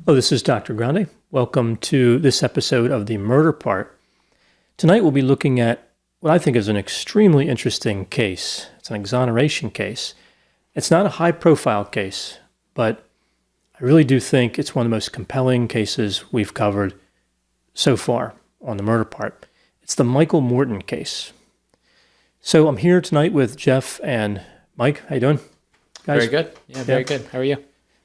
Hello, this is Dr. Grande. Welcome to this episode of The Murder Part. Tonight we'll be looking at what I think is an extremely interesting case. It's an exoneration case. It's not a high-profile case, but I really do think it's one of the most compelling cases we've covered so far on The Murder Part. It's the Michael Morton case. So I'm here tonight with Jeff and Mike. How you doing, guys? Very good. Yeah, very good. How are you?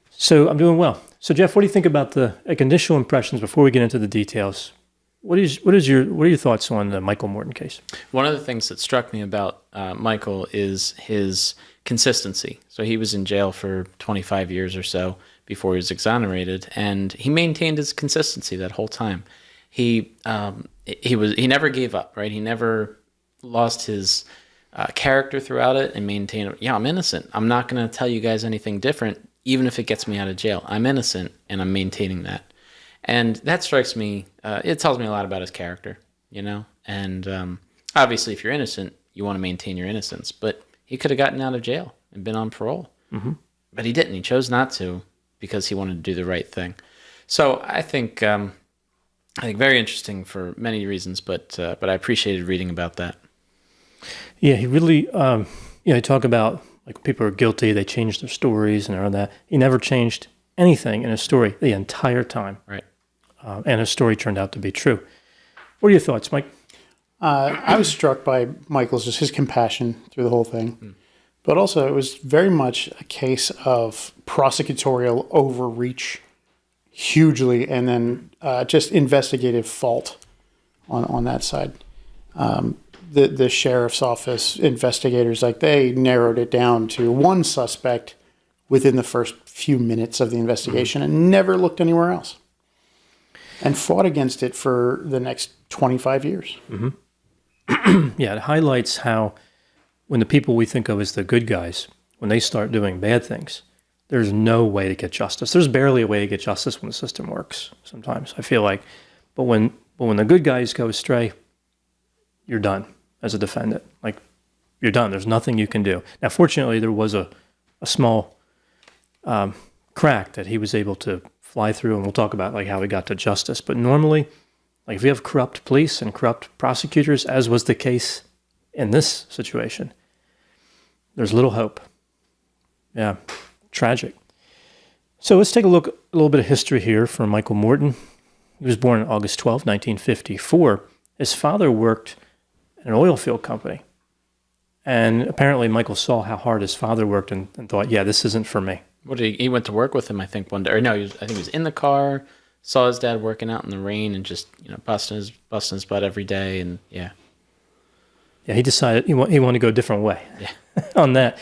So I'm doing well. So Jeff, what do you think about the initial impressions before we get into the details? What are your thoughts on the Michael Morton case? One of the things that struck me about Michael is his consistency. So he was in jail for 25 years or so before he was exonerated, and he maintained his consistency that whole time. He never gave up, right? He never lost his character throughout it and maintained, yeah, I'm innocent. I'm not going to tell you guys anything different, even if it gets me out of jail. I'm innocent, and I'm maintaining that. And that strikes me, it tells me a lot about his character, you know? And obviously, if you're innocent, you want to maintain your innocence. But he could have gotten out of jail and been on parole. Mm-hmm. But he didn't. He chose not to because he wanted to do the right thing. So I think very interesting for many reasons, but I appreciated reading about that. Yeah, he really, you talk about like people are guilty, they change their stories and all that. He never changed anything in his story the entire time. Right. And his story turned out to be true. What are your thoughts, Mike? I was struck by Michael's, just his compassion through the whole thing. But also, it was very much a case of prosecutorial overreach hugely, and then just investigative fault on that side. The sheriff's office investigators, they narrowed it down to one suspect within the first few minutes of the investigation and never looked anywhere else, and fought against it for the next 25 years. Mm-hmm. Yeah, it highlights how when the people we think of as the good guys, when they start doing bad things, there's no way to get justice. There's barely a way to get justice when the system works sometimes, I feel like. But when the good guys go astray, you're done as a defendant. You're done. There's nothing you can do. Now, fortunately, there was a small crack that he was able to fly through, and we'll talk about how he got to justice. But normally, if you have corrupt police and corrupt prosecutors, as was the case in this situation, there's little hope. Yeah, tragic. So let's take a look at a little bit of history here for Michael Morton. He was born on August 12, 1954. His father worked at an oil field company. And apparently Michael saw how hard his father worked and thought, yeah, this isn't for me. He went to work with him, I think, one day. Or no, I think he was in the car, saw his dad working out in the rain and just, busting his butt every day. And yeah. Yeah, he decided he wanted to go a different way on that.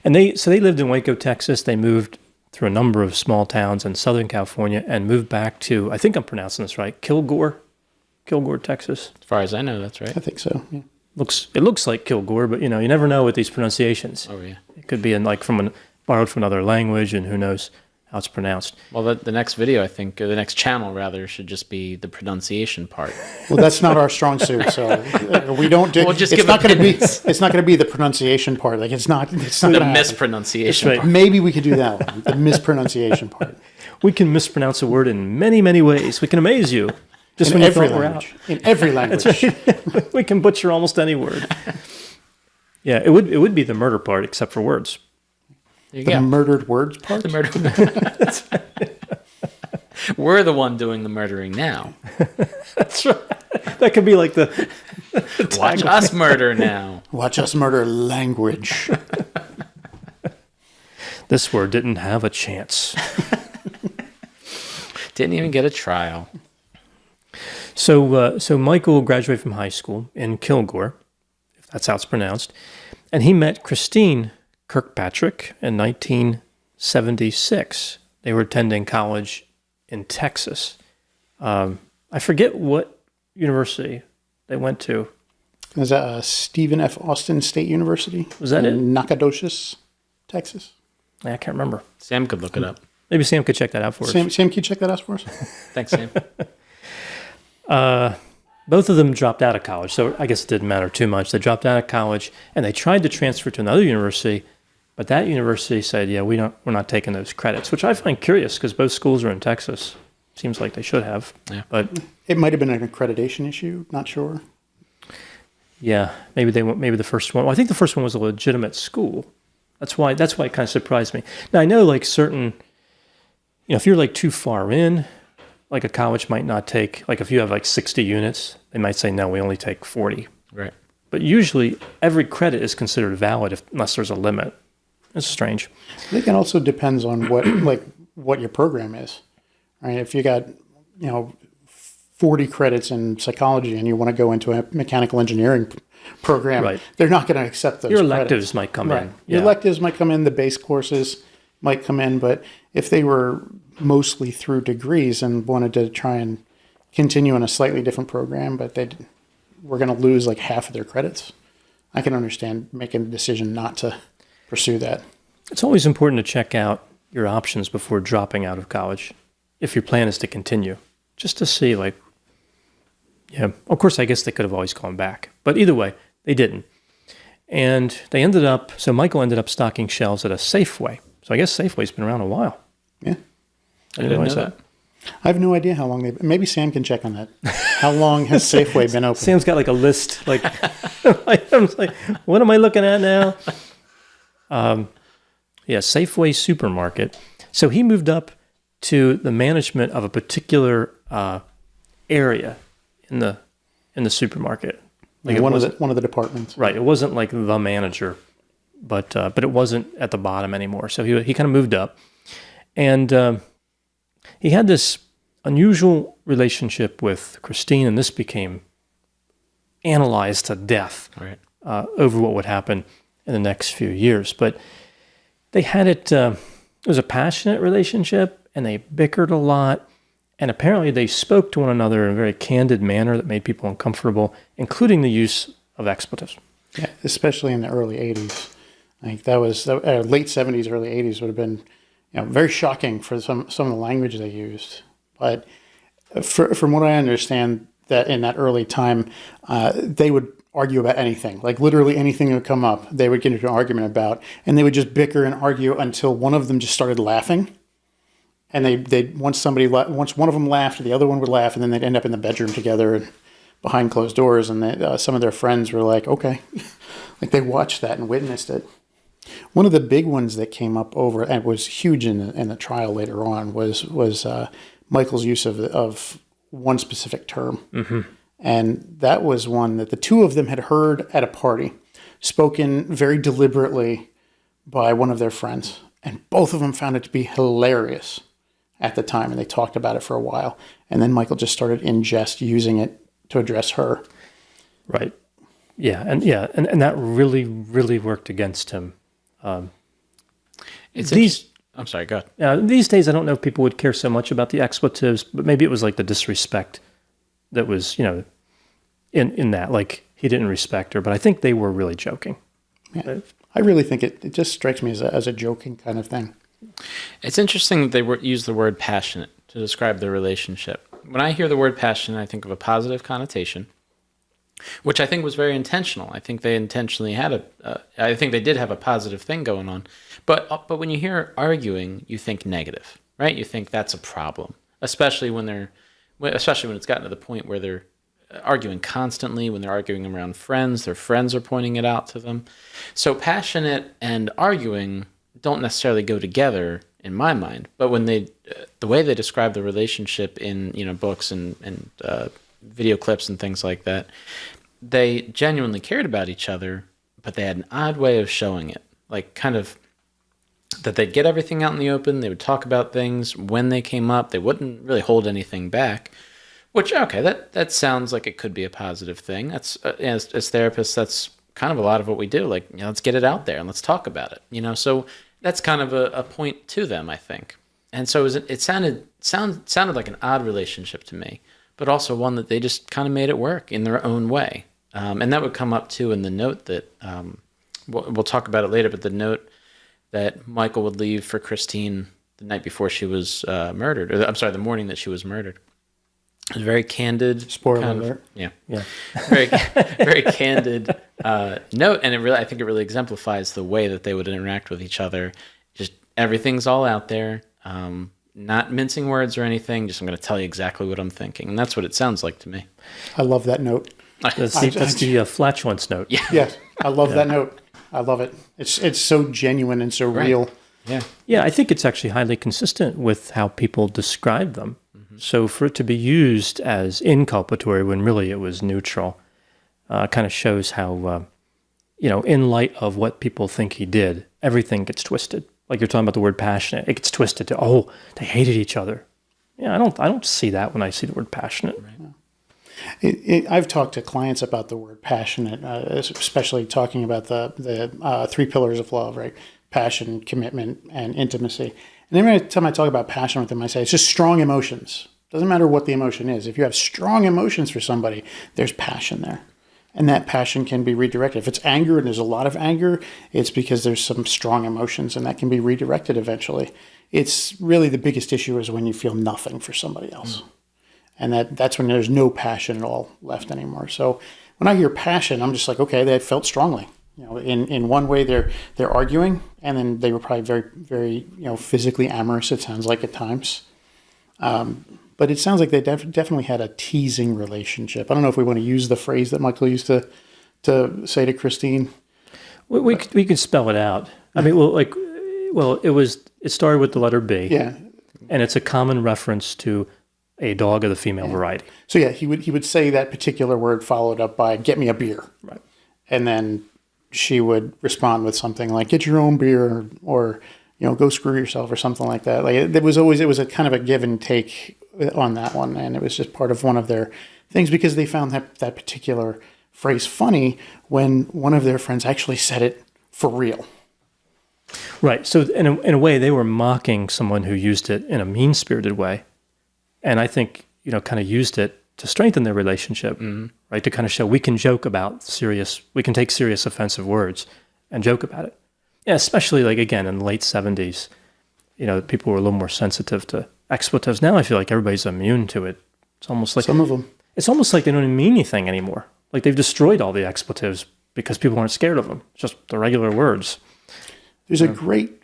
And they lived in Waco, Texas. They moved through a number of small towns in Southern California and moved back to, I think I'm pronouncing this right, Kilgore, Texas. As far as I know, that's right. I think so, yeah. It looks like Kilgore, but you never know with these pronunciations. Oh yeah, it could be borrowed from another language, and who knows how it's pronounced. Well, the next video, I think, or the next channel rather, should just be the pronunciation part. Well, that's not our strong suit, so we don't do. We'll just it's not going to be. It's not going to be the pronunciation part. It's not the mispronunciation. Right. Part. Maybe we could do that one, the mispronunciation part. We can mispronounce a word in many, many ways. We can amaze you. Just in when every you thought language. In every language. That's right. We can butcher almost any word. Yeah, it would be the murder part, except for words. The murdered words part? The murder. We're the one doing the murdering now. That's right. That could be like the watch us murder now. Watch us murder language. This word didn't have a chance. Didn't even get a trial. So Michael graduated from high school in Kilgore, if that's how it's pronounced, and he met Christine Kirkpatrick in 1976. They were attending college in Texas. I forget what university they went to. Was that Stephen F. Austin State University? Was that in Nacogdoches, Texas? I can't remember. Sam could look it up. Maybe Sam could check that out for us. Sam, can you check that out for us? Thanks, Sam. Both of them dropped out of college, so I guess it didn't matter too much. They dropped out of college, and they tried to transfer to another university, But that university said, yeah, we're not taking those credits, which I find curious because both schools are in Texas. Seems like they should have. Yeah. But It might have been an accreditation issue. Not sure. yeah, maybe the first one. Well, I think the first one was a legitimate school. That's why it kind of surprised me. Now I know like certain, if you're like too far in, like a college might not take, like if you have like 60 units, they might say, no, we only take 40. Right. But usually every credit is considered valid unless there's a limit. It's strange. I think it also depends on what your program is, right? If you got 40 credits in psychology and you want to go into a mechanical engineering program, Right. they're not going to accept those. Your credits. electives might come Right. in. Your Yeah. electives might come in. The base courses might come in, but if they were mostly through degrees and wanted to try and continue in a slightly different program, but they were going to lose like half of their credits, I can understand making a decision not to pursue that. It's always important to check out your options before dropping out of college, if your plan is to continue, just to see of course, I guess they could have always gone back, but either way, they didn't. And Michael ended up stocking shelves at a Safeway. So I guess Safeway's been around a while. Yeah. I didn't realize know that. I have no idea how long maybe Sam can check on that. How long has Safeway been open? Sam's got like a list, like, I'm like, what am I looking at now? Safeway supermarket. So he moved up to the management of a particular area in the supermarket. Like one of the departments. Right. It wasn't like the manager, but it wasn't at the bottom anymore. So he kind of moved up, and he had this unusual relationship with Christine, and this became analyzed to death Right. over what would happen in the next few years. But they had it was a passionate relationship, and they bickered a lot. And apparently they spoke to one another in a very candid manner that made people uncomfortable, including the use of expletives. Yeah, especially in the early 80s. Like that was late 70s, early 80s would have been very shocking for some of the language they used. But from what I understand, that in that early time, they would argue about anything, like literally anything that would come up, they would get into an argument about, and they would just bicker and argue until one of them just started laughing. And once one of them laughed, the other one would laugh, and then they'd end up in the bedroom together and behind closed doors. And some of their friends were like, "Okay," like they watched that and witnessed it. One of the big ones that came up over and was huge in the trial later on was Michael's use of one specific term, and that was one that the two of them had heard at a party, spoken very deliberately by one of their friends, and both of them found it to be hilarious at the time, and they talked about it for a while. And then Michael just started in jest using it to address her. Right. Yeah, and that really, really worked against him. I'm sorry, go ahead. These days, I don't know if people would care so much about the expletives, but maybe it was like the disrespect that was, in that, like he didn't respect her. But I think they were really joking. Yeah. I really think it just strikes me as a joking kind of thing. It's interesting that they use the word passionate to describe their relationship. When I hear the word passionate, I think of a positive connotation, which I think was very intentional. I think they intentionally had I think they did have a positive thing going on. But when you hear arguing, you think negative, right? You think that's a problem, especially when it's gotten to the point where they're arguing constantly, when they're arguing around friends, their friends are pointing it out to them. So passionate and arguing don't necessarily go together in my mind. But when the way they describe the relationship in books and video clips and things like that, they genuinely cared about each other, but they had an odd way of showing it, like kind of that they'd get everything out in the open. They would talk about things when they came up. They wouldn't really hold anything back. Which, okay, that sounds like it could be a positive thing. That's as therapists, that's kind of a lot of what we do. Like, let's get it out there and let's talk about it. So that's kind of a point to them, I think. And so it sounded like an odd relationship to me, but also one that they just kind of made it work in their own way. And that would come up too in the note that we'll talk about it later. But the note that Michael would leave for Christine the night before she was murdered, or I'm sorry, the morning that she was murdered. It was very candid. Spoiler kind of- alert. yeah. Yeah. Very, very candid note, and I think it really exemplifies the way that they would interact with each other. Just everything's all out there, not mincing words or anything. Just I'm going to tell you exactly what I'm thinking, and that's what it sounds like to me. I love that note. That's the flatulence note. Yeah. Yes, I love that note. I love it. It's so genuine and so real. Yeah. Yeah, I think it's actually highly consistent with how people describe them. So for it to be used as inculpatory when really it was neutral, kind of shows how, in light of what people think he did, everything gets twisted. Like you're talking about the word passionate, it gets twisted to, they hated each other. Yeah, I don't see that when I see the word passionate. Right. I've talked to clients about the word passionate, especially talking about the 3 pillars of love, right? Passion, commitment, and intimacy. And every time I talk about passion with them, I say it's just strong emotions. Doesn't matter what the emotion is. If you have strong emotions for somebody, there's passion there. And that passion can be redirected. If it's anger and there's a lot of anger, it's because there's some strong emotions and that can be redirected eventually. It's really the biggest issue is when you feel nothing for somebody else. And that's when there's no passion at all left anymore. So when I hear passion, I'm just like, okay, they felt strongly. In one way they're arguing, and then they were probably very, very, physically amorous, it sounds like at times. But it sounds like they definitely had a teasing relationship. I don't know if we want to use the phrase that Michael used to say to Christine. We could spell it out. I mean, it started with the letter B. Yeah. And it's a common reference to a dog of the female variety. So yeah, he would say that particular word followed up by "get me a beer," Right. and then she would respond with something like "get your own beer" or go screw yourself or something like that. Like it was a kind of a give and take on that one, and it was just part of one of their things because they found that particular phrase funny when one of their friends actually said it for real. Right. So in a way, they were mocking someone who used it in a mean-spirited way. And I think, kind of used it to strengthen their relationship, right? To kind of show we can joke about we can take serious offensive words and joke about it. Yeah, especially like, again, in the late 70s, people were a little more sensitive to expletives. Now I feel like everybody's immune to it. It's almost like Some of them. It's almost like they don't even mean anything anymore. Like they've destroyed all the expletives because people aren't scared of them. It's just the regular words. There's a great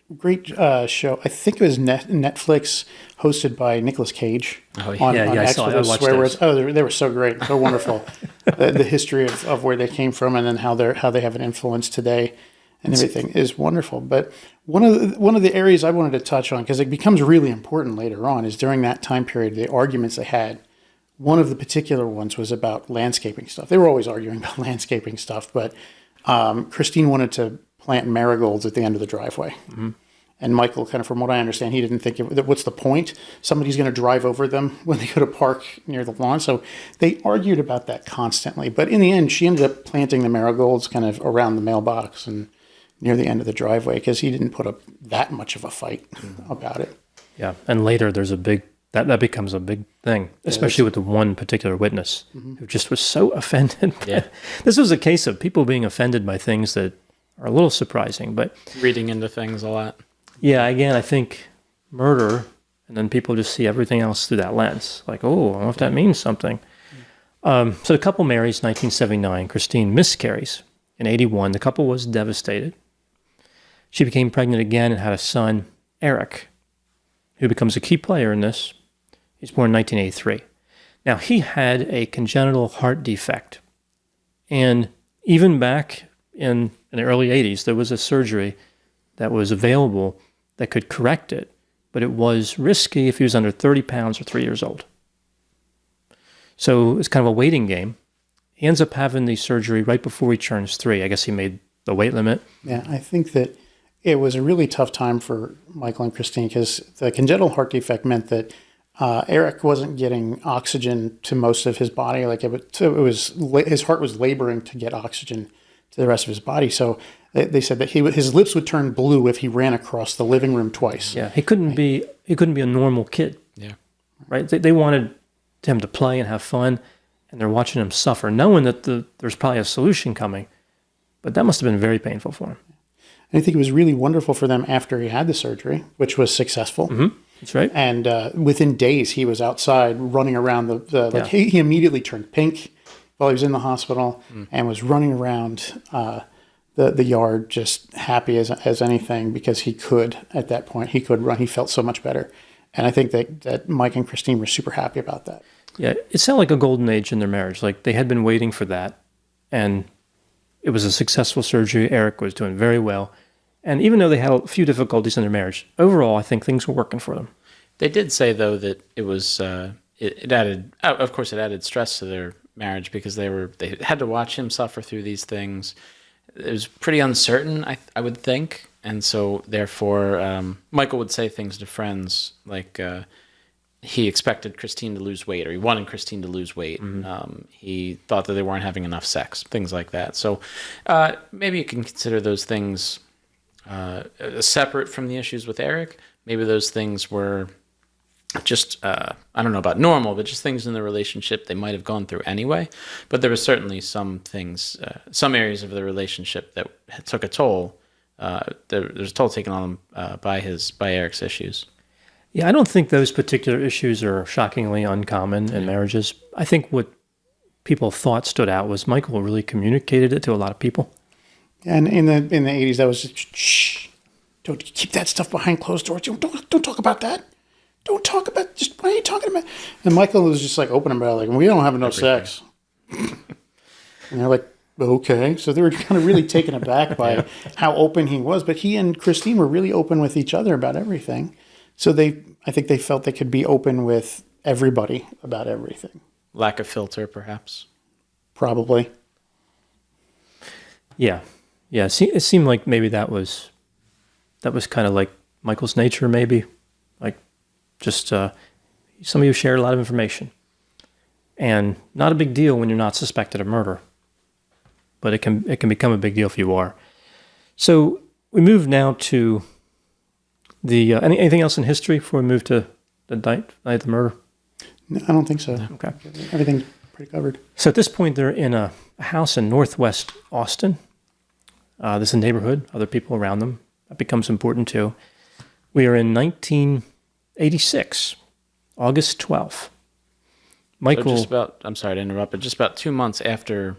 show. I think it was Netflix, hosted by Nicolas Cage. Oh, yeah. I saw it. I watched swear those. words. Oh, they were so great, so wonderful. the history of where they came from, and then how they have an influence today, and everything is wonderful. But one of the areas I wanted to touch on, because it becomes really important later on, is during that time period, the arguments they had. One of the particular ones was about landscaping stuff. They were always arguing about landscaping stuff, but Christine wanted to plant marigolds at the end of the driveway. Mm-hmm. And Michael, kind of from what I understand, he didn't think, what's the point? Somebody's going to drive over them when they go to park near the lawn. So they argued about that constantly. But in the end, she ended up planting the marigolds kind of around the mailbox and near the end of the driveway because he didn't put up that much of a fight about it. Yeah. And later there's that becomes a big thing, especially with the one particular witness who just was so offended. Yeah. This was a case of people being offended by things that are a little surprising, but Reading into things a lot. yeah, again, I think murder, and then people just see everything else through that lens. Like, I don't know if that means something. So the couple marries in 1979. Christine miscarries in 81. The couple was devastated. She became pregnant again and had a son, Eric, who becomes a key player in this. He's born in 1983. Now, he had a congenital heart defect. And even back in the early 80s, there was a surgery that was available that could correct it, but it was risky if he was under 30 pounds or 3 years old. So it's kind of a waiting game. He ends up having the surgery right before he turns 3. I guess he made the weight limit. Yeah, I think that it was a really tough time for Michael and Christine because the congenital heart defect meant that Eric wasn't getting oxygen to most of his body. Like his heart was laboring to get oxygen to the rest of his body. So they said that his lips would turn blue if he ran across the living room twice. Yeah, he couldn't be a normal kid. Yeah. Right? They wanted him to play and have fun, and they're watching him suffer, knowing that there's probably a solution coming. But that must have been very painful for him. And I think it was really wonderful for them after he had the surgery, which was successful. That's right. And within days, he was outside running around he immediately turned pink while he was in the hospital and was running around the yard just happy as anything because he could, at that point, he could run. He felt so much better. And I think that Mike and Christine were super happy about that. Yeah, it sounded like a golden age in their marriage. Like they had been waiting for that. And it was a successful surgery. Eric was doing very well. And even though they had a few difficulties in their marriage, overall, I think things were working for them. They did say, though, that it was, it added, of course, it added stress to their marriage because they had to watch him suffer through these things. It was pretty uncertain, I would think. And so, therefore, Michael would say things to friends like he expected Christine to lose weight, or he wanted Christine to lose weight. He thought that they weren't having enough sex, things like that. So maybe you can consider those things separate from the issues with Eric. Maybe those things were just, I don't know about normal, but just things in the relationship they might have gone through anyway. But there were certainly some things, some areas of the relationship that took a toll. There's a toll taken on them by Eric's issues. Yeah, I don't think those particular issues are shockingly uncommon in marriages. I think what people thought stood out was Michael really communicated it to a lot of people. And in the 80s, that was just, shh, don't keep that stuff behind closed doors. Don't talk about that. Don't talk about, just, why are you talking about? And Michael was just like open about it, like, we don't have enough sex. And they're like, okay. So they were kind of really taken aback by how open he was. But he and Christine were really open with each other about everything. So I think they felt they could be open with everybody about everything. Lack of filter, perhaps. Probably. Yeah. It seemed like maybe that was kind of like Michael's nature, maybe. Like just some of you shared a lot of information. And not a big deal when you're not suspected of murder. But it can become a big deal if you are. So we move now to the anything else in history before we move to the night of the murder? No, I don't think so. Okay. Everything's pretty covered. So at this point, they're in a house in northwest Austin. This is a neighborhood, other people around them. That becomes important too. We are in 1986, August 12th. Michael. So I'm sorry to interrupt, but just about 2 months after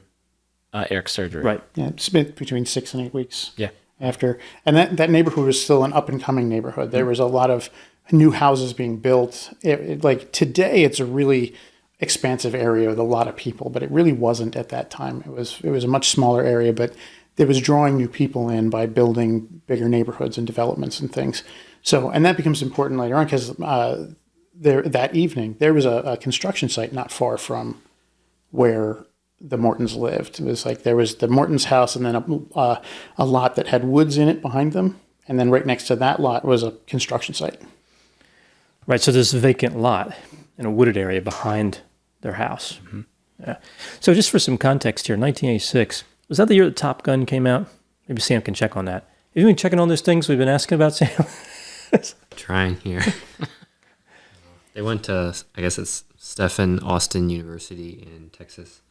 Eric's surgery. Right. Yeah, it's been between 6 and 8 weeks. Yeah. After, and that neighborhood was still an up and coming neighborhood. There was a lot of new houses being built. Like today, it's a really expansive area with a lot of people, but it really wasn't at that time. It was a much smaller area, but it was drawing new people in by building bigger neighborhoods and developments and things. So, and that becomes important later on because that evening there was a construction site not far from where the Mortons lived. It was like there was the Mortons' house and then a lot that had woods in it behind them. And then right next to that lot was a construction site. Right, so there's a vacant lot in a wooded area behind their house. Mm-hmm. Yeah. So just for some context here, 1986, was that the year that Top Gun came out? Maybe Sam can check on that. Have you been checking on those things we've been asking about, Sam? Trying here. They went to, I guess it's Stephen Austin University in Texas.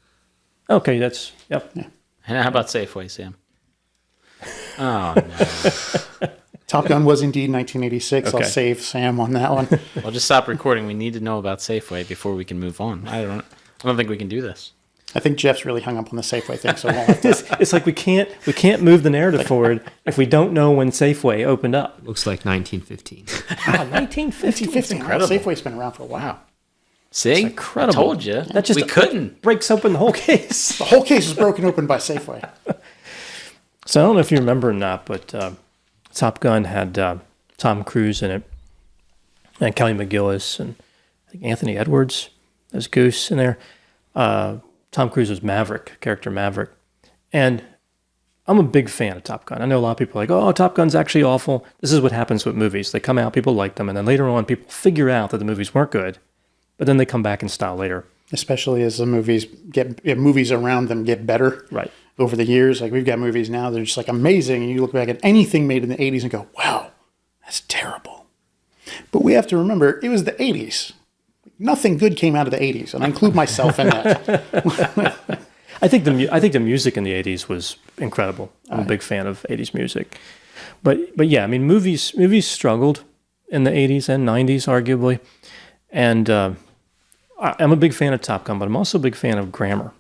Okay, that's, yep. Yeah. And how about Safeway, Sam? Oh, no. Top Gun was indeed 1986. Okay. I'll save Sam on that one. Well, just stop recording. We need to know about Safeway before we can move on. I don't think we can do this. I think Jeff's really hung up on the Safeway thing, so we'll have to. It's like we can't move the narrative forward if we don't know when Safeway opened up. Looks like 1915. Wow, 1950. incredible. Safeway's been around for a while. See? incredible. I told you. That just we couldn't. breaks open the whole case. The whole case is broken open by Safeway. So I don't know if you remember or not, but Top Gun had Tom Cruise in it, and Kelly McGillis, and I think Anthony Edwards as Goose in there. Tom Cruise was character Maverick. And I'm a big fan of Top Gun. I know a lot of people are like, oh, Top Gun's actually awful. This is what happens with movies. They come out, people like them, and then later on people figure out that the movies weren't good, but then they come back in style later. Especially as the movies around them get better. Right. Over the years. Like we've got movies now that are just like amazing, and you look back at anything made in the 80s and go, wow, that's terrible. But we have to remember, it was the 80s. Nothing good came out of the 80s, and I include myself in that. I think the music in the 80s was incredible. I'm a big fan of 80s music. But yeah, I mean, movies struggled in the 80s and 90s, arguably. And I'm a big fan of Top Gun, but I'm also a big fan of grammar.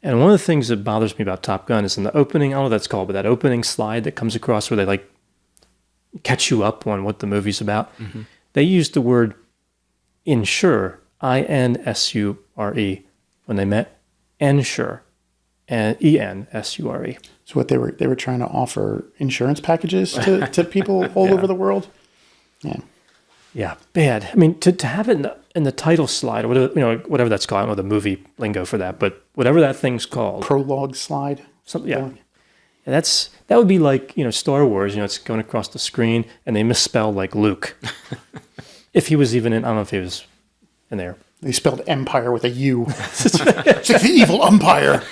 And one of the things that bothers me about Top Gun is in the opening, I don't know what that's called, but that opening slide that comes across where they like catch you up on what the movie's about. They use the word insure, INSURE, when they meant ensure, and ENSURE. So what they were trying to offer insurance packages to people all over the world. Yeah. Yeah, bad. I mean, to have it in the title slide, or whatever, whatever that's called. I don't know the movie lingo for that, but whatever that thing's called. Prologue slide. Something, yeah. And that would be like, Star Wars, it's going across the screen and they misspell like Luke. If he was even in, I don't know if he was in there. They spelled empire with a U. It's like the evil umpire.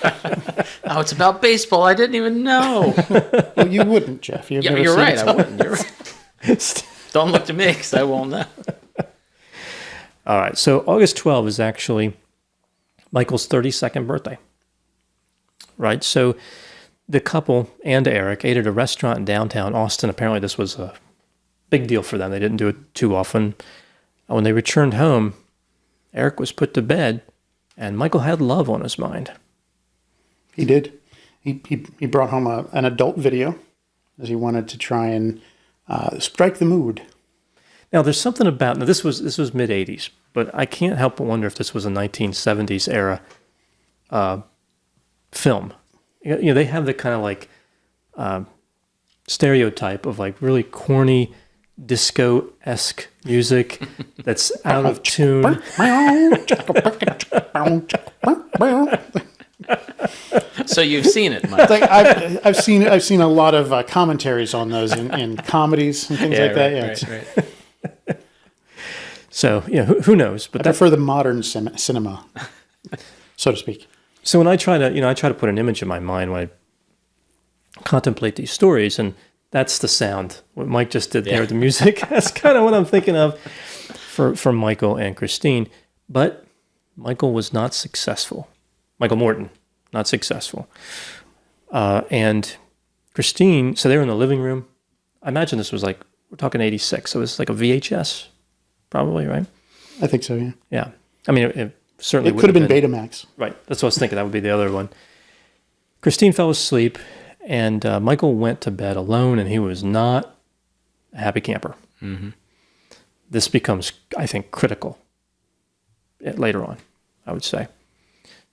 Oh, it's about baseball. I didn't even know. Well, you wouldn't, Jeff. Yeah, you're right. I wouldn't. You're right. Don't look to me because I won't know. All right. So August 12 is actually Michael's 32nd birthday. Right. So the couple and Eric ate at a restaurant in downtown Austin. Apparently this was a big deal for them. They didn't do it too often. When they returned home, Eric was put to bed and Michael had love on his mind. He did. He brought home an adult video as he wanted to try and strike the mood. Now, there's something about, this was mid 80s, but I can't help but wonder if this was a 1970s era film. They have the kind of like stereotype of like really corny disco-esque music that's out of tune. So you've seen it, Mike. Like I've seen a lot of commentaries on those in comedies and things like that. Yeah, Right. So who knows? But I prefer the modern cinema, so to speak. So when I try to put an image in my mind when I contemplate these stories, and that's the sound. What Mike just did there with the music. That's kind of what I'm thinking of for Michael and Christine. But Michael was not successful. Michael Morton, not successful. And Christine, so they were in the living room. I imagine this was like, we're talking 86, so it's like a VHS, probably, right? I think so, yeah. Yeah. I mean, it certainly It could have been Betamax. Right. That's what I was thinking. That would be the other one. Christine fell asleep, and Michael went to bed alone, and he was not a happy camper. Mm-hmm. This becomes, I think, critical later on, I would say.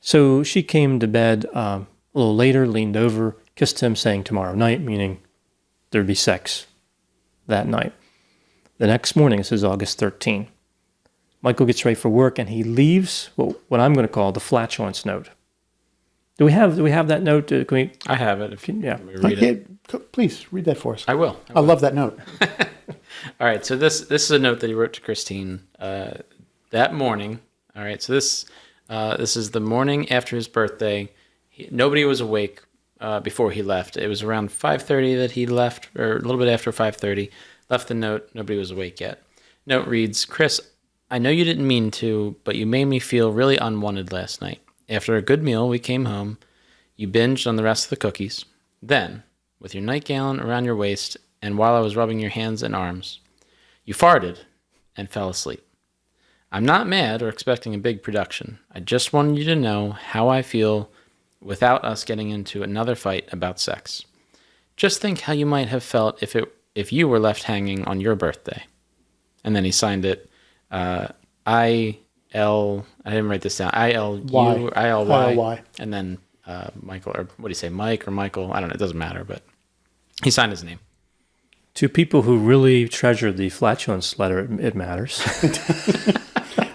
So she came to bed a little later, leaned over, kissed him, saying tomorrow night, meaning there'd be sex that night. The next morning, this is August 13. Michael gets ready for work, and he leaves what I'm going to call the flatulence note. Do we have that note? Can we? I have it. If you Yeah. read it, Please read that for us. I will. I love that note. All right. So this is a note that he wrote to Christine that morning. All right. So this is the morning after his birthday. Nobody was awake before he left. It was around 5:30 that he left, or a little bit after 5:30. Left the note. Nobody was awake yet. Note reads, Chris, I know you didn't mean to, but you made me feel really unwanted last night. After a good meal, we came home. You binged on the rest of the cookies. Then, with your nightgown around your waist, and while I was rubbing your hands and arms, you farted and fell asleep. I'm not mad or expecting a big production. I just wanted you to know how I feel without us getting into another fight about sex. Just think how you might have felt if you were left hanging on your birthday. And then he signed it, I didn't write this down, ILY, and then Michael, or what do you say, Mike or Michael? I don't know, it doesn't matter, but he signed his name. To people who really treasure the flatulence letter, it matters.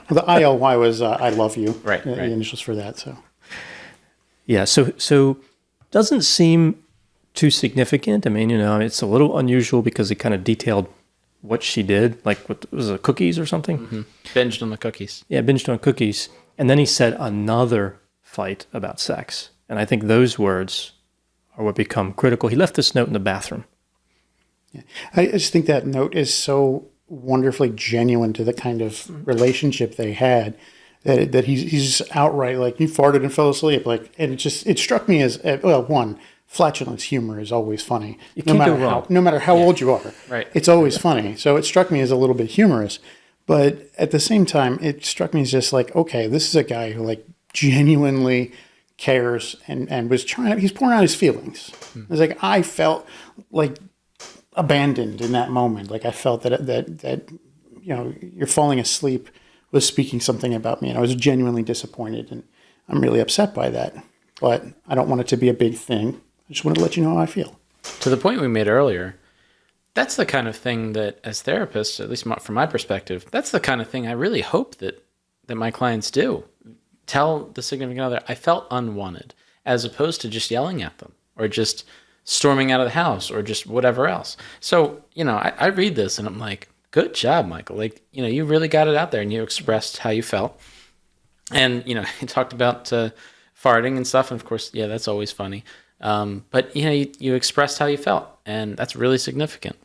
Well, the ILY was I love you. Right, The right. initials for that. So Yeah, so doesn't seem too significant. I mean, it's a little unusual because it kind of detailed what she did, like what was it, cookies or something? Mm-hmm. Binged on the cookies. Yeah, binged on cookies. And then he said another fight about sex. And I think those words are what become critical. He left this note in the bathroom. yeah. I just think that note is so wonderfully genuine to the kind of relationship they had that he's outright like, you farted and fell asleep. Like, and it struck me as, well, one, flatulence humor is always funny. can't go wrong. No matter how old you are. Right. It's always funny. So it struck me as a little bit humorous. But at the same time, it struck me as just like, okay, this is a guy who like genuinely cares and was he's pouring out his feelings. It's like, I felt like abandoned in that moment. Like I felt that you're falling asleep was speaking something about me, and I was genuinely disappointed, and I'm really upset by that. But I don't want it to be a big thing. I just want to let you know how I feel. To the point we made earlier, that's the kind of thing that, as therapists, at least from my perspective, that's the kind of thing I really hope that my clients do. Tell the significant other, I felt unwanted, as opposed to just yelling at them or just storming out of the house or just whatever else. So, I read this and I'm like, good job, Michael. Like, you really got it out there and you expressed how you felt. And, you talked about farting and stuff. And of course, yeah, that's always funny. But, you expressed how you felt, and that's really significant.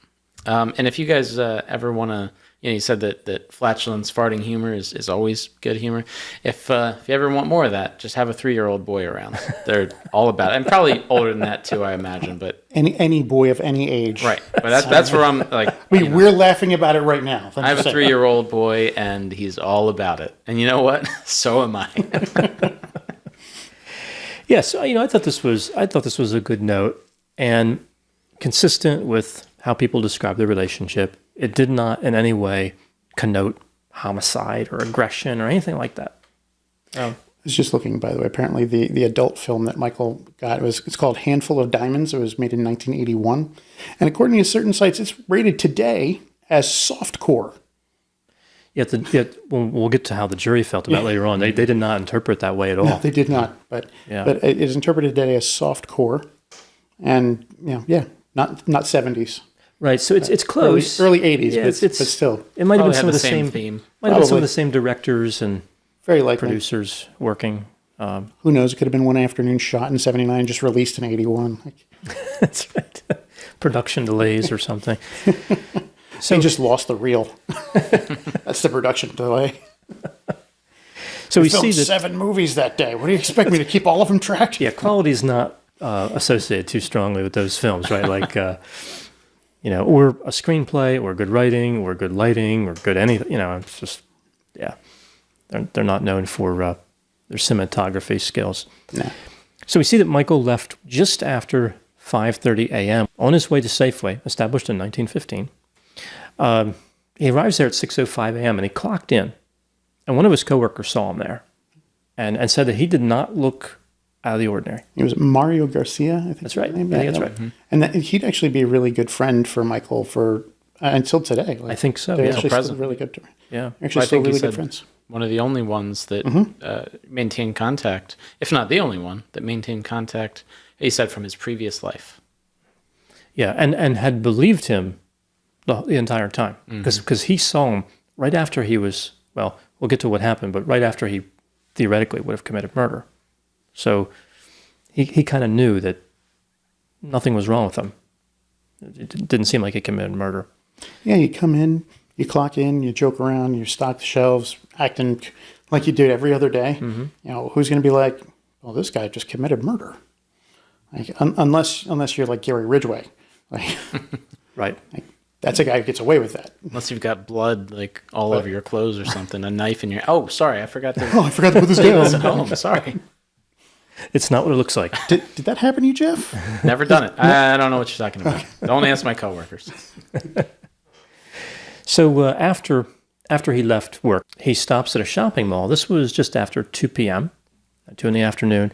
And if you guys ever want to, you said that flatulence, farting humor is always good humor. If you ever want more of that, just have a 3-year-old boy around. They're all about it. And probably older than that too, I imagine. But any boy of any age. Right. But that's where I'm like. We're laughing about it right now. I have a 3-year-old boy, and he's all about it. And you know what? So am I. Yeah, so I thought this was a good note and consistent with how people describe their relationship. It did not in any way connote homicide or aggression or anything like that. I was just looking, by the way. Apparently, the adult film that Michael got it's called Handful of Diamonds. It was made in 1981, and according to certain sites, it's rated today as softcore. Yet we'll get to how the jury felt about it later on. They did not interpret that way at all. No, they did not. But it is interpreted today as softcore, and not 70s. Right, so it's close. Early 80s, but still. It might have been some of the same same theme. Might have been some of the same directors and very likely producers working. Who knows? It could have been one afternoon shot in 79, just released in 81. That's right. Production delays or something. So they just lost the reel. That's the production delay. So we filmed see that 7 movies that day. What do you expect me to keep all of them tracked? Yeah, quality is not associated too strongly with those films, right? Like, or a screenplay, or good writing, or good lighting, or good anything. It's just, they're not known for their cinematography skills. No. So we see that Michael left just after 5:30 a.m. on his way to Safeway, established in 1915. He arrives there at 6:05 a.m. and he clocked in, and one of his coworkers saw him there, and said that he did not look out of the ordinary. It was Mario Garcia, I think. That's right. His name. I think that's right. Mm-hmm. And that he'd actually be a really good friend for Michael for until today. Like, I think so. They're Yeah. actually present. still really good. Yeah. They're actually I still think he really said good friends. one of the only ones that maintained contact, if not the only one that maintained contact, he said, from his previous life. Yeah, and had believed him the entire time because he saw him right after he was, well, we'll get to what happened, but right after he theoretically would have committed murder. So he kind of knew that nothing was wrong with him. It didn't seem like he committed murder. Yeah, you come in, you clock in, you joke around, you stock the shelves, acting like you do every other day. Mm-hmm. Who's going to be like, well, this guy just committed murder? Like, unless you're like Gary Ridgway. Like, Right. Like, that's a guy who gets away with that. Unless you've got blood like all over your clothes or something, a knife in your... Oh, sorry, I forgot to... Oh, I forgot to put this down. Oh, sorry. It's not what it looks like. Did that happen to you, Jeff? Never done it. I don't know what you're talking about. Don't ask my coworkers. So after he left work, he stops at a shopping mall. This was just after 2 p.m., 2 in the afternoon.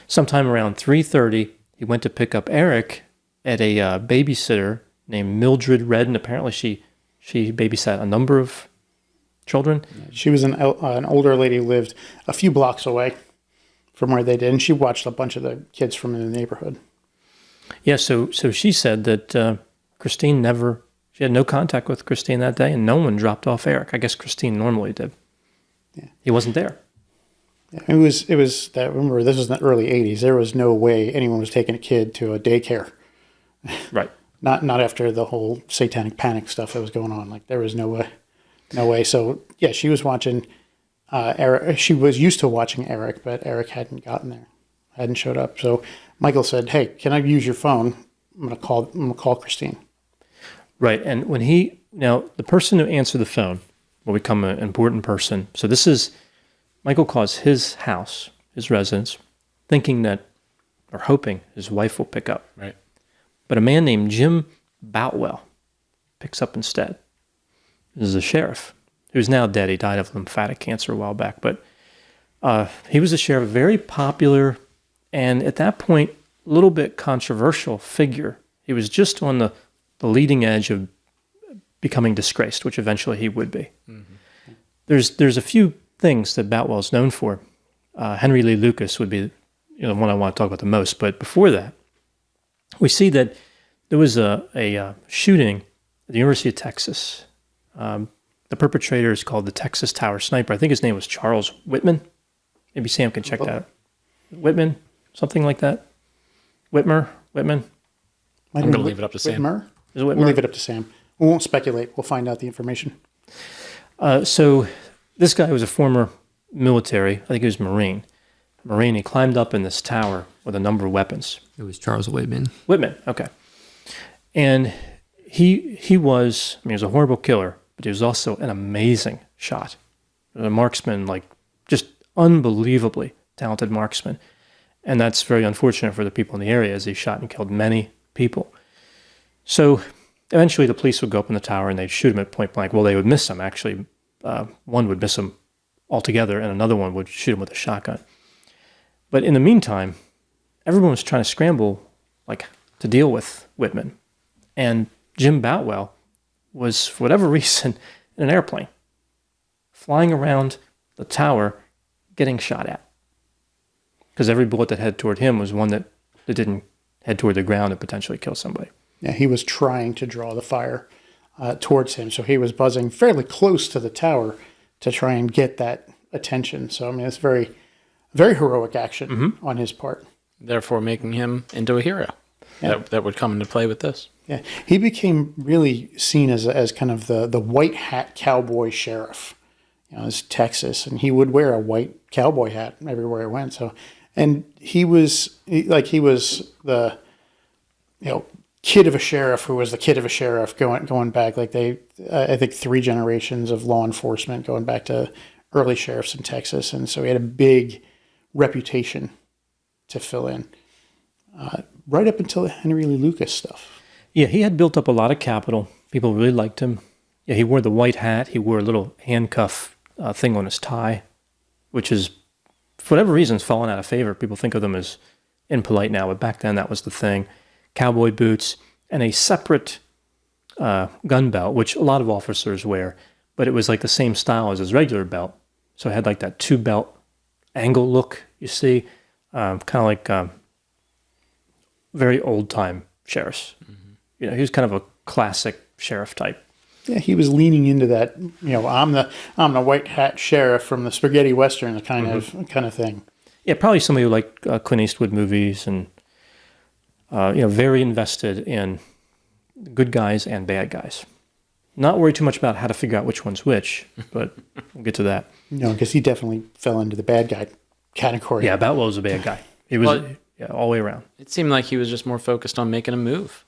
Sometime around 3:30, he went to pick up Eric at a babysitter named Mildred Redden. Apparently she babysat a number of children. She was an older lady who lived a few blocks away from where they did, and she watched a bunch of the kids from in the neighborhood. Yeah, so she said that she had no contact with Christine that day, and no one dropped off Eric. I guess Christine normally did. Yeah. He wasn't there. Yeah, it was that, remember, this was in the early 80s. There was no way anyone was taking a kid to a daycare. Right. Not after the whole satanic panic stuff that was going on. Like, there was no way. So yeah, she was watching Eric. She was used to watching Eric, but Eric hadn't gotten there. hadn't showed up. So Michael said, "Hey, can I use your phone? I'm gonna call Christine." Right. And now the person who answered the phone will become an important person. So this is, Michael calls his house, his residence, thinking that, or hoping his wife will pick up. Right. But a man named Jim Boutwell picks up instead. This is a sheriff who's now dead. He died of lymphatic cancer a while back. But he was a sheriff, very popular, and at that point, a little bit controversial figure. He was just on the leading edge of becoming disgraced, which eventually he would be. Mm-hmm. There's a few things that Boutwell's known for. Henry Lee Lucas would be the one I want to talk about the most. But before that, we see that there was a shooting at the University of Texas. The perpetrator is called the Texas Tower Sniper. I think his name was Charles Whitman. Maybe Sam can check that out. Whitman, something like that. Whitman. I'm going to leave it up to Sam. Whitmer? Is it Whitmer? We'll leave it up to Sam. We won't speculate. We'll find out the information. So this guy was a former military. I think he was Marine. He climbed up in this tower with a number of weapons. It was Charles Whitman. Whitman, okay. And he was a horrible killer, but he was also an amazing shot. A marksman, like just unbelievably talented marksman. And that's very unfortunate for the people in the area, as he shot and killed many people. So eventually the police would go up in the tower and they'd shoot him at point blank. Well, they would miss him, actually. One would miss him altogether, and another one would shoot him with a shotgun. But in the meantime, everyone was trying to scramble to deal with Whitman. And Jim Boutwell was, for whatever reason, in an airplane, flying around the tower, getting shot at. Because every bullet that headed toward him was one that didn't head toward the ground and potentially kill somebody. Yeah, he was trying to draw the fire towards him. So he was buzzing fairly close to the tower to try and get that attention. So, it's very, very heroic action on his part. Therefore making him into a hero. Yeah. That would come into play with this. Yeah, he became really seen as kind of the white hat cowboy sheriff. It's Texas, and he would wear a white cowboy hat everywhere he went. So, and he was the kid of a sheriff who was the kid of a sheriff going back I think 3 generations of law enforcement going back to early sheriffs in Texas, and so he had a big reputation to fill in right up until the Henry Lee Lucas stuff. Yeah, he had built up a lot of capital. People really liked him. Yeah, he wore the white hat. He wore a little handcuff thing on his tie, which is, for whatever reason, has fallen out of favor. People think of them as impolite now, but back then that was the thing. Cowboy boots and a separate gun belt, which a lot of officers wear, but it was like the same style as his regular belt. So it had like that 2-belt angle look, you see, kind of like very old-time sheriffs. Mm-hmm. He was kind of a classic sheriff type. Yeah, he was leaning into that. I'm the white hat sheriff from the spaghetti western kind of thing. Yeah, probably somebody who liked Clint Eastwood movies and very invested in good guys and bad guys. Not worried too much about how to figure out which one's which, but we'll get to that. No, because he definitely fell into the bad guy category. Yeah, Boutwell was a bad guy. He was all the way around. It seemed like he was just more focused on making a move.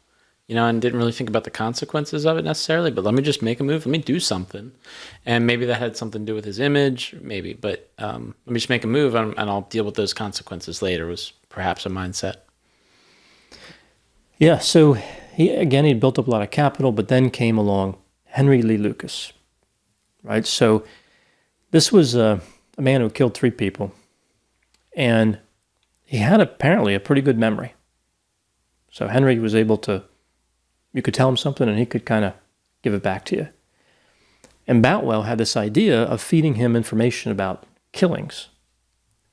And didn't really think about the consequences of it necessarily, but let me just make a move, let me do something. And maybe that had something to do with his image, maybe, but let me just make a move and I'll deal with those consequences later was perhaps a mindset. Yeah, so he'd built up a lot of capital, but then came along Henry Lee Lucas, right? So this was a man who killed 3 people, and he had apparently a pretty good memory. So Henry was able to, you could tell him something and he could kind of give it back to you. And Boutwell had this idea of feeding him information about killings.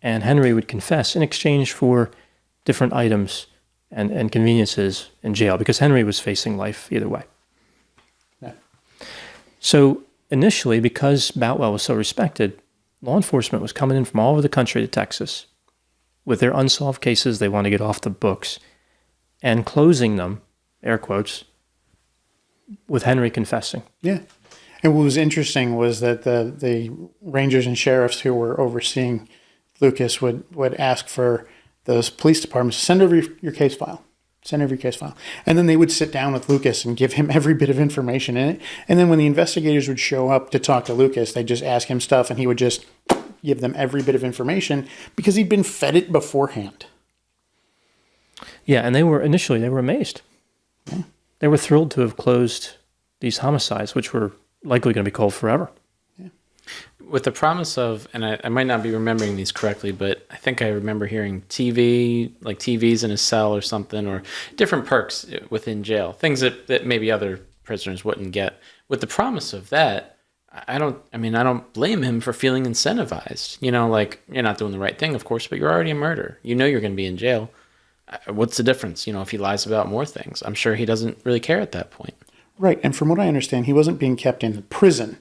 And Henry would confess in exchange for different items and conveniences in jail, because Henry was facing life either way. Yeah. So initially, because Boutwell was so respected, law enforcement was coming in from all over the country to Texas with their unsolved cases they want to get off the books and closing them, air quotes, with Henry confessing. Yeah. And what was interesting was that the rangers and sheriffs who were overseeing Lucas would ask for those police departments, send over your case file. Send over your case file. And then they would sit down with Lucas and give him every bit of information in it. And then when the investigators would show up to talk to Lucas, they'd just ask him stuff and he would just give them every bit of information because he'd been fed it beforehand. Yeah, and they were amazed. Yeah. They were thrilled to have closed these homicides, which were likely going to be cold forever. With the promise of, and I might not be remembering these correctly, but I think I remember hearing TV, like TVs in a cell or something, or different perks within jail, things that maybe other prisoners wouldn't get. With the promise of that, I don't blame him for feeling incentivized. You know, like, you're not doing the right thing, of course, but you're already a murderer. You know you're going to be in jail. What's the difference? You know, if he lies about more things, I'm sure he doesn't really care at that point. Right. And from what I understand, he wasn't being kept in the prison.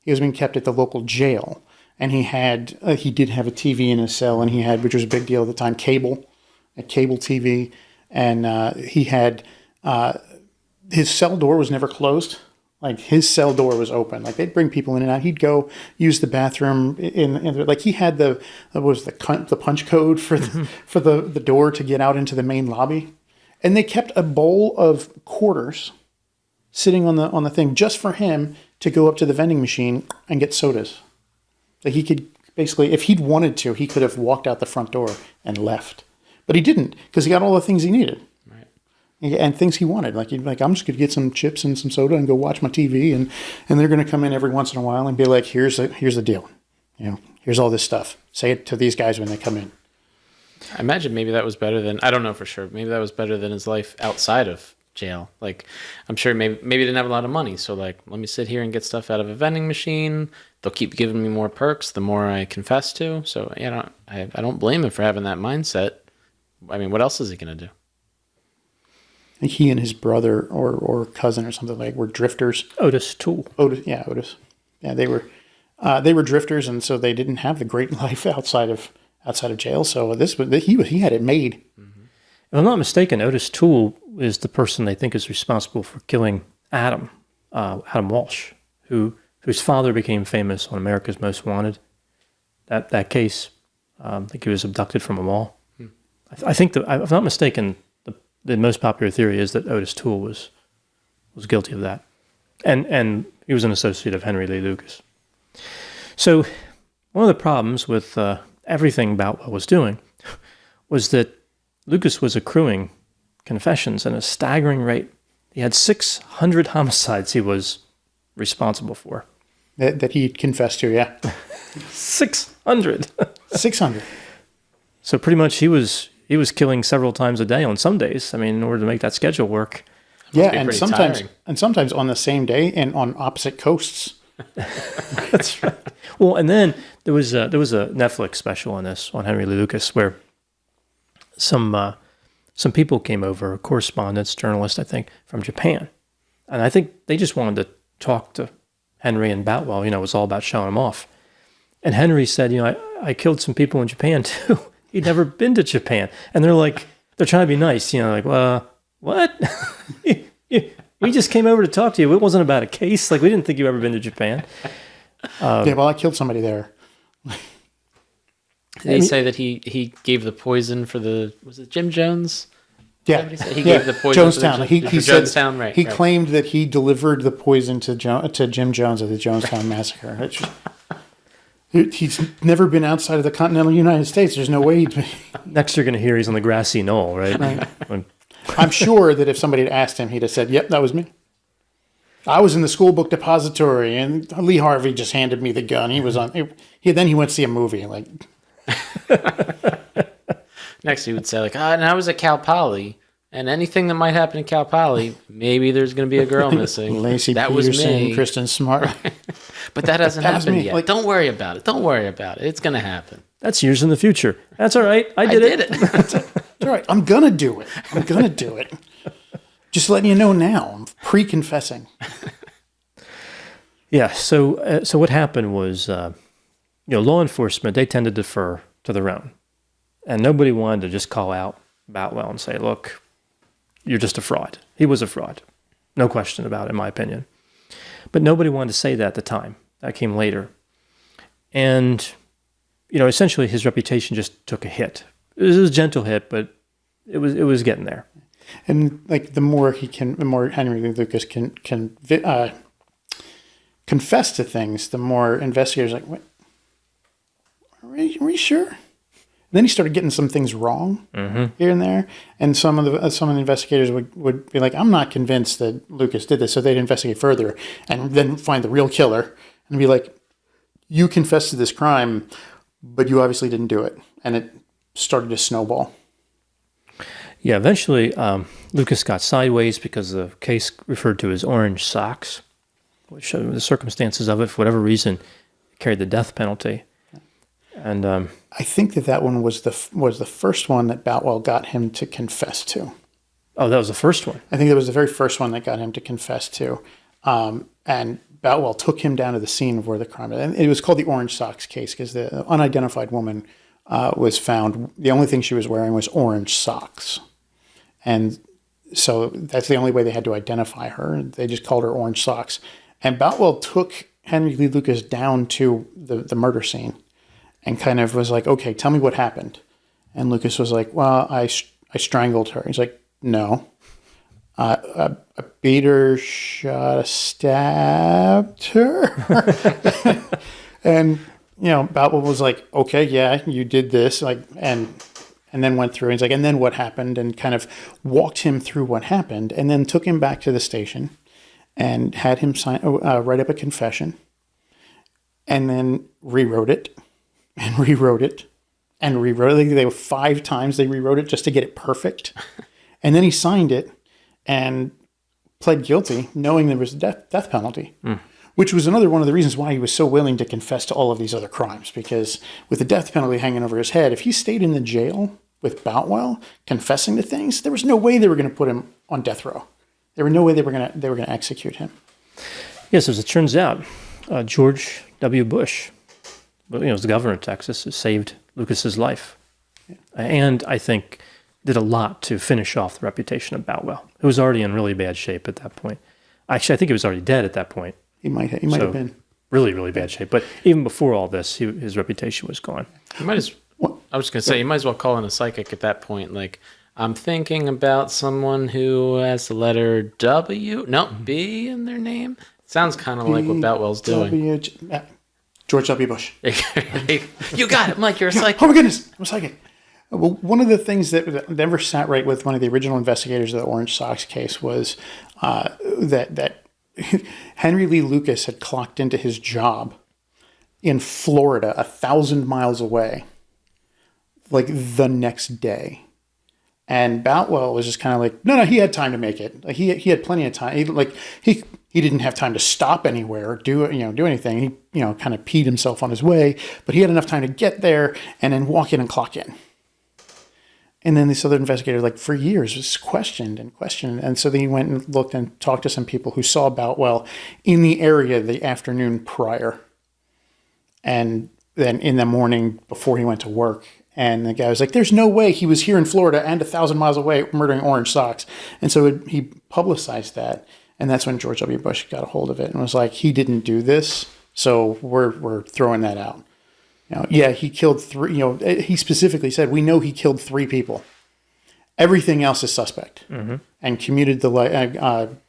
He was being kept at the local jail. And he did have a TV in his cell, and he had, which was a big deal at the time, cable TV. And he had, his cell door was never closed. Like, his cell door was open. Like, they'd bring people in and out. He'd go use the bathroom like, he had the punch code for the door to get out into the main lobby. And they kept a bowl of quarters sitting on the thing just for him to go up to the vending machine and get sodas. Like, he could basically, if he'd wanted to, he could have walked out the front door and left. But he didn't, because he got all the things he needed. Right. And things he wanted. Like, I'm just going to get some chips and some soda and go watch my TV. And they're going to come in every once in a while and be like, here's the deal. You know, here's all this stuff. Say it to these guys when they come in. I imagine maybe that was better than, I don't know for sure, maybe that was better than his life outside of jail. Like, I'm sure maybe he didn't have a lot of money, so, like, let me sit here and get stuff out of a vending machine. They'll keep giving me more perks the more I confess to. So, yeah, I don't blame him for having that mindset. I mean, what else is he gonna do? I think he and his brother or cousin or something were drifters. Otis Toole. Otis. Yeah, they were drifters, and so they didn't have the great life outside of jail. So he had it made. If I'm not mistaken, Otis Toole is the person they think is responsible for killing Adam Walsh, whose father became famous on America's Most Wanted. That case, I think he was abducted from a mall. I think if I'm not mistaken, the most popular theory is that Otis Toole was guilty of that, and he was an associate of Henry Lee Lucas. So one of the problems with everything Boutwell was doing was that Lucas was accruing confessions at a staggering rate. He had 600 homicides he was responsible for. That he confessed to, yeah. 600. 600. So pretty much he was killing several times a day on some days. I mean, in order to make that schedule work. Yeah, and sometimes on the same day and on opposite coasts. That's right. Well, and then there was a Netflix special on this, on Henry Lee Lucas, where some people came over, correspondents, journalists, I think, from Japan. And I think they just wanted to talk to Henry and Boutwell. You know, it was all about showing him off. And Henry said, you know, I killed some people in Japan too. He'd never been to Japan. And they're trying to be nice, you know, like, well, what? We just came over to talk to you. It wasn't about a case. Like, we didn't think you ever been to Japan. Yeah, well, I killed somebody there. Did they say that he gave the poison for was it Jim Jones? Yeah, he gave the poison Jonestown. For He said Jonestown, right? He claimed that he delivered the poison to Jim Jones at the Jonestown massacre. He's never been outside of the continental United States. There's no way he'd be. Next you're going to hear he's on the grassy knoll, right? I'm sure that if somebody had asked him, he'd have said, yep, that was me. I was in the school book depository, and Lee Harvey just handed me the gun. He was on. Then he went to see a movie. Like, next he would say, like, and I was at Cal Poly, and anything that might happen at Cal Poly, maybe there's going to be a girl missing. Lacey that Peterson, was me. Kristen Smart. But that hasn't happened yet. Like, don't worry about it. Don't worry about it. It's going to happen. That's years in the future. That's all right. I did it. It's all right. I'm going to do it. Just letting you know now. I'm pre-confessing. Yeah. So what happened was, law enforcement, they tend to defer to their own. And nobody wanted to just call out Boutwell and say, look, you're just a fraud. He was a fraud. No question about it, in my opinion. But nobody wanted to say that at the time. That came later. And, essentially his reputation just took a hit. was a gentle hit, but it was getting there. And like the more Henry Lee Lucas can confess to things, the more investigators are like, what? Are we sure? And then he started getting some things wrong here and there, and some of the investigators would be like, I'm not convinced that Lucas did this, so they'd investigate further and then find the real killer and be like, you confessed to this crime, but you obviously didn't do it, and it started to snowball. Yeah, eventually Lucas got sideways because the case referred to as orange socks, which the circumstances of it, for whatever reason, carried the death penalty. And I think that one was the first one that Boutwell got him to confess to. oh, that was the first one. I think that was the very first one that got him to confess to. And Boutwell took him down to the scene of where the crime, and it was called the Orange Socks case because the unidentified woman was found. The only thing she was wearing was orange socks. And so that's the only way they had to identify her. They just called her Orange Socks. And Boutwell took Henry Lee Lucas down to the murder scene and kind of was like, okay, tell me what happened. And Lucas was like, well, I strangled her. He's like, no. I beat her, stabbed her. And, Boutwell was like, okay, yeah, you did this. And then went through, and he's like, and then what happened? And kind of walked him through what happened, and then took him back to the station and had him write up a confession, and then rewrote it, and rewrote it, and rewrote it. I think they were 5 times they rewrote it just to get it perfect. And then he signed it and pled guilty, knowing there was a death penalty, which was another one of the reasons why he was so willing to confess to all of these other crimes, because with the death penalty hanging over his head, if he stayed in the jail with Boutwell confessing to things, there was no way they were going to put him on death row. There was no way they were going to execute him. Yes, as it turns out, George W. Bush, was the governor of Texas, who saved Lucas's life, and I think did a lot to finish off the reputation of Boutwell, who was already in really bad shape at that point. Actually, I think he was already dead at that point. He might have been really, really bad shape. But even before all this, his reputation was gone. I was going to say, you might as well call in a psychic at that point. Like, I'm thinking about someone who has the letter B in their name. Sounds kind of like what Boutwell's doing. George W. Bush. You got it, Mike. You're a psychic. Oh my goodness, I'm a psychic. Well, one of the things that never sat right with one of the original investigators of the Orange Socks case was that Henry Lee Lucas had clocked into his job in Florida, 1,000 miles away, like the next day. And Boutwell was just kind of like, no, he had time to make it. Like he had plenty of time. He didn't have time to stop anywhere or do anything. He kind of peed himself on his way, but he had enough time to get there and then walk in and clock in. And then this other investigator, for years, was questioned. And so then he went and looked and talked to some people who saw Boutwell in the area the afternoon prior. And then in the morning before he went to work. And the guy was like, there's no way he was here in Florida and 1,000 miles away murdering Orange Socks. And so he publicized that. And that's when George W. Bush got a hold of it and was like, he didn't do this, so we're throwing that out. He killed 3. He specifically said, we know he killed 3 people. Everything else is suspect, and commuted got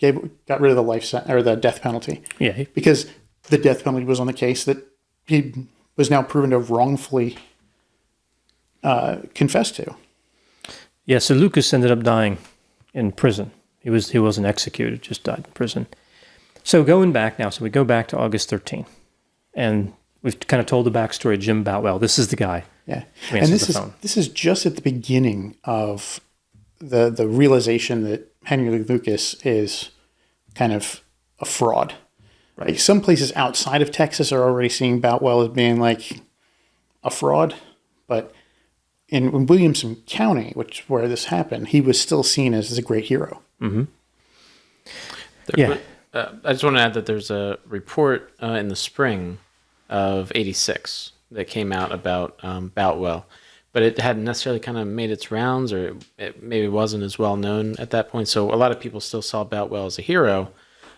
rid of the life sentence or the death penalty. Yeah, because the death penalty was on the case that he was now proven to have wrongfully confessed to. Yeah. So Lucas ended up dying in prison. He wasn't executed; just died in prison. So going back now, we go back to August 13th, and we've kind of told the backstory of Jim Boutwell. This is the guy. Yeah, and this is just at the beginning of the realization that Henry Lee Lucas is kind of a fraud. Right. Like some places outside of Texas are already seeing Boutwell as being like a fraud, but in Williamson County, where this happened, he was still seen as a great hero. Mm-hmm. I just want to add that there's a report in the spring of '86 that came out about Boutwell, but it hadn't necessarily kind of made its rounds, or it maybe wasn't as well known at that point. So a lot of people still saw Boutwell as a hero,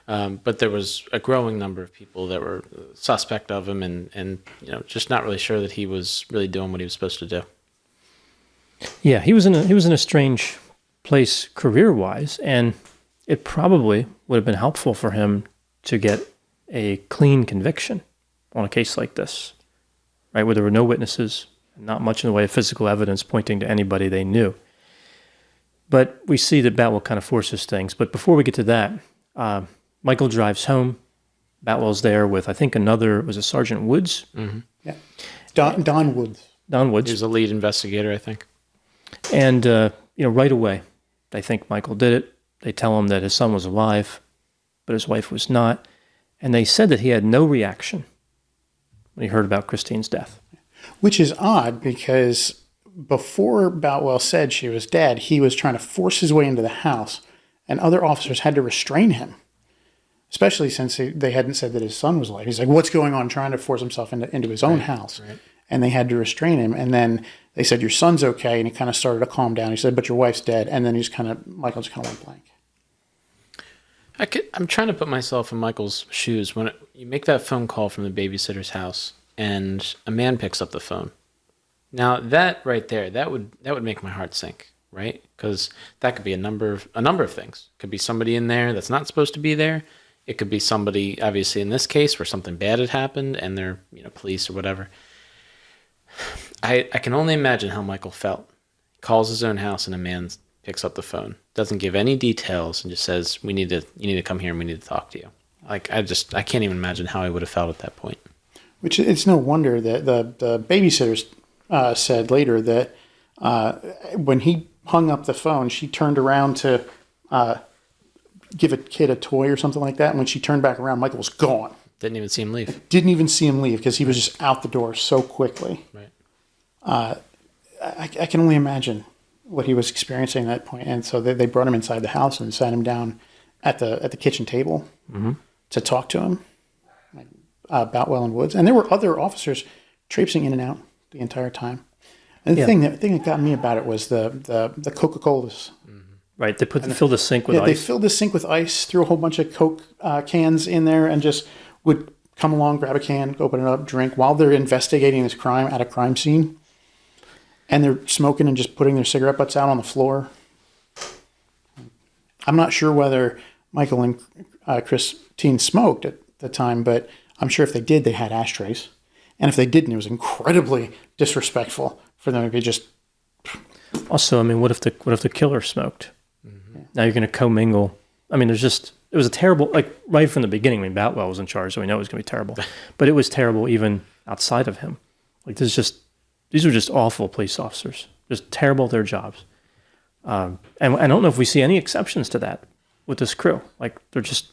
but there was a growing number of people that were suspect of him and just not really sure that he was really doing what he was supposed to do. Yeah, he was in a strange place career-wise, and it probably would have been helpful for him to get a clean conviction on a case like this, right, where there were no witnesses, not much in the way of physical evidence pointing to anybody they knew. But we see that Batwell kind of forces things. But before we get to that, Michael drives home. Batwell's there with, I think, was it Sergeant Woods? Mm-hmm. Yeah. Don Woods. Don Woods. He was the lead investigator, I think. And, right away, they think Michael did it. They tell him that his son was alive, but his wife was not. And they said that he had no reaction when he heard about Christine's death. Which is odd because before Boutwell said she was dead, he was trying to force his way into the house, and other officers had to restrain him, especially since they hadn't said that his son was alive. He's like, what's going on? Trying to force himself into his own house. Right. And they had to restrain him. And then they said, your son's okay. And he kind of started to calm down. He said, but your wife's dead. And then Michael just kind of went blank. I'm trying to put myself in Michael's shoes. When you make that phone call from the babysitter's house and a man picks up the phone. Now that right there, that would make my heart sink, right? Because that could be a number of things. It could be somebody in there that's not supposed to be there. It could be somebody, obviously in this case, where something bad had happened and they're police or whatever. I can only imagine how Michael felt. He calls his own house and a man picks up the phone, doesn't give any details, and just says, you need to come here and we need to talk to you. Like, I can't even imagine how I would have felt at that point. Which it's no wonder that the babysitters said later that when he hung up the phone, she turned around to give a kid a toy or something like that. And when she turned back around, Michael was gone. Didn't even see him leave. Didn't even see him leave because he was just out the door so quickly. Right. I can only imagine what he was experiencing at that point. And so they brought him inside the house and sat him down at the kitchen table to talk to him, Boutwell and Woods. And there were other officers traipsing in and out the entire time. And the thing that got me about it was the Coca-Colas. Right, they filled the sink with ice. They filled the sink with ice, threw a whole bunch of Coke cans in there, and just would come along, grab a can, open it up, drink, while they're investigating this crime at a crime scene. And they're smoking and just putting their cigarette butts out on the floor. I'm not sure whether Michael and Christine smoked at the time, but I'm sure if they did, they had ashtrays. And if they didn't, it was incredibly disrespectful for them to be just... Also, I mean, what if the killer smoked? Mm-hmm. Now you're going to commingle. I mean, it was a terrible, like right from the beginning. I mean, Boutwell was in charge, so we know it was going to be terrible. But it was terrible even outside of him. Like these were just awful police officers, just terrible at their jobs. And I don't know if we see any exceptions to that with this crew. Like they're just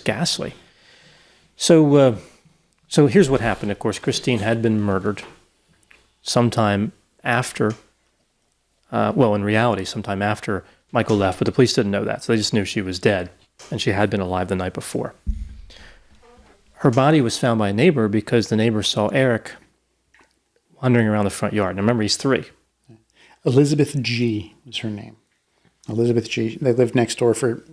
ghastly. So here's what happened. Of course, Christine had been murdered sometime after. In reality, sometime after Michael left, but the police didn't know that, so they just knew she was dead, and she had been alive the night before. Her body was found by a neighbor because the neighbor saw Eric wandering around the front yard. Now remember, he's 3. Elizabeth G. was her name. Elizabeth G. They lived next door for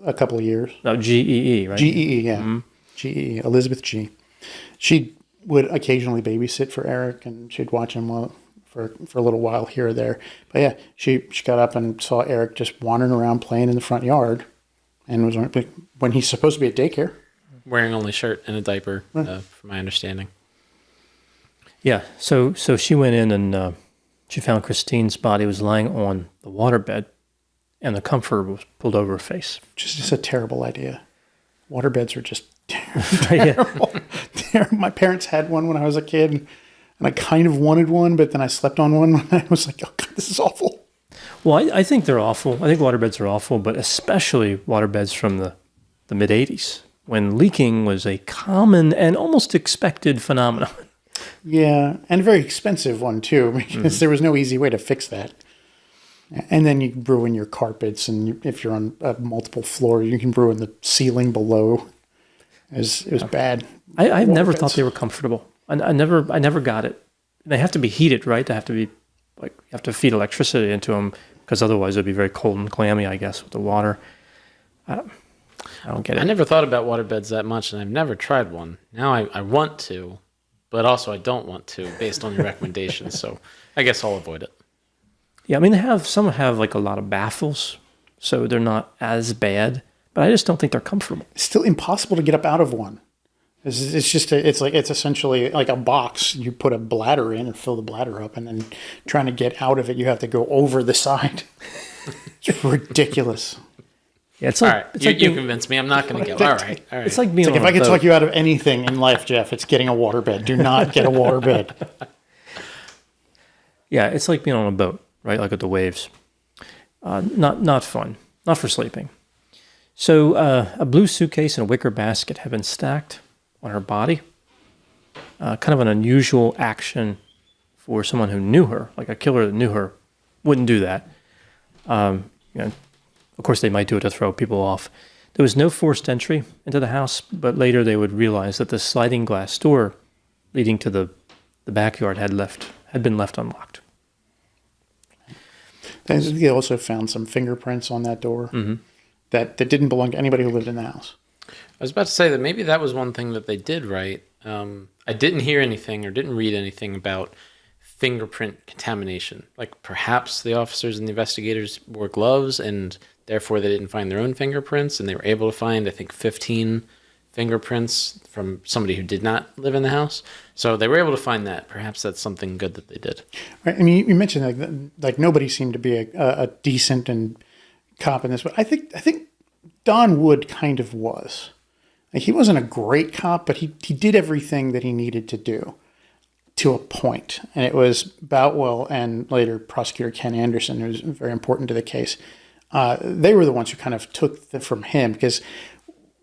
a couple of years. No, G-E-E, right? G-E-E, yeah. Mm-hmm. G-E-E, Elizabeth G. She would occasionally babysit for Eric, and she'd watch him for a little while here or there. But yeah, she got up and saw Eric just wandering around playing in the front yard, and was when he's supposed to be at daycare. Wearing only shirt and a diaper, from my understanding. Yeah, so she went in and she found Christine's body was lying on the waterbed, and the comforter was pulled over her face. Just a terrible idea. Waterbeds are just terrible. My parents had one when I was a kid, and I kind of wanted one, but then I slept on one and I was like, oh, God, this is awful. Well, I think they're awful. I think waterbeds are awful, but especially waterbeds from the mid-'80s, when leaking was a common and almost expected phenomenon. Yeah, and a very expensive one, too, because there was no easy way to fix that. And then you ruin your carpets, and if you're on a multiple floor, you can ruin the ceiling below. It was bad. I've never thought they were comfortable. I never got it. They have to be heated, right? They have to be you have to feed electricity into them because otherwise it'd be very cold and clammy, I guess, with the water. I don't get it. I never thought about waterbeds that much, and I've never tried one. Now I want to, but also I don't want to, based on your recommendations. So I guess I'll avoid it. Yeah, I mean, some have like a lot of baffles, so they're not as bad, but I just don't think they're comfortable. It's still impossible to get up out of one. It's essentially like a box. You put a bladder in and fill the bladder up, and then trying to get out of it, you have to go over the side. It's ridiculous. Yeah, it's All like, right, you convinced me. I'm not going to go. All right. It's like being Like on if I a could boat. talk you out of anything in life, Jeff, it's getting a waterbed. Do not get a waterbed. Yeah, it's like being on a boat, right? Like with the waves. Not fun. Not for sleeping. So a blue suitcase and a wicker basket have been stacked on her body. Kind of an unusual action for someone who knew her, like a killer that knew her, wouldn't do that. Of course, they might do it to throw people off. There was no forced entry into the house, but later they would realize that the sliding glass door leading to the backyard had been left unlocked. They also found some fingerprints on that door that didn't belong to anybody who lived in the house. I was about to say that maybe that was one thing that they did right. I didn't hear anything or didn't read anything about fingerprint contamination. Like perhaps the officers and the investigators wore gloves and therefore they didn't find their own fingerprints, and they were able to find, I think, 15 fingerprints from somebody who did not live in the house. So they were able to find that. Perhaps that's something good that they did. Right. I mean, you mentioned like nobody seemed to be a decent and cop in this, but I think Don Wood kind of was. Like, he wasn't a great cop, but he did everything that he needed to do to a point. And it was Boutwell and later prosecutor Ken Anderson, who was very important to the case. They were the ones who kind of took from him, because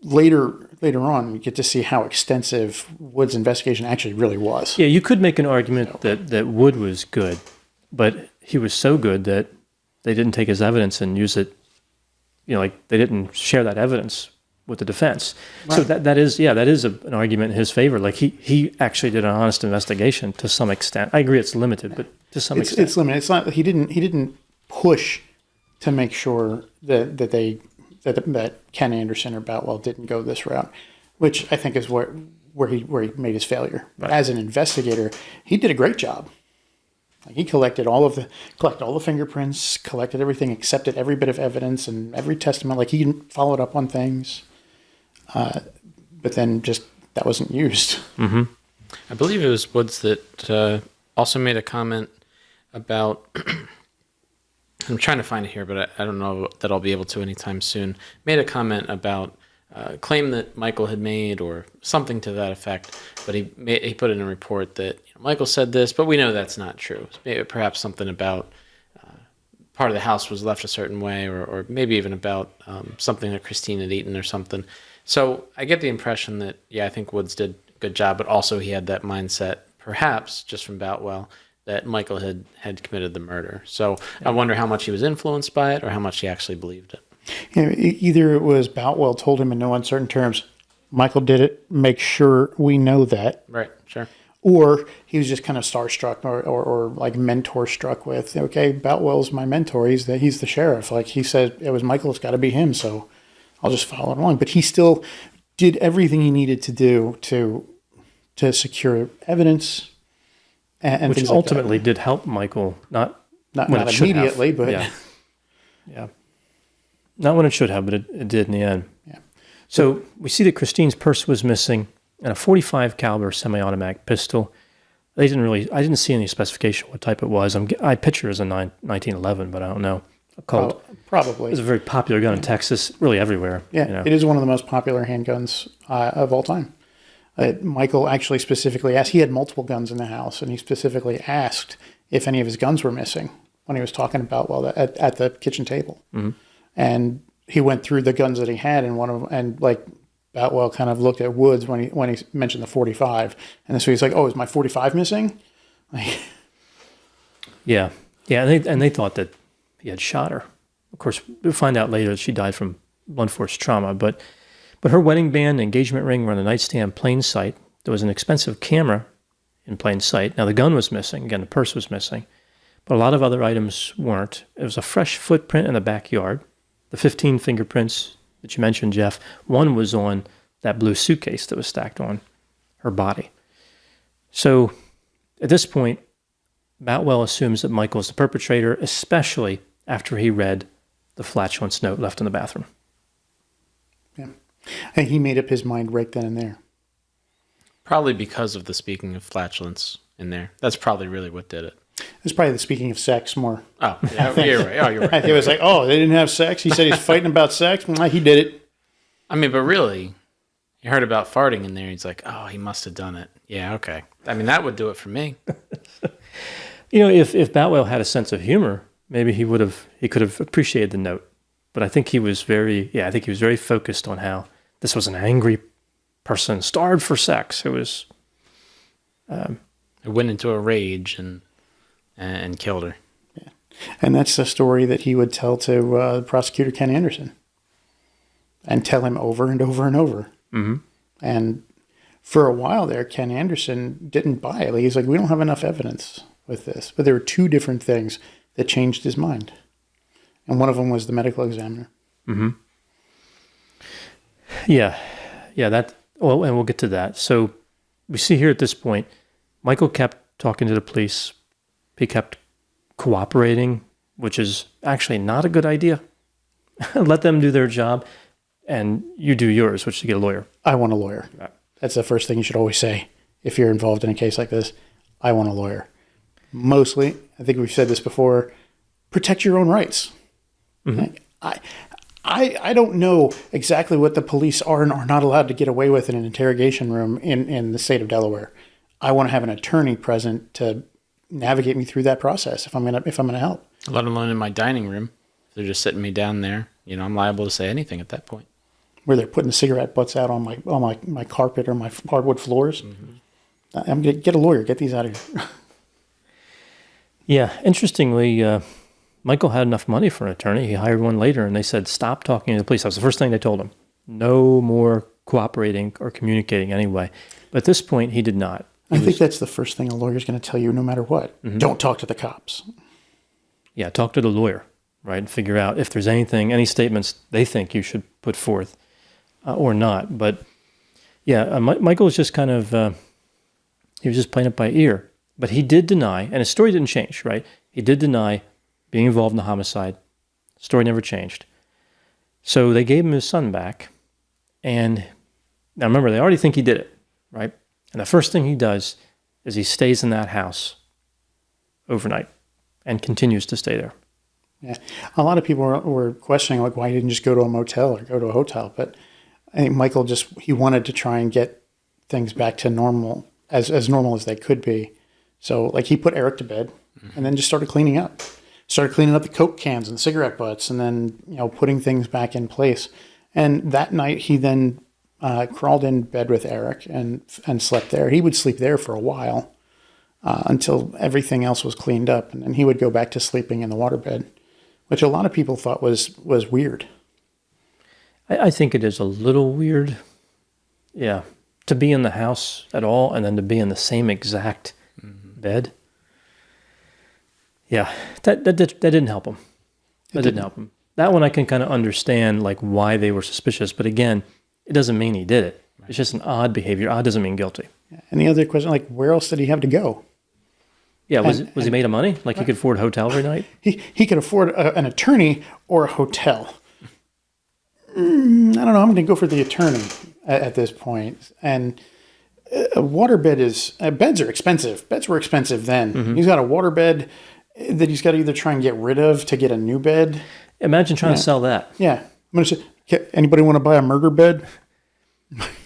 later on we get to see how extensive Wood's investigation actually really was. Yeah, you could make an argument that Wood was good, but he was so good that they didn't take his evidence and use it. Like they didn't share that evidence with the defense. Right. So that is an argument in his favor. Like he actually did an honest investigation to some extent. I agree it's limited, but to some extent it's limited. It's not. He didn't push to make sure that Ken Anderson or Boutwell didn't go this route, which I think is where he made his failure. But as an investigator, he did a great job. Like, he collected all the fingerprints, collected everything, accepted every bit of evidence and every testament. Like, he followed up on things, but then just that wasn't used. Mm-hmm. I believe it was Woods that also made a comment about. I'm trying to find it here, but I don't know that I'll be able to anytime soon. Made a comment about a claim that Michael had made or something to that effect, but he put in a report that Michael said this, but we know that's not true. Maybe perhaps something about part of the house was left a certain way, or maybe even about something that Christine had eaten or something. So I get the impression that, I think Woods did a good job, but also he had that mindset, perhaps just from Boutwell, that Michael had committed the murder. So I wonder how much he was influenced by it or how much he actually believed it. Either it was Boutwell told him in no uncertain terms, Michael did it, make sure we know that. Right, sure. Or he was just kind of starstruck or like mentor struck with, okay, Boutwell's my mentor. He's the sheriff. Like, he said it was Michael, it's got to be him. So I'll just follow it along. But he still did everything he needed to do to secure evidence. And which ultimately did help Michael, not immediately, but yeah, not when it should have, but it did in the end. Yeah. So we see that Christine's purse was missing and a .45 caliber semi-automatic pistol. I didn't see any specification what type it was. I picture it as a 1911, but I don't know. Probably. It's a very popular gun in Texas, really everywhere. Yeah, It is one of the most popular handguns of all time. Michael actually specifically asked, he had multiple guns in the house, and he specifically asked if any of his guns were missing when he was talking about at the kitchen table. Mm-hmm. And he went through the guns that he had, and like Boutwell kind of looked at Woods when he mentioned the .45, and so he's like, "Oh, is my .45 missing?" Like, yeah, and they thought that he had shot her. Of course, we'll find out later that she died from blunt force trauma, but her wedding band and engagement ring were on the nightstand in plain sight. There was an expensive camera in plain sight. Now, the gun was missing. Again, the purse was missing. But a lot of other items weren't. It was a fresh footprint in the backyard. The 15 fingerprints that you mentioned, Jeff, one was on that blue suitcase that was stacked on her body. So at this point, Boutwell assumes that Michael is the perpetrator, especially after he read the flatulence note left in the bathroom. Yeah. And he made up his mind right then and there. Probably because of the speaking of flatulence in there. That's probably really what did it. It's probably the speaking of sex more. Oh, yeah, you're right. Oh, you're right. It was like, oh, they didn't have sex. He said he's fighting about sex. Well, he did it. I mean, but really, you heard about farting in there. He's like, oh, he must have done it. Yeah, okay. I mean, that would do it for me. You know, if Boutwell had a sense of humor, maybe he could have appreciated the note. But I think he was very focused on how this was an angry person starved for sex. It was. It went into a rage and killed her. Yeah. And that's the story that he would tell to prosecutor Ken Anderson. And tell him over and over and over. Mm-hmm. And for a while there, Ken Anderson didn't buy it. Like, he's like, we don't have enough evidence with this. But there were two different things that changed his mind. And one of them was the medical examiner. Mm-hmm. Yeah. And we'll get to that. So we see here at this point, Michael kept talking to the police. He kept cooperating, which is actually not a good idea. Let them do their job, and you do yours, which is to get a lawyer. I want a lawyer. Right. That's the first thing you should always say if you're involved in a case like this. I want a lawyer. Mostly, I think we've said this before, protect your own rights. Mm-hmm. I don't know exactly what the police are and are not allowed to get away with in an interrogation room in the state of Delaware. I want to have an attorney present to navigate me through that process if I'm gonna help. Let alone in my dining room. If they're just sitting me down there, I'm liable to say anything at that point. Where they're putting the cigarette butts out on my carpet or my hardwood floors. Mm-hmm. I'm gonna get a lawyer. Get these out of here. Yeah, interestingly, Michael had enough money for an attorney. He hired one later, and they said, stop talking to the police. That was the first thing they told him. No more cooperating or communicating anyway. But at this point, he did not. I think that's the first thing a lawyer's going to tell you no matter what. Mm-hmm. Don't talk to the cops. Yeah, talk to the lawyer, right, and figure out if there's any statements they think you should put forth or not. But, yeah, Michael was just kind of, he was just playing it by ear. But he did deny, and his story didn't change, right? He did deny being involved in the homicide. Story never changed. So they gave him his son back. And now remember, they already think he did it, right? And the first thing he does is he stays in that house overnight and continues to stay there. Yeah. A lot of people were questioning, like, why he didn't just go to a motel or go to a hotel. But I think Michael he wanted to try and get things back to normal, as normal as they could be. So, like, he put Eric to bed and then just started cleaning up. Started cleaning up the Coke cans and cigarette butts and then, putting things back in place. And that night he then crawled in bed with Eric and slept there. He would sleep there for a while until everything else was cleaned up. And then he would go back to sleeping in the waterbed, which a lot of people thought was weird. I think it is a little weird. Yeah. To be in the house at all and then to be in the same exact bed. Yeah, that didn't help him. That didn't help him. That one I can kind of understand, like, why they were suspicious. But again, it doesn't mean he did it. Right. It's just an odd behavior. Odd doesn't mean guilty. And the other question, like, where else did he have to go? Yeah, was he made of money? Like, he could afford a hotel every night? He could afford an attorney or a hotel. I don't know. I'm going to go for the attorney at this point. And a waterbed beds are expensive. Beds were expensive then. Mm-hmm. He's got a waterbed that he's got to either try and get rid of to get a new bed. Imagine trying to sell that. Yeah. I'm going to say, anybody want to buy a murder bed?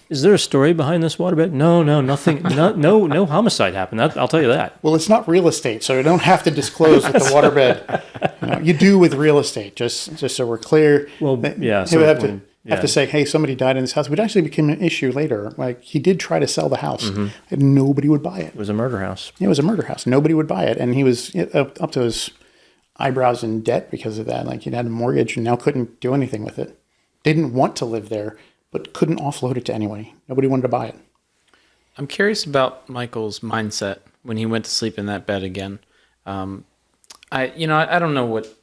Is there a story behind this waterbed? No, nothing. No homicide happened. I'll tell you that. Well, it's not real estate, so you don't have to disclose with the waterbed. You do with real estate, just so we're clear. Well, yeah. He would have to say, hey, somebody died in this house, which actually became an issue later. Like, he did try to sell the house, and nobody would buy it. It was a murder house. It was a murder house. Nobody would buy it, and he was up to his eyebrows in debt because of that. Like, he'd had a mortgage and now couldn't do anything with it. Didn't want to live there, but couldn't offload it to anybody. Nobody wanted to buy it. I'm curious about Michael's mindset when he went to sleep in that bed again. I don't know what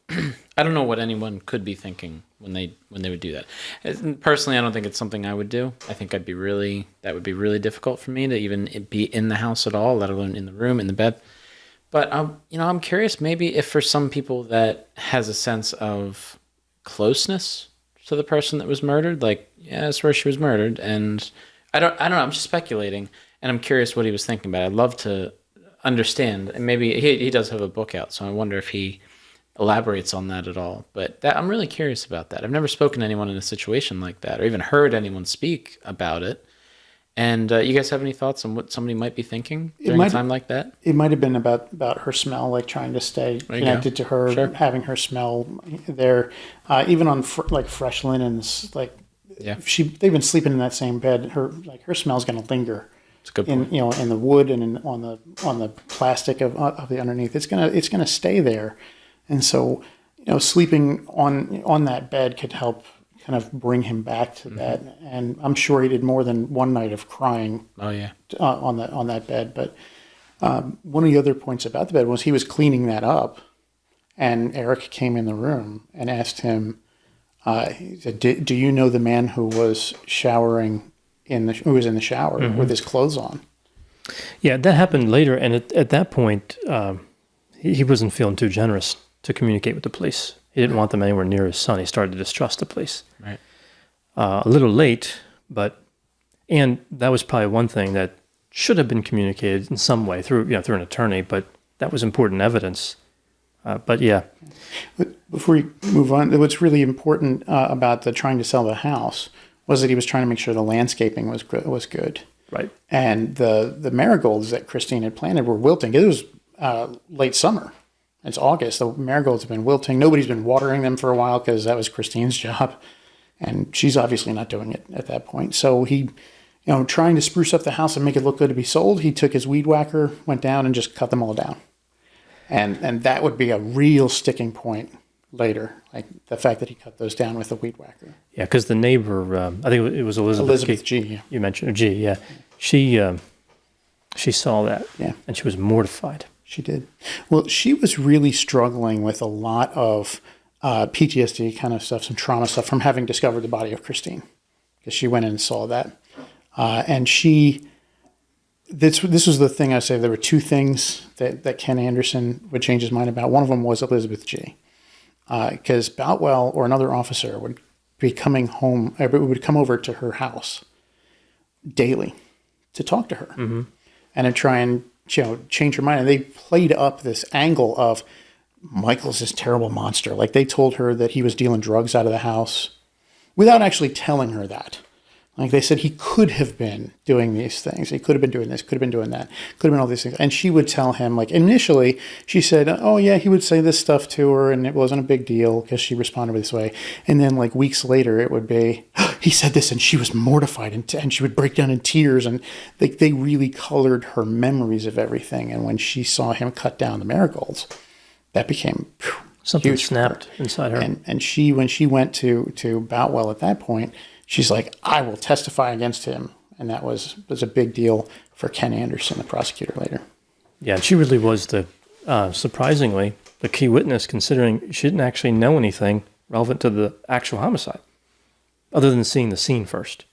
I don't know what anyone could be thinking when they would do that. Personally, I don't think it's something I would do. I think that would be really difficult for me to even be in the house at all, let alone in the room, in the bed. But I'm curious. Maybe if for some people that has a sense of closeness to the person that was murdered, like, yeah, that's where she was murdered, and I don't know. I'm just speculating, and I'm curious what he was thinking about. I'd love to understand, and maybe he does have a book out, so I wonder if he elaborates on that at all. But I'm really curious about that. I've never spoken to anyone in a situation like that, or even heard anyone speak about it. And you guys have any thoughts on what somebody might be thinking during a time like that? It might have been about her smell, like trying to stay connected to her, Sure. having her smell there. Even on like fresh linens, like they've been sleeping in that same bed. Her smell's going to linger. It's a good point. In the wood and on the plastic of the underneath. It's gonna stay there, and so sleeping on that bed could help kind of bring him back to that. And I'm sure he did more than one night of crying. Oh yeah, on that bed. But one of the other points about the bed was he was cleaning that up, and Eric came in the room and asked him, he said, "Do you know the man who was showering who was in the shower with his clothes on?" Yeah, that happened later, and at that point, he wasn't feeling too generous to communicate with the police. He didn't want them anywhere near his son. He started to distrust the police. right. A little late, and that was probably one thing that should have been communicated in some way through an attorney, but that was important evidence. But yeah. But before we move on, what's really important about the trying to sell the house was that he was trying to make sure the landscaping was good. Right. And the marigolds that Christine had planted were wilting. It was late summer. It's August. The marigolds have been wilting. Nobody's been watering them for a while because that was Christine's job. And she's obviously not doing it at that point. So he, trying to spruce up the house and make it look good to be sold, he took his weed whacker, went down and just cut them all down. And that would be a real sticking point later, like the fact that he cut those down with a weed whacker. Yeah, because the neighbor, I think it was Elizabeth G. Yeah. You mentioned G. Yeah, she saw that. Yeah, and she was mortified. She did. Well, she was really struggling with a lot of PTSD kind of stuff, some trauma stuff from having discovered the body of Christine, because she went in and saw that, and this was the thing I say. There were two things that Ken Anderson would change his mind about. One of them was Elizabeth G. Because Boutwell or another officer would be coming home, would come over to her house daily to talk to her and to try and change her mind. And they played up this angle of Michael's this terrible monster. Like they told her that he was dealing drugs out of the house without actually telling her that. Like they said, he could have been doing these things. He could have been doing this, could have been doing that, could have been all these things. And she would tell him, like initially, she said, oh yeah, he would say this stuff to her and it wasn't a big deal because she responded this way. And then like weeks later, it would be, he said this and she was mortified and she would break down in tears. And they really colored her memories of everything. And when she saw him cut down the marigolds, that became something huge snapped inside her. And she, when she went to Boutwell at that point, she's like, I will testify against him. And that was a big deal for Ken Anderson, the prosecutor later. Yeah, and she really was surprisingly, the key witness, considering she didn't actually know anything relevant to the actual homicide, other than seeing the scene first.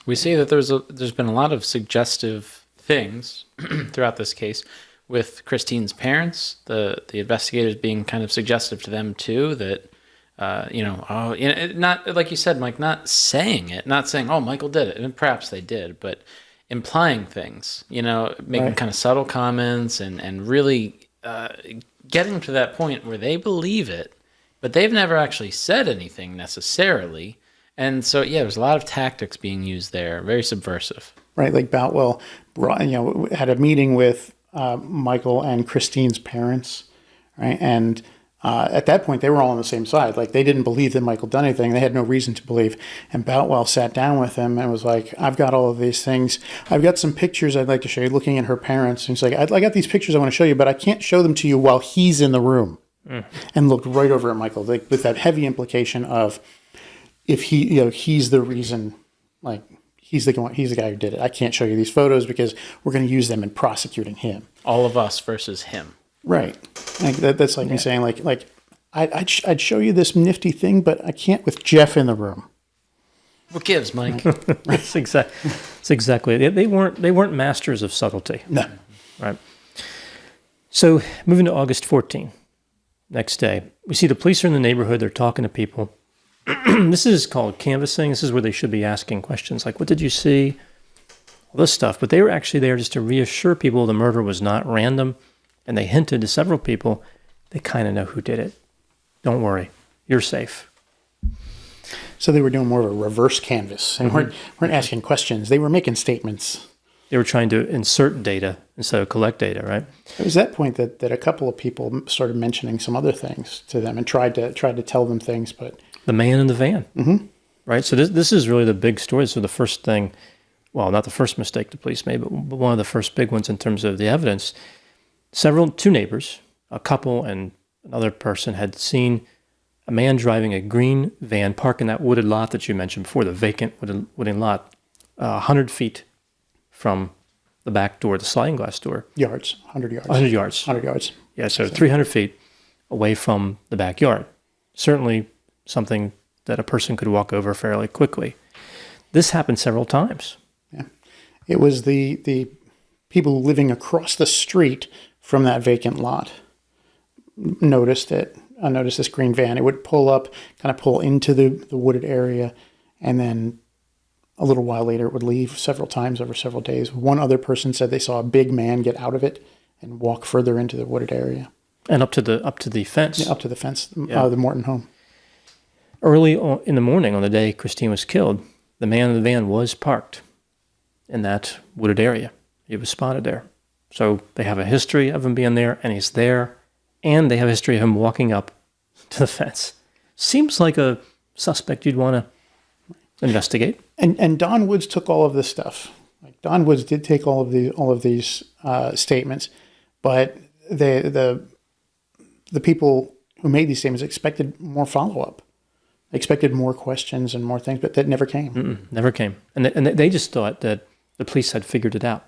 We see that there's been a lot of suggestive things throughout this case with Christine's parents, the investigators being kind of suggestive to them too, that not like you said, Mike, not saying, oh, Michael did it, and perhaps they did, but implying things, making kind of subtle comments and really getting to that point where they believe it, but they've never actually said anything necessarily. And so, yeah, there's a lot of tactics being used there, very subversive. Right, like Boutwell had a meeting with Michael and Christine's parents, right, and at that point, they were all on the same side. Like, they didn't believe that Michael done anything. They had no reason to believe. And Boutwell sat down with him and was like, I've got all of these things. I've got some pictures I'd like to show you, looking at her parents. And he's like, I got these pictures I want to show you, but I can't show them to you while he's in the room. And looked right over at Michael, like, with that heavy implication of, if he's the reason, like, he's the guy who did it. I can't show you these photos because we're going to use them in prosecuting him. All of us versus him. Right. Like that's like me saying, like I'd show you this nifty thing, but I can't with Jeff in the room. What gives, Mike? That's exactly it. They weren't masters of subtlety. No. Right. So moving to August 14, next day, we see the police are in the neighborhood. They're talking to people. This is called canvassing. This is where they should be asking questions like, what did you see? All this stuff. But they were actually there just to reassure people the murder was not random. And they hinted to several people, they kind of know who did it. Don't worry. You're safe. So they were doing more of a reverse canvas. And weren't asking questions. They were making statements. They were trying to insert data instead of collect data, right? It was that point that a couple of people started mentioning some other things to them and tried to tell them things, but The man in the van, right? So this is really the big story. So the first thing, well, not the first mistake the police made, but one of the first big ones in terms of the evidence. Two neighbors, a couple and another person had seen a man driving a green van parked in that wooded lot that you mentioned before, the vacant wooden lot, 100 feet from the back door, the sliding glass door. 100 yards. 100 yards. 100 yards. Yeah, so 300 feet away from the backyard. Certainly something that a person could walk over fairly quickly. This happened several times. Yeah. It was the people living across the street from that vacant lot noticed it. I noticed this green van. It would pull up, kind of pull into the wooded area, and then a little while later it would leave several times over several days. One other person said they saw a big man get out of it and walk further into the wooded area. And up to the fence. Yeah, up to the fence, the Morton home. Early in the morning on the day Christine was killed, the man in the van was parked in that wooded area. He was spotted there. So they have a history of him being there, and he's there, and they have a history of him walking up to the fence. Seems like a suspect you'd want to investigate. And Don Woods took all of this stuff. Like Don Woods did take all of these statements, but the people who made these statements expected more follow up, expected more questions and more things, but that never came. Never came, and they just thought that the police had figured it out.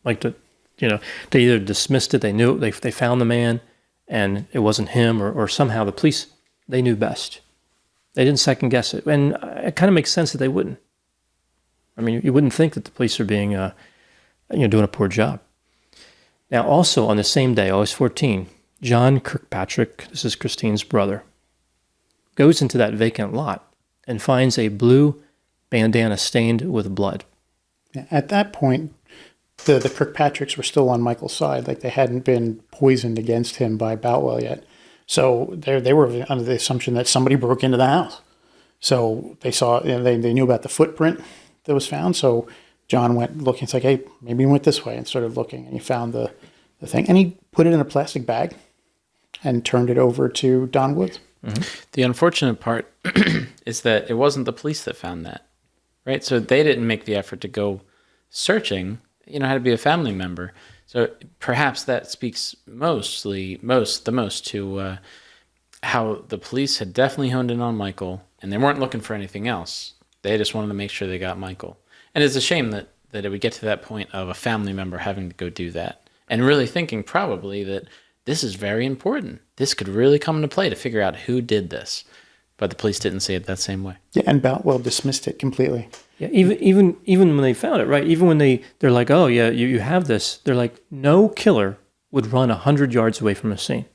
Like they either dismissed it, they knew it, they found the man, and it wasn't him, or somehow the police, they knew best. They didn't second guess it, and it kind of makes sense that they wouldn't. I mean, you wouldn't think that the police are being, doing a poor job. Now, also on the same day, August 14, John Kirkpatrick, this is Christine's brother, goes into that vacant lot and finds a blue bandana stained with blood. At that point, the Kirkpatricks were still on Michael's side, like they hadn't been poisoned against him by Boutwell yet. So they were under the assumption that somebody broke into the house. So they saw, they knew about the footprint that was found. So John went looking. It's like, hey, maybe he went this way, and started looking, and he found the thing, and he put it in a plastic bag and turned it over to Don Woods. Mm-hmm. The unfortunate part is that it wasn't the police that found that, right? So they didn't make the effort to go searching. Had to be a family member. So perhaps that speaks the most to how the police had definitely honed in on Michael, and they weren't looking for anything else. They just wanted to make sure they got Michael. And it's a shame that it would get to that point of a family member having to go do that, and really thinking probably that this is very important. This could really come into play to figure out who did this. But the police didn't see it that same way. Yeah, and Boutwell dismissed it completely. Yeah, even when they found it, right? Even when they're like, oh yeah, you have this. They're like, no killer would run 100 yards away from a scene.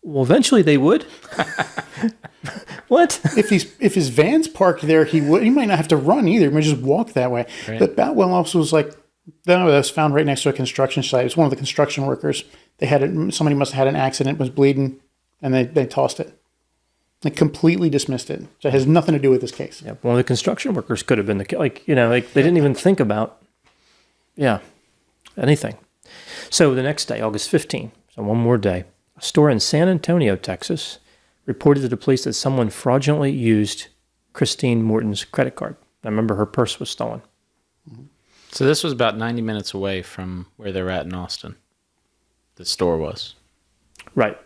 Well, eventually they would. What? If his van's parked there, he might not have to run either. He might just walk that way. Right. But Boutwell also was like, that was found right next to a construction site. It was one of the construction workers. They had it. Somebody must have had an accident, was bleeding, and they tossed it. They completely dismissed it. So it has nothing to do with this case. Yeah, one of the construction workers could have been they didn't even think about, anything. So the next day, August 15, so one more day, a store in San Antonio, Texas, reported to the police that someone fraudulently used Christine Morton's credit card. I remember her purse was stolen. So this was about 90 minutes away from where they were at in Austin. The store was. Right.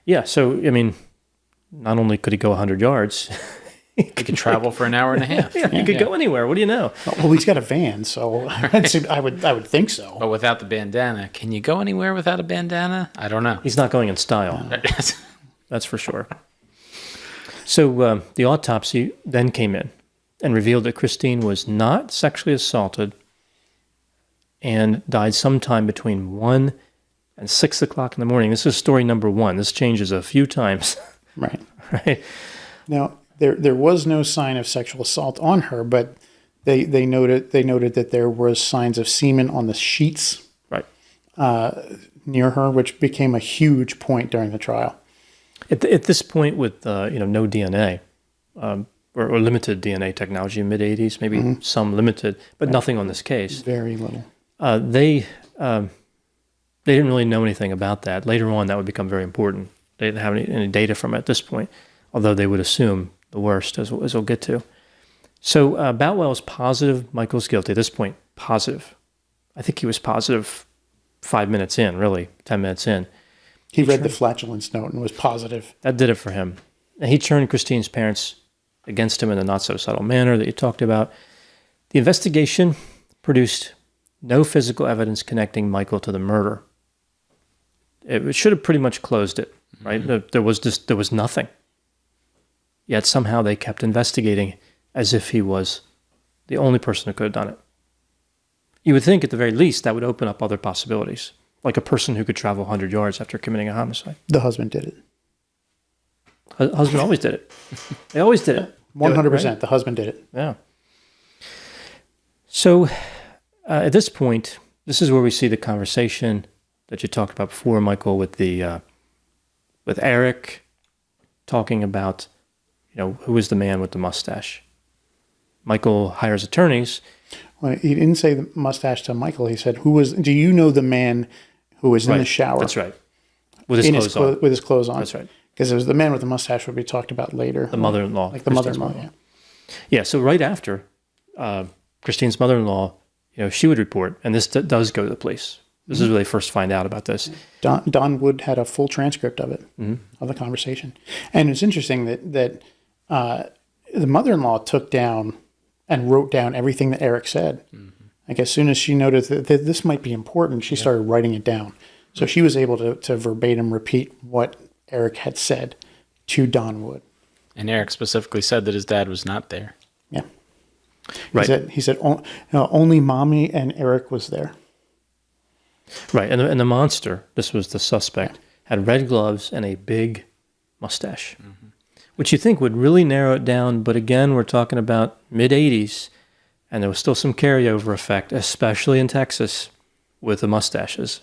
Yeah, so, I mean, not only could he go 100 yards, he could travel for an hour and a half. He could go anywhere. What do you know? Well, he's got a van, so I would think so. But without the bandana, can you go anywhere without a bandana? I don't know. He's not going in style. That's for sure. So the autopsy then came in and revealed that Christine was not sexually assaulted and died sometime between 1 and 6 o'clock in the morning. This is story number 1. This changes a few times. Right. Right. Now, there was no sign of sexual assault on her, but they noted that there was signs of semen on the sheets Right. near her, which became a huge point during the trial. At this point, with no DNA or limited DNA technology in mid '80s, maybe some limited, but nothing on this case. Very little. They didn't really know anything about that. Later on, that would become very important. They didn't have any data from it at this point, although they would assume the worst, as we'll get to. So Boutwell's positive. Michael's guilty. At this point, positive. I think he was positive 5 minutes in, really, 10 minutes in. He read the flatulence note and was positive. That did it for him. And he turned Christine's parents against him in a not-so-subtle manner that you talked about. The investigation produced no physical evidence connecting Michael to the murder. It should have pretty much closed it, right? There was nothing. Yet somehow they kept investigating as if he was the only person who could have done it. You would think, at the very least, that would open up other possibilities, like a person who could travel 100 yards after committing a homicide. The husband did it. Husband always did it. They always did it. 100%. Right? The husband did it. Yeah. So at this point, this is where we see the conversation that you talked about before, Michael, with Eric talking about, who is the man with the mustache. Michael hires attorneys. Well, he didn't say the mustache to Michael. He said, do you know the man who was in the shower? That's right. With his clothes on. With his clothes on. That's right. Because it was the man with the mustache would be talked about later. The mother-in-law. Like the mother-in-law, yeah. Yeah, so right after Christine's mother-in-law, she would report, and this does go to the police. This is where they first find out about this. Don Wood had a full transcript of it, of the conversation. And it's interesting that the mother-in-law took down and wrote down everything that Eric said. Like as soon as she noticed that this might be important, she started writing it down. So she was able to verbatim repeat what Eric had said to Don Wood. And Eric specifically said that his dad was not there. Yeah. Right. He said only Mommy and Eric was there. Right, and the monster, this was the suspect, had red gloves and a big mustache, which you think would really narrow it down. But again, we're talking about mid-'80s, and there was still some carryover effect, especially in Texas, with the mustaches.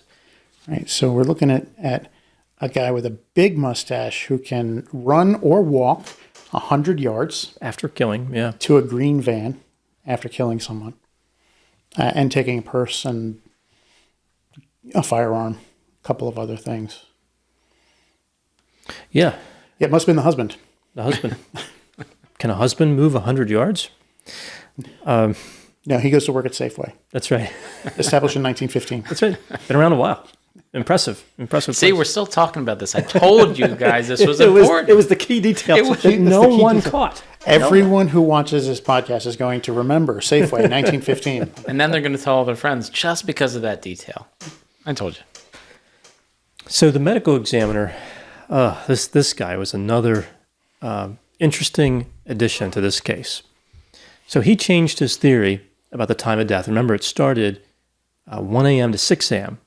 Right, so we're looking at a guy with a big mustache who can run or walk 100 yards After killing, yeah. to a green van after killing someone and taking a purse and a firearm, a couple of other things. Yeah, Yeah, it must have been the husband. the husband. Can a husband move 100 yards? No, he goes to work at Safeway, That's right. established in 1915. That's right. Been around a while. Impressive. See, place. we're still talking about this. I told you guys this was it important. was the key detail that no one caught. Everyone who watches this podcast is going to remember Safeway, 1915. And then they're going to tell all their friends just because of that detail. I told you. So the medical examiner, this guy was another interesting addition to this case. So he changed his theory about the time of death. Remember, it started 1 a.m. to 6 a.m.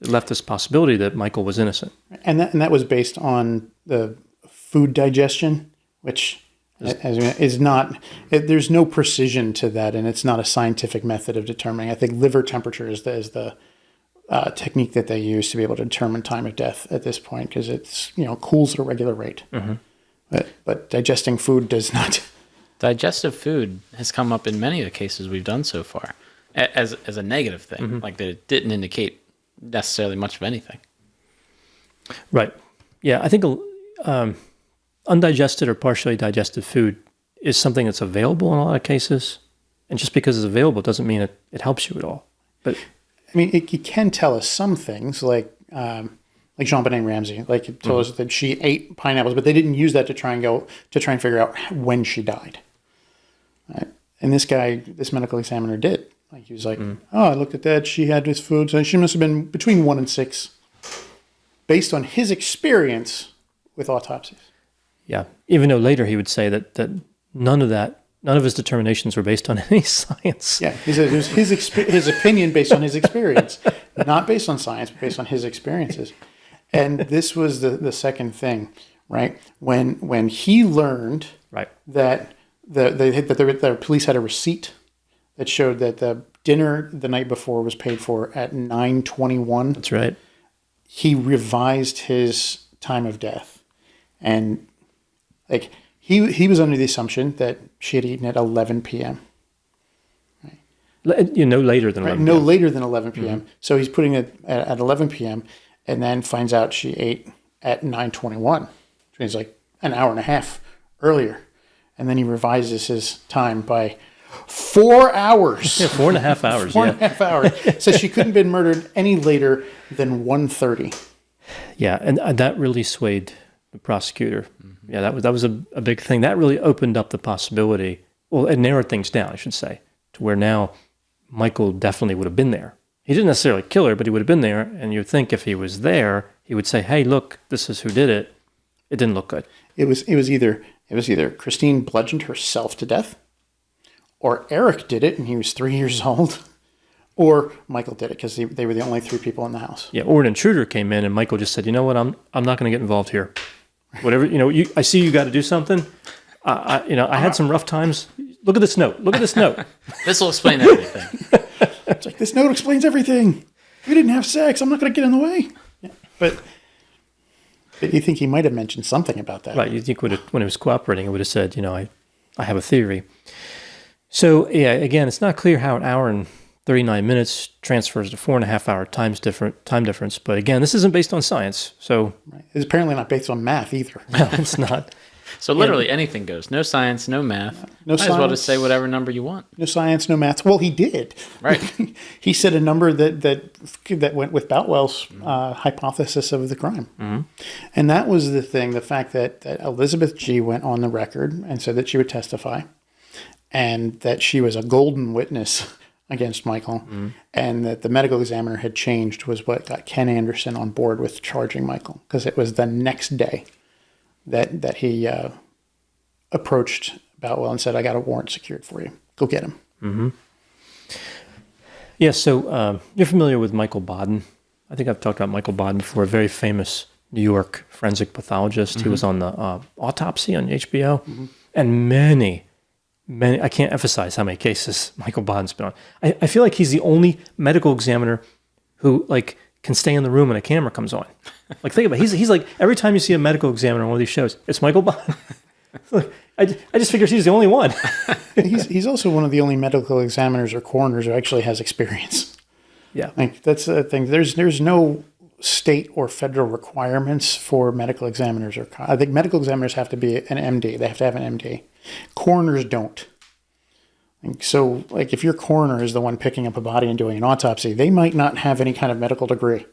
It left this possibility that Michael was innocent. And that was based on the food digestion, which is not, there's no precision to that, and it's not a scientific method of determining. I think liver temperature is the technique that they use to be able to determine time of death at this point, because it's, cools at a regular rate. But digesting food does not. Digestive food has come up in many of the cases we've done so far as a negative thing, like that it didn't indicate necessarily much of anything. Right. Yeah, I think undigested or partially digested food is something that's available in a lot of cases. And just because it's available doesn't mean it helps you at all. But I mean, it can tell us some things, like Jean-Benet Ramsey, like it told us that she ate pineapples, but they didn't use that to try and figure out when she died. Right? And this medical examiner did. Like he was like, I looked at that. She had this food, so she must have been between 1 and 6, based on his experience with autopsies. yeah, even though later he would say that none of that none of his determinations were based on any science. Yeah, he said it was his opinion based on his experience, not based on science, but based on his experiences. And this was the second thing, right? When he learned Right. that the police had a receipt that showed that the dinner the night before was paid for at 9:21. That's right. He revised his time of death, and like he was under the assumption that she had eaten at 11 p.m. No later than 11 No p.m. later than 11 p.m. So he's putting it at 11 p.m. and then finds out she ate at 9:21, which means like an hour and a half earlier, and then he revises his time by 4 hours. Yeah, 4.5 hours. Four Yeah. and a half hours. So she couldn't have been murdered any later than 1:30. Yeah, and that really swayed the prosecutor. Yeah, that was a big thing. That really opened up the possibility. Well, it narrowed things down, I should say, to where now Michael definitely would have been there. He didn't necessarily kill her, but he would have been there. And you'd think if he was there, he would say, "Hey, look, this is who did it." It didn't look good. It was either Christine bludgeoned herself to death, or Eric did it and he was 3 years old, or Michael did it because they were the only three people in the house. Yeah, or an intruder came in and Michael just said, "You know what? I'm not going to get involved here. Whatever, I see you got to do something. I had some rough times. Look at this note. Look at this note." This will explain everything. It's like, this note explains everything. We didn't have sex. I'm not going to get in the way. Yeah. But you think he might have mentioned something about that. Right. You think when he was cooperating, it would have said, I have a theory. So, yeah, again, it's not clear how an hour and 39 minutes transfers to 4.5 hour time difference. But again, this isn't based on science. So, Right. It's apparently not based on math either. no, it's not. So literally anything goes. No science, no math. No Might as well just science. say whatever number you want. No science, no math. Well, he did. Right. He said a number that went with Boutwell's hypothesis of the crime. Mm-hmm. And that was the thing, the fact that Elizabeth G. went on the record and said that she would testify and that she was a golden witness against Michael, and that the medical examiner had changed was what got Ken Anderson on board with charging Michael, because it was the next day that he approached Boutwell and said, "I got a warrant secured for you. Go get him." Mm-hmm. Yeah, so you're familiar with Michael Baden. I think I've talked about Michael Baden before, a very famous New York forensic pathologist. Mm-hmm. He was on the Autopsy on HBO, and many, I can't emphasize how many cases Michael Baden's been on. I feel like he's the only medical examiner who can stay in the room when a camera comes on. Think about it. He's like, every time you see a medical examiner on one of these shows, it's Michael Baden. I just figured he's the only one. He's also one of the only medical examiners or coroners who actually has experience. Yeah. That's the thing. There's no state or federal requirements for medical examiners. I think medical examiners have to be an MD. They have to have an MD. Coroners don't. So, if your coroner is the one picking up a body and doing an autopsy, they might not have any kind of medical degree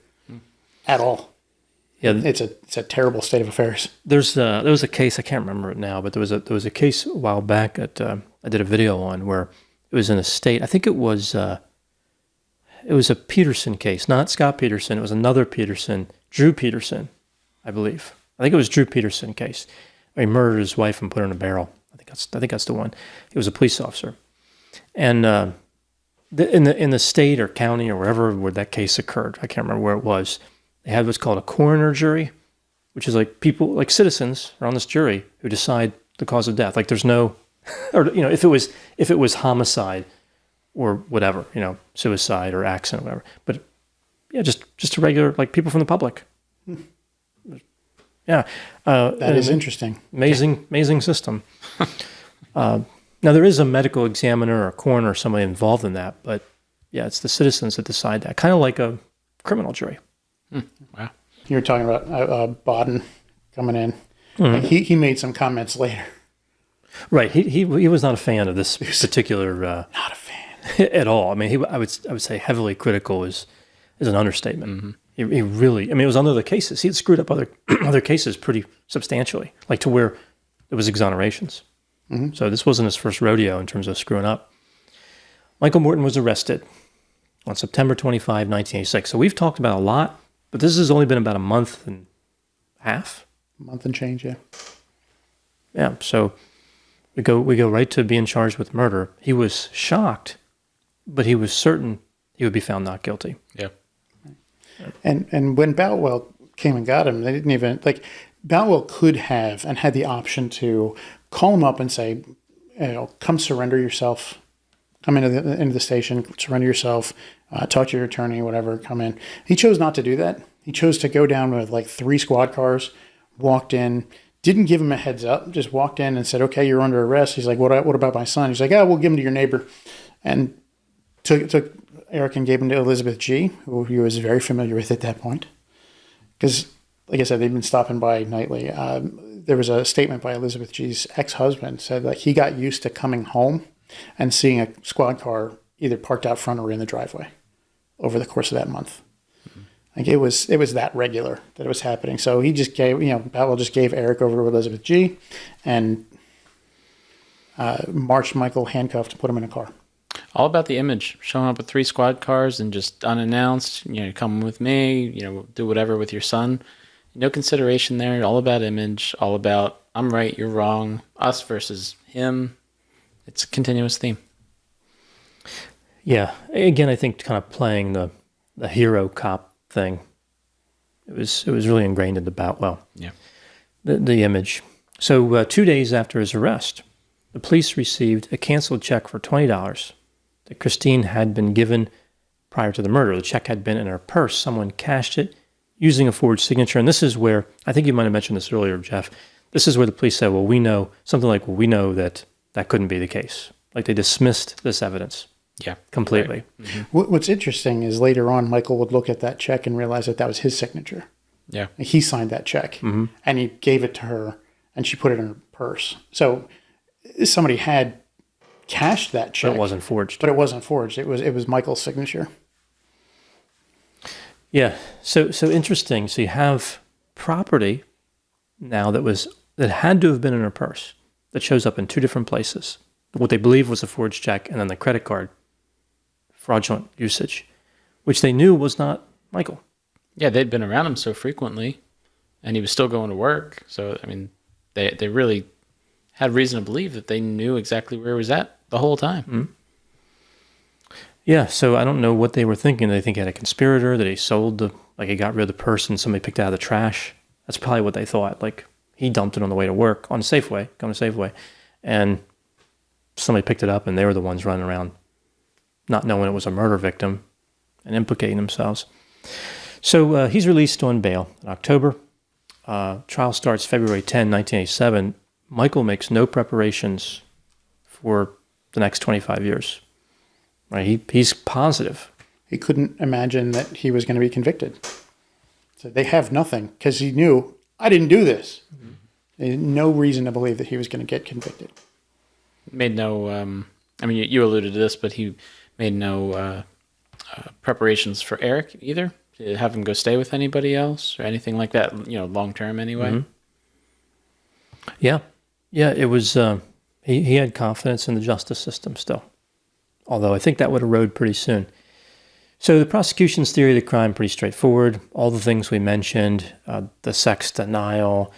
at all. Yeah, it's a terrible state of affairs. There was a case, I can't remember it now, but there was a case a while back that I did a video on where it was in a state. I think it was a Peterson case, not Scott Peterson. It was another Peterson, Drew Peterson, I believe. I think it was Drew Peterson case. He murdered his wife and put her in a barrel. I think that's the one. He was a police officer. And in the state or county or where that case occurred, I can't remember where it was, they had what's called a coroner jury, which is people, citizens are on this jury who decide the cause of death. There's no, or if it was homicide or whatever, suicide or accident, or whatever. But yeah, just a regular people from the public. Yeah, that is interesting. Amazing system. Now, there is a medical examiner or a coroner or somebody involved in that, but yeah, it's the citizens that decide that, kind of like a criminal jury. Wow. You were talking about Baden coming in. Mm-hmm. He made some comments later. Right. He was not a fan of this particular. Not a fan at all. I mean, I would say heavily critical is an understatement. Mm-hmm. He really. I mean, it was under the cases. He had screwed up other cases pretty substantially, to where there was exonerations. Mm-hmm. So this wasn't his first rodeo in terms of screwing up. Michael Morton was arrested on September 25, 1986. So we've talked about a lot, but this has only been about a month and a half. A month and change, yeah. Yeah, so We go right to being charged with murder. He was shocked, but he was certain he would be found not guilty. Yeah. And when Boutwell came and got him, they didn't even like. Boutwell could have and had the option to call him up and say, come surrender yourself. Come into the station, surrender yourself, talk to your attorney, whatever, come in. He chose not to do that. He chose to go down with like 3 squad cars, walked in, didn't give him a heads up, just walked in and said, okay, you're under arrest. He's like, what about my son? He's like, we'll give him to your neighbor. And took Eric and gave him to Elizabeth G., who he was very familiar with at that point. Because, like I said, they'd been stopping by nightly. There was a statement by Elizabeth G.'s ex-husband said that he got used to coming home and seeing a squad car either parked out front or in the driveway over the course of that month. Mm-hmm. Like it was that regular that it was happening. So he just gave, Boutwell just gave Eric over to Elizabeth G. and marched Michael handcuffed and put him in a car. All about the image, showing up with 3 squad cars and just unannounced, come with me, do whatever with your son. No consideration there, all about image, all about I'm right, you're wrong, us versus him. It's a continuous theme. Yeah. Again, I think kind of playing the hero cop thing. It was really ingrained into Boutwell. Yeah. The image. So 2 days after his arrest, the police received a canceled check for $20 that Christine had been given prior to the murder. The check had been in her purse. Someone cashed it using a forged signature. And this is where, I think you might have mentioned this earlier, Jeff, this is where the police said, we know that couldn't be the case. Like they dismissed this evidence. Yeah. Completely. Right. Mm-hmm. What's interesting is later on, Michael would look at that check and realize that was his signature. Yeah. He signed that check and he gave it to her and she put it in her purse. So somebody had cashed that check. But it wasn't forged. It was Michael's signature. Yeah. So interesting. So you have property now that had to have been in her purse that shows up in 2 different places. What they believe was a forged check and then the credit card fraudulent usage, which they knew was not Michael. Yeah, they'd been around him so frequently and he was still going to work. So, I mean, they really had reason to believe that they knew exactly where he was at the whole time. Mm-hmm. Yeah, so I don't know what they were thinking. They think he had a conspirator, that he sold he got rid of the purse and somebody picked it out of the trash. That's probably what they thought. Like he dumped it on the way to work on Safeway, going to Safeway, and somebody picked it up and they were the ones running around not knowing it was a murder victim and implicating themselves. So he's released on bail in October. Trial starts February 10, 1987. Michael makes no preparations for the next 25 years. Right? He's positive. He couldn't imagine that he was going to be convicted. So they have nothing because he knew, I didn't do this. Mm-hmm. They had no reason to believe that he was going to get convicted. Made no, you alluded to this, but he made no preparations for Eric either. Did have him go stay with anybody else or anything like that, long term anyway? Mm-hmm. Yeah. Yeah, it was, he had confidence in the justice system still, although I think that would erode pretty soon. So the prosecution's theory of the crime, pretty straightforward. All the things we mentioned, the sex denial.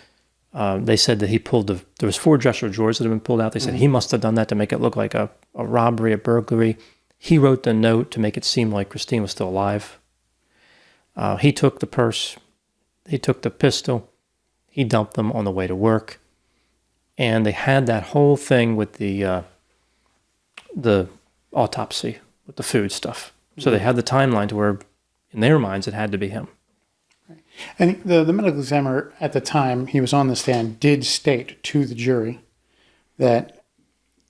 They said that there was 4 dresser drawers that had been pulled out. They said he must have done that to make it look like a robbery, a burglary. He wrote the note to make it seem like Christine was still alive. He took the purse. He took the pistol. He dumped them on the way to work. And they had that whole thing with the autopsy, with the food stuff. So they had the timeline to where, in their minds, it had to be him. And the medical examiner at the time he was on the stand did state to the jury that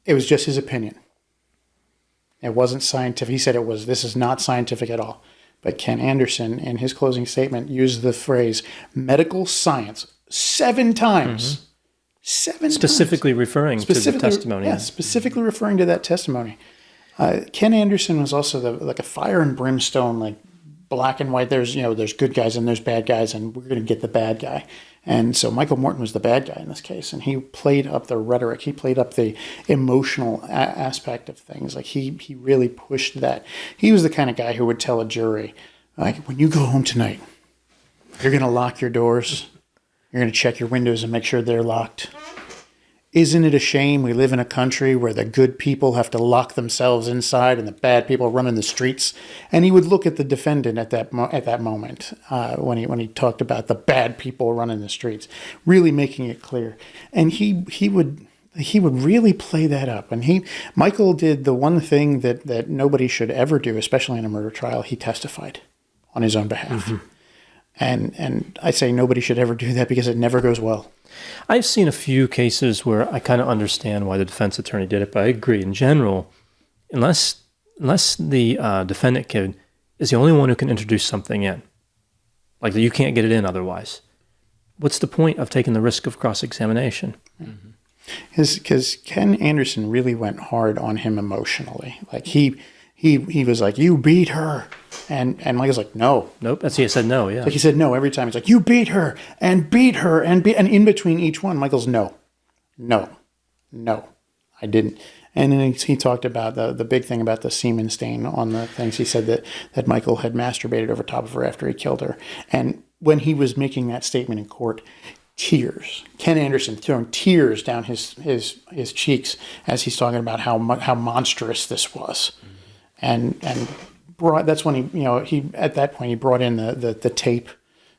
it was just his opinion. It wasn't scientific. He said this is not scientific at all. But Ken Anderson, in his closing statement, used the phrase medical science 7 times. Mm-hmm. 7 times. Specifically referring to the testimony. Yeah, specifically referring to that testimony. Ken Anderson was also like a fire and brimstone, like black and white. There's good guys and there's bad guys, and we're going to get the bad guy. And so Michael Morton was the bad guy in this case, and he played up the rhetoric. He played up the emotional aspect of things. Like he really pushed that. He was the kind of guy who would tell a jury, like, when you go home tonight, you're going to lock your doors. You're going to check your windows and make sure they're locked. isn't it a shame we live in a country where the good people have to lock themselves inside and the bad people run in the streets? And he would look at the defendant at that moment when he talked about the bad people running the streets, really making it clear. And he would really play that up. And Michael did the one thing that nobody should ever do, especially in a murder trial. He testified on his own behalf. Mm-hmm. And I say nobody should ever do that because it never goes well. I've seen a few cases where I kind of understand why the defense attorney did it, but I agree in general, unless the defendant is the only one who can introduce something in, like you can't get it in otherwise, what's the point of taking the risk of cross-examination? Because Ken Anderson really went hard on him emotionally. Like he was like, "You beat her," and Michael's like, "No, nope." He said no. Yeah, like he said no every time. He's like, "You beat her and beat her and in between each one, Michael's no, I didn't." And then he talked about the big thing about the semen stain on the things. He said that Michael had masturbated over top of her after he killed her. And when he was making that statement in court, tears. Ken Anderson throwing tears down his cheeks as he's talking about how monstrous this was. And that's when he at that point he brought in the tape,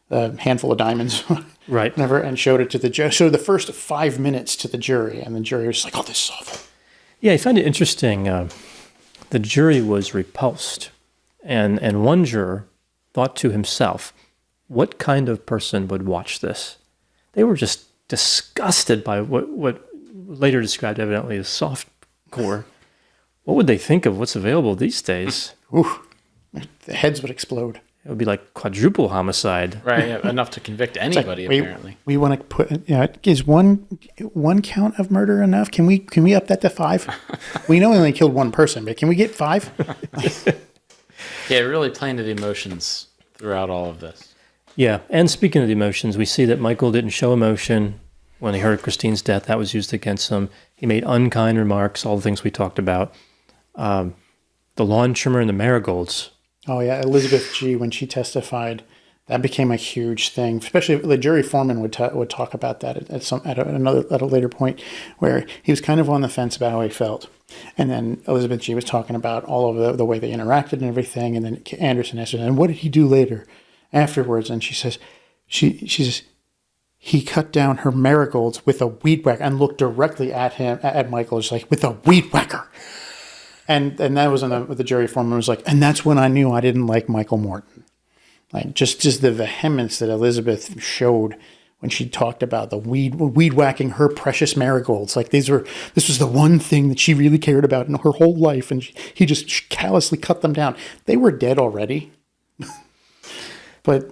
the handful of diamonds, right? And showed it to the judge. Showed the first 5 minutes to the jury, and the jury was like, "Oh, this is awful." Yeah, I find it interesting. The jury was repulsed, and one juror thought to himself, "What kind of person would watch this?" They were just disgusted by what later described evidently as softcore. What would they think of what's available these days? Ooh, the heads would explode. It would be like quadruple homicide. Right, yeah, enough to convict anybody, apparently. We want to put, is one count of murder enough? Can we up that to 5? We know he only killed one person, but can we get 5? Yeah, really playing to the emotions throughout all of this. Yeah, and speaking of the emotions, we see that Michael didn't show emotion when he heard Christine's death. That was used against him. He made unkind remarks, all the things we talked about. The lawn trimmer and the marigolds. Oh, yeah, Elizabeth G., when she testified, that became a huge thing. Especially the jury foreman would talk about that at a later point, where he was kind of on the fence about how he felt. And then Elizabeth G. was talking about all of the way they interacted and everything. And then Anderson asked her, "And what did he do later?" Afterwards, and she says, he cut down her marigolds with a weed whacker and looked directly at him, at Michael, just like, with a weed whacker. And that was the jury foreman was like, and that's when I knew I didn't like Michael Morton. Like just the vehemence that Elizabeth showed when she talked about the weed whacking her precious marigolds. Like this was the one thing that she really cared about in her whole life, and he just callously cut them down. They were dead already. But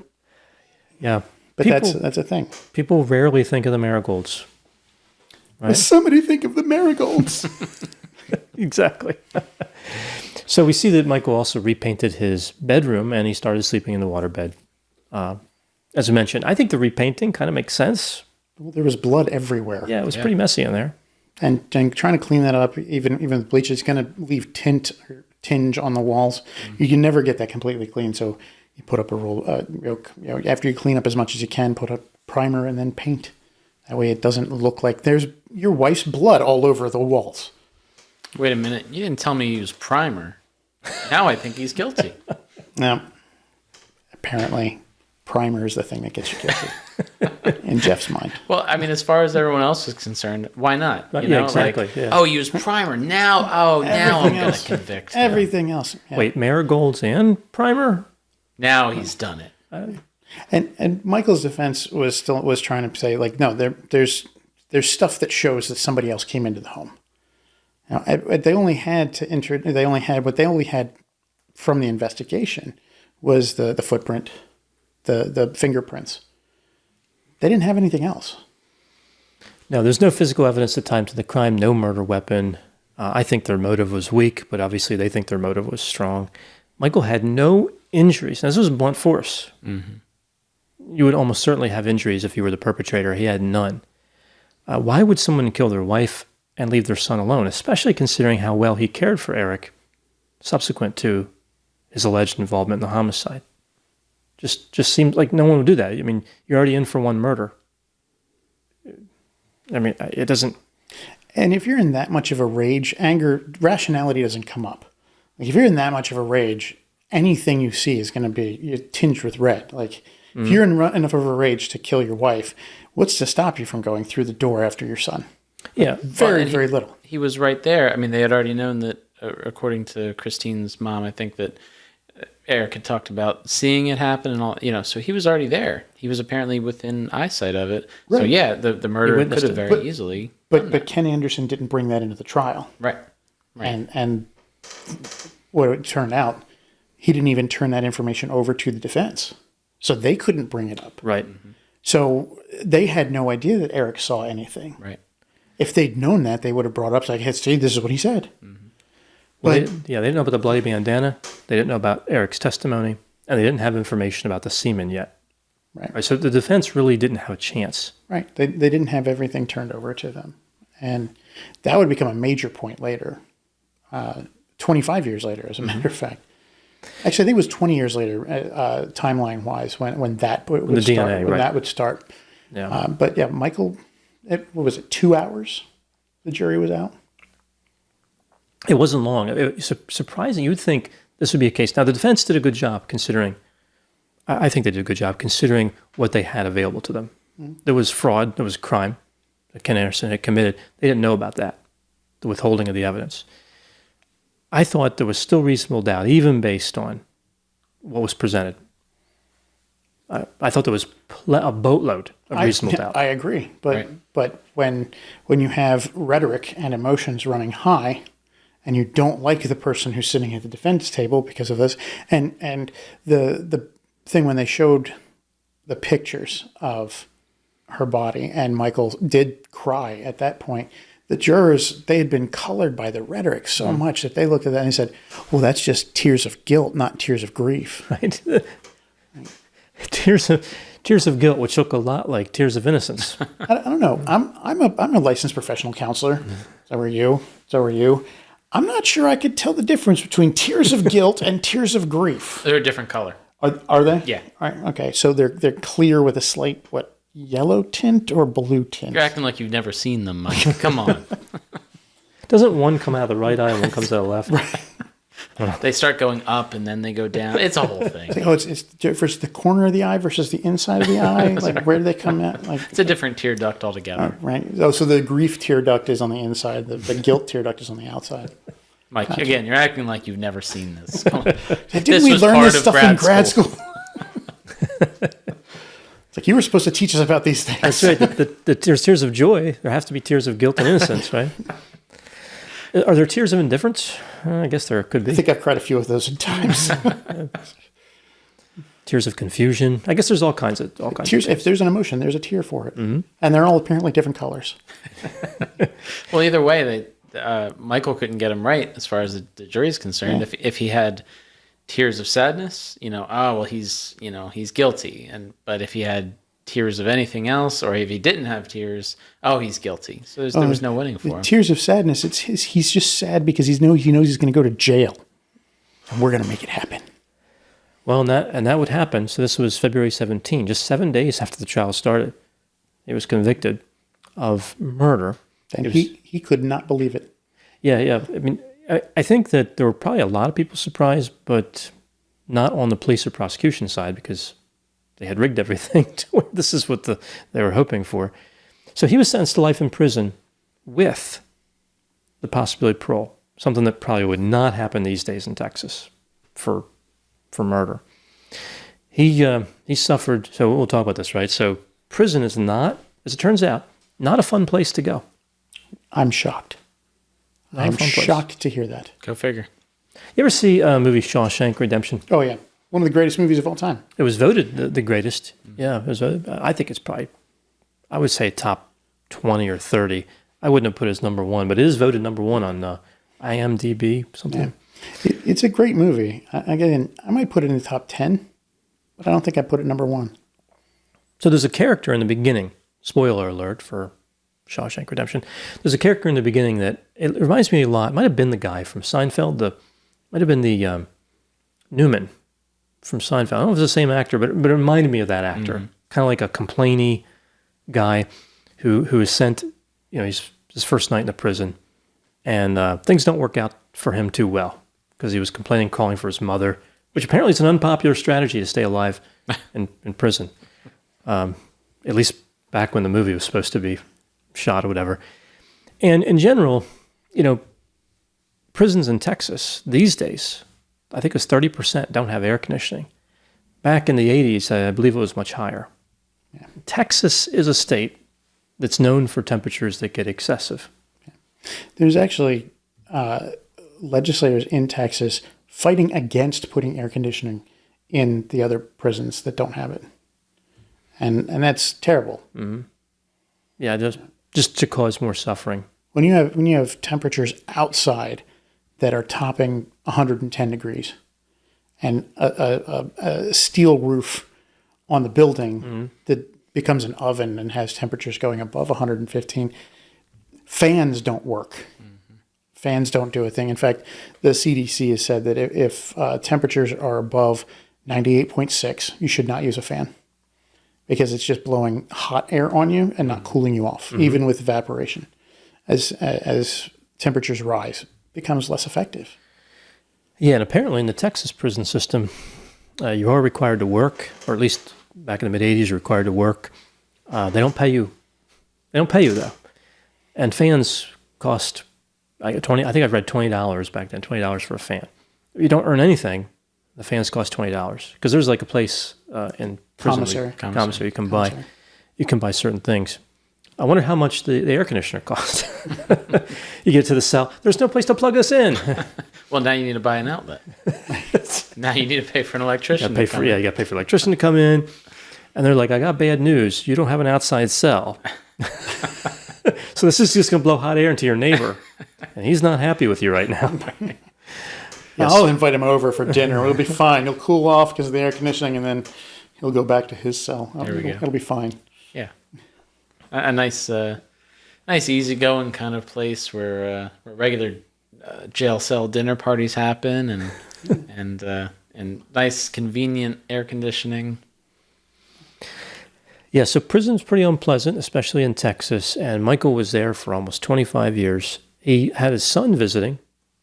yeah, that's a thing. People rarely think of the marigolds. Right? Somebody think of the marigolds. Exactly. So we see that Michael also repainted his bedroom, and he started sleeping in the waterbed. As I mentioned, I think the repainting kind of makes sense. Well, there was blood everywhere. Yeah, it was pretty messy in there. And trying to clean that up, even with bleach, it's going to leave tinge on the walls. Mm-hmm. You can never get that completely clean, so you put up a roll, after you clean up as much as you can, put up primer and then paint. That way it doesn't look like there's your wife's blood all over the walls. Wait a minute. You didn't tell me he used primer. Now I think he's guilty. No. Apparently, primer is the thing that gets you guilty in Jeff's mind. Well, I mean, as far as everyone else is concerned, why not? You know, exactly. Like, oh, use primer. Now I'm going to convict him. Everything else. Yeah. Wait, marigolds and primer? Now he's done it. And Michael's defense was trying to say, like, no, there's stuff that shows that somebody else came into the home. Now, they only had what they only had from the investigation was the footprint, the fingerprints. They didn't have anything else. No, there's no physical evidence at the time to the crime, no murder weapon. I think their motive was weak, but obviously they think their motive was strong. Michael had no injuries. Now, this was blunt force. Mm-hmm. You would almost certainly have injuries if you were the perpetrator. He had none. Why would someone kill their wife and leave their son alone, especially considering how well he cared for Eric subsequent to his alleged involvement in the homicide? Just seems like no one would do that. I mean, you're already in for one murder. I mean, it doesn't... And if you're in that much of a rage, rationality doesn't come up. Like if you're in that much of a rage, anything you see is going to be tinged with red. Like if you're in enough of a rage to kill your wife, what's to stop you from going through the door after your son? Yeah. Very little. He was right there. I mean, they had already known that, according to Christine's mom, I think that Eric had talked about seeing it happen and all, so he was already there. He was apparently within eyesight of it. Right. So yeah, the murderer could have it. very easily. But Ken Anderson didn't bring that into the trial. Right. And what it turned out, he didn't even turn that information over to the defense. So they couldn't bring it up. Right. So they had no idea that Eric saw anything. Right. If they'd known that, they would have brought up, like, hey, see, this is what he said. Well, But they didn't know about the bloody bandana. They didn't know about Eric's testimony, and they didn't have information about the semen yet. Right. So the defense really didn't have a chance. Right. They didn't have everything turned over to them. And that would become a major point later, 25 years later, as a matter of fact. Actually, I think it was 20 years later, timeline-wise, when that would The start. DNA, When right. that would start. Yeah. But yeah, Michael, what was it, 2 hours the jury was out? It wasn't long. It was surprising. You would think this would be a case. Now, the defense did a good job considering, I think they did a good job considering what they had available to them. There was fraud. There was crime that Ken Anderson had committed. They didn't know about that, the withholding of the evidence. I thought there was still reasonable doubt, even based on what was presented. I thought there was a boatload of reasonable doubt. I agree. But Right. but when you have rhetoric and emotions running high, and you don't like the person who's sitting at the defense table because of this, and the thing when they showed the pictures of her body, and Michael did cry at that point, the jurors, they had been colored by the rhetoric so much that they looked at that and said, well, that's just tears of guilt, not tears of grief. Right? Tears of guilt, which look a lot like tears of innocence. I don't know. I'm a licensed professional counselor. So are you. So are you. I'm not sure I could tell the difference between tears of guilt and tears of grief. They're a different color. Are they? Yeah. All right. Okay. So they're clear with a slight yellow tint or blue tint? You're acting like you've never seen them, Mike. Come on. Doesn't one come out of the right eye and one comes out of the left? They start going up and then they go down. It's a whole thing. Oh, it's versus the corner of the eye versus the inside of the eye. Like where do they come at? Like It's a different tear duct altogether. right. Oh, so the grief tear duct is on the inside. The guilt tear duct is on the outside. Mike, again, you're acting like you've never seen this. Didn't we learn this stuff in grad school? It's like you were supposed to teach us about these things. That's right. There's tears of joy. There have to be tears of guilt and innocence, right? Are there tears of indifference? I guess there could I be. think I've cried a few of those at times. Tears of confusion. I guess there's all kinds of Tears. If there's an emotion, there's a tear for it, and they're all apparently different colors. Well, either way, Michael couldn't get him right as far as the jury's concerned. Yeah. If he had tears of sadness, he's guilty. But if he had tears of anything else, or if he didn't have tears, he's guilty. So there was no winning for him. Tears of sadness. He's just sad because he knows he's going to go to jail, and we're going to make it happen. Well, and that would happen. So this was February 17, just 7 days after the trial started. He was convicted of murder. And he could not believe it. Yeah. I mean, I think that there were probably a lot of people surprised, but not on the police or prosecution side because they had rigged everything to where this is what they were hoping for. So he was sentenced to life in prison with the possibility of parole, something that probably would not happen these days in Texas for murder. He suffered, so we'll talk about this, right? So prison is not, as it turns out, not a fun place to go. I'm shocked. I'm shocked to hear that. Go figure. You ever see a movie Shawshank Redemption? Oh, yeah. One of the greatest movies of all time. It was voted the greatest. Yeah, it was. I think it's probably, I would say top 20 or 30. I wouldn't have put it as number one, but it is voted number one on IMDb, something. Yeah. It's a great movie. Again, I might put it in the top 10, but I don't think I put it number one. So there's a character in the beginning, spoiler alert for Shawshank Redemption. There's a character in the beginning that it reminds me a lot. It might have been the guy from Seinfeld. Might have been the Newman from Seinfeld. I don't know if it's the same actor, but it reminded me of that actor. Kind of like a complainy guy who is sent, he's his first night in the prison, and things don't work out for him too well because he was complaining, calling for his mother, which apparently is an unpopular strategy to stay alive in prison. At least back when the movie was supposed to be shot or whatever. And in general, prisons in Texas these days, I think it was 30% don't have air conditioning. Back in the 80s, I believe it was much higher. Yeah. Texas is a state that's known for temperatures that get excessive. There's actually legislators in Texas fighting against putting air conditioning in the other prisons that don't have it. And that's terrible. Mm-hmm. Yeah, just to cause more suffering. When you have temperatures outside that are topping 110 degrees and a steel roof on the building that becomes an oven and has temperatures going above 115, fans don't work. Mm-hmm. Fans don't do a thing. In fact, the CDC has said that if temperatures are above 98.6, you should not use a fan because it's just blowing hot air on you and not cooling you off, even with evaporation. As temperatures rise, it becomes less effective. Yeah, and apparently in the Texas prison system, you are required to work, or at least back in the mid-'80s, you're required to work. They don't pay you. They don't pay you, though. And fans cost, I think I've read $20 back then, $20 for a fan. If you don't earn anything, the fans cost $20. Because there's like a place in prison. Commissary. You can buy certain things. I wonder how much the air conditioner costs. You get to the cell. There's no place to plug us in. Well, now you need to buy an outlet. Now you need to pay for an electrician. You got to pay for an electrician to come in. And they're like, I got bad news. You don't have an outside cell. So this is just going to blow hot air into your neighbor. And he's not happy with you right now. Yes. I'll invite him over for dinner. It'll be fine. He'll cool off because of the air conditioning, and then he'll go back to his cell. It'll be fine. Yeah. A nice easygoing kind of place where regular jail cell dinner parties happen, and nice convenient air conditioning. Yeah, so prison's pretty unpleasant, especially in Texas. And Michael was there for almost 25 years. He had his son visiting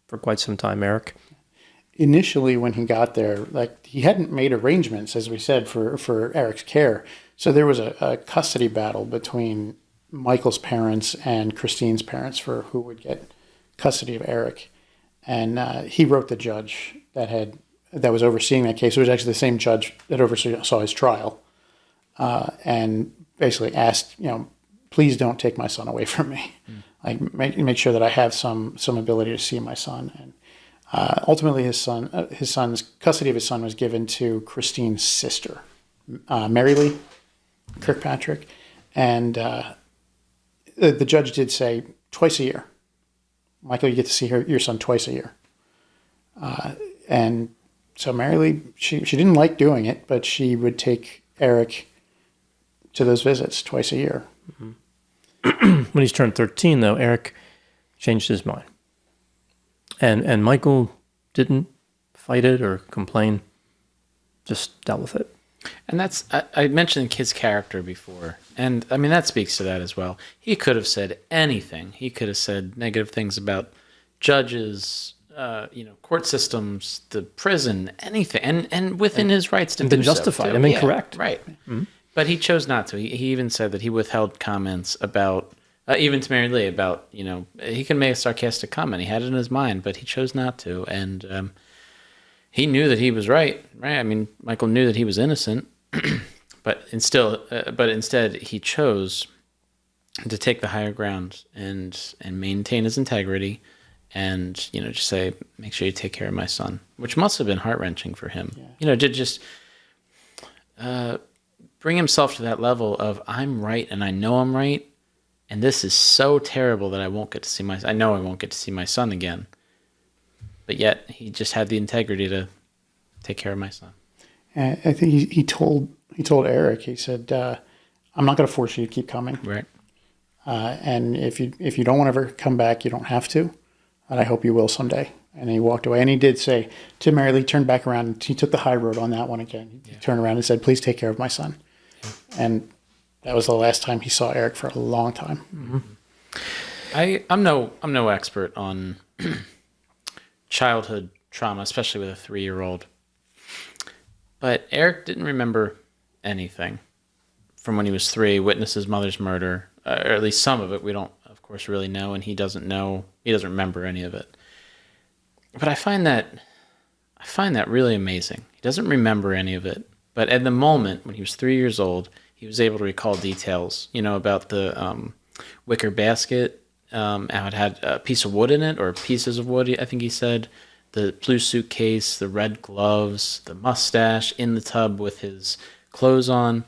for quite some time, Eric. Initially, when he got there, he hadn't made arrangements, as we said, for Eric's care. So there was a custody battle between Michael's parents and Christine's parents for who would get custody of Eric. And he wrote the judge that was overseeing that case. It was actually the same judge that oversaw his trial, and basically asked, please don't take my son away from me. Make sure that I have some ability to see my son. And ultimately, his son's custody of his son was given to Christine's sister, Mary Lee Kirkpatrick, and the judge did say twice a year, Michael, you get to see your son twice a year. And so Mary Lee, she didn't like doing it, but she would take Eric to those visits twice a year. Mm-hmm. When he's turned 13, though, Eric changed his mind. And Michael didn't fight it or complain, just dealt with it. And that's, I mentioned his character before, and I mean, that speaks to that as well. He could have said anything. He could have said negative things about judges, court systems, the prison, anything, and within his rights to do so. Been justified. I mean, correct. Right. Mm-hmm. But he chose not to. He even said that he withheld comments about, even to Mary Lee, about, he could make a sarcastic comment. He had it in his mind, but he chose not to. And he knew that he was right? I mean, Michael knew that he was innocent, but instead he chose to take the higher ground and maintain his integrity, and just say, make sure you take care of my son, which must have been heart-wrenching for him. Yeah. To just bring himself to that level of, I'm right and I know I'm right, and this is so terrible that I won't get to see I know I won't get to see my son again. But yet he just had the integrity to take care of my son. And I think he told Eric, he said, I'm not going to force you to keep coming. Right. And if you don't want to ever come back, you don't have to. And I hope you will someday. And he walked away. And he did say to Mary Lee, turned back around, and he took the high road on that one again. He turned around and said, please take care of my son. Yeah. And that was the last time he saw Eric for a long time. Mm-hmm. I'm no expert on childhood trauma, especially with a 3-year-old. But Eric didn't remember anything from when he was 3, witnessed his mother's murder, or at least some of it. We don't, of course, really know, and he doesn't remember any of it. But I find that really amazing. He doesn't remember any of it, but at the moment when he was 3 years old, he was able to recall details, about the wicker basket, how it had a piece of wood in it, or pieces of wood, I think he said, the blue suitcase, the red gloves, the mustache in the tub with his clothes on.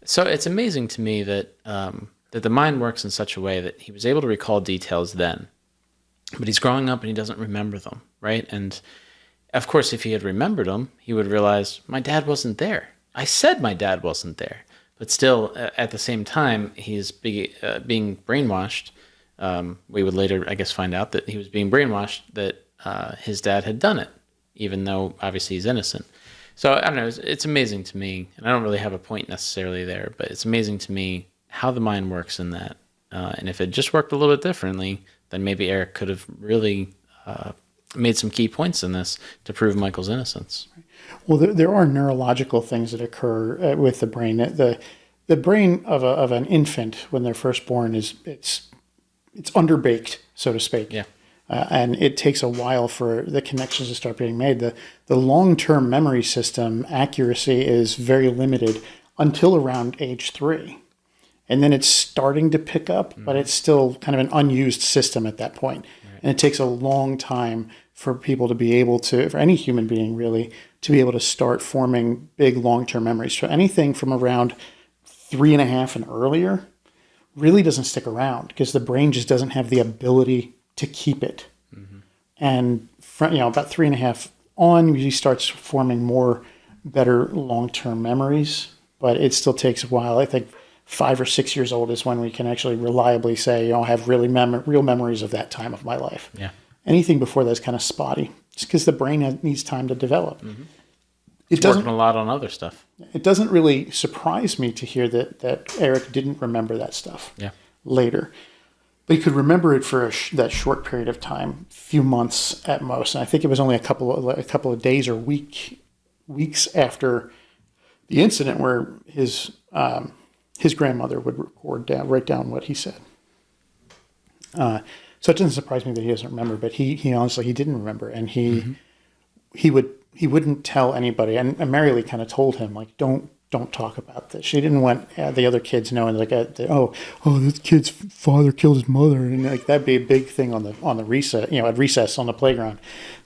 So it's amazing to me that that the mind works in such a way that he was able to recall details then, but he's growing up and he doesn't remember them, right? And of course, if he had remembered them, he would realize, my dad wasn't there. I said my dad wasn't there. But still, at the same time, he's being brainwashed. We would later, I guess, find out that he was being brainwashed that his dad had done it, even though obviously he's innocent. So I don't know. It's amazing to me, and I don't really have a point necessarily there, but it's amazing to me how the mind works in that. And if it just worked a little bit differently, then maybe Eric could have really made some key points in this to prove Michael's innocence. Well, there are neurological things that occur with the brain. The brain of an infant when they're first born it's underbaked, so to speak. Yeah. And it takes a while for the connections to start being made. The long-term memory system accuracy is very limited until around age 3. And then it's starting to pick up, but it's still kind of an unused system at that point. Right. And it takes a long time for people to be able to, for any human being really, to be able to start forming big long-term memories. So anything from around 3.5 and earlier really doesn't stick around because the brain just doesn't have the ability to keep it. Mm-hmm. And about 3.5 on, usually starts forming more better long-term memories, but it still takes a while. I think 5 or 6 years old is when we can actually reliably say, I have really real memories of that time of my life. Yeah. Anything before that is kind of spotty. It's because the brain needs time to develop. Mm-hmm. It's working a lot on other stuff. It doesn't really surprise me to hear that Eric didn't remember that stuff later. But he could remember it for that short period of time, few months at most. And I think it was only a couple of days or weeks after the incident where his grandmother would write down what he said. So it doesn't surprise me that he doesn't remember, but he honestly, he didn't remember. And he wouldn't tell anybody. And Mary Lee kind of told him, like, don't talk about this. She didn't want the other kids knowing, like, this kid's father killed his mother. And like, that'd be a big thing on the recess, at recess on the playground.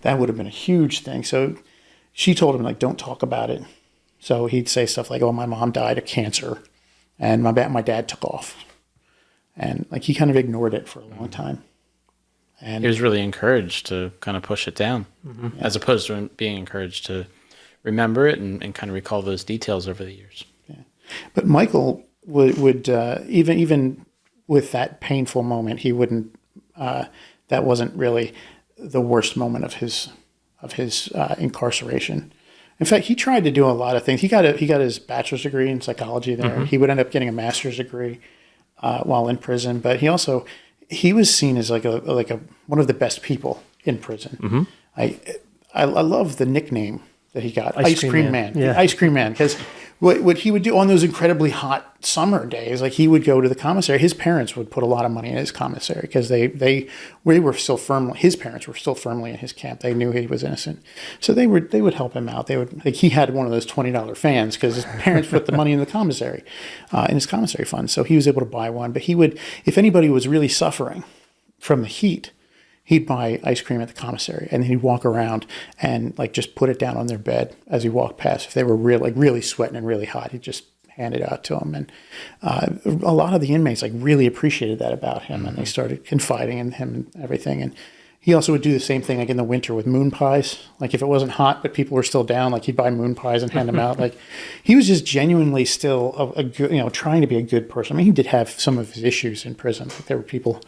That would have been a huge thing. So she told him, like, don't talk about it. So he'd say stuff like, my mom died of cancer and my dad took off. And like, he kind of ignored it for a long time. And he was really encouraged to kind of push it down, as opposed to being encouraged to remember it and kind of recall those details over the years. Yeah. But Michael would even with that painful moment, he wouldn't. That wasn't really the worst moment of his incarceration. In fact, he tried to do a lot of things. He got his bachelor's degree in psychology there. Mm-hmm. He would end up getting a master's degree while in prison. But he was seen as like a one of the best people in prison. Mm-hmm. I love the nickname that he got, Ice Cream Man. Yeah. Ice Cream Man, because what he would do on those incredibly hot summer days, like he would go to the commissary. His parents would put a lot of money in his commissary because they were still firmly, his parents were still firmly in his camp. They knew he was innocent, so they would help him out. They would, like, he had one of those $20 fans because his parents put the money in the commissary, in his commissary fund. So he was able to buy one. But he would, if anybody was really suffering from the heat, he'd buy ice cream at the commissary, and he'd walk around and like just put it down on their bed as he walked past. If they were really sweating and really hot, he'd just hand it out to them. And a lot of the inmates like really appreciated that about him, and they started confiding in him and everything. And he also would do the same thing like in the winter with moon pies. Like if it wasn't hot but people were still down, like he'd buy moon pies and hand them out. Like he was just genuinely still a good, trying to be a good person. I mean, he did have some of his issues in prison. Like there were people.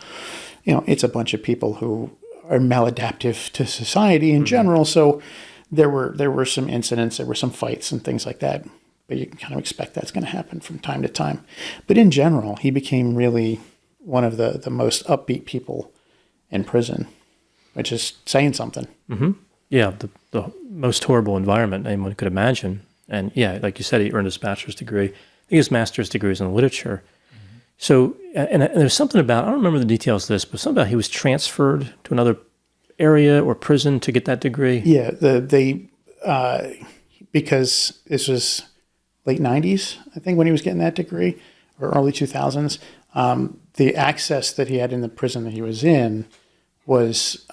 It's a bunch of people who are maladaptive to society in general. So there were some incidents, there were some fights and things like that. But you can kind of expect that's going to happen from time to time. But in general, he became really, one of the most upbeat people in prison, which is saying something. Yeah, the most horrible environment anyone could imagine. And yeah, like you said, he earned his bachelor's degree. I think his master's degree is in literature. So, and there's something about, I don't remember the details of this, but something about he was transferred to another area or prison to get that degree. Yeah, because this was late 90s, I think, when he was getting that degree, or early 2000s. The access that he had in the prison that he was in was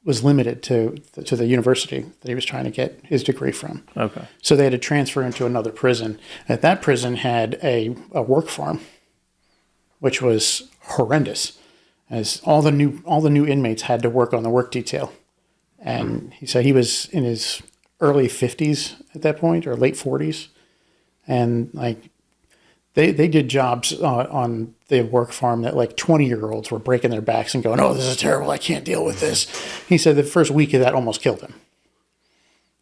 limited to the university that he was trying to get his degree from. Okay. So they had to transfer him to another prison. That prison had a work farm, which was horrendous, as all the new inmates had to work on the work detail. And he said he was in his early 50s at that point, or late 40s, and like they did jobs on the work farm that like 20-year-olds were breaking their backs and going, "Oh, this is terrible! I can't deal with this." He said the first week of that almost killed him,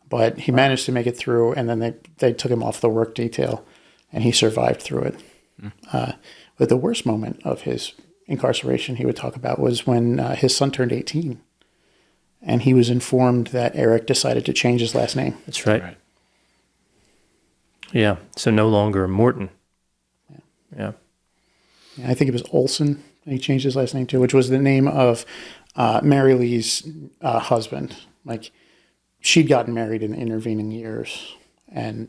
but he managed to make it through, and then they took him off the work detail, and he survived through it. But the worst moment of his incarceration he would talk about was when his son turned 18, and he was informed that Eric decided to change his last name. That's right. Yeah, so no longer Morton. Yeah. I think it was Olson he changed his last name to, which was the name of Mary Lee's husband. Like, she'd gotten married in the intervening years, and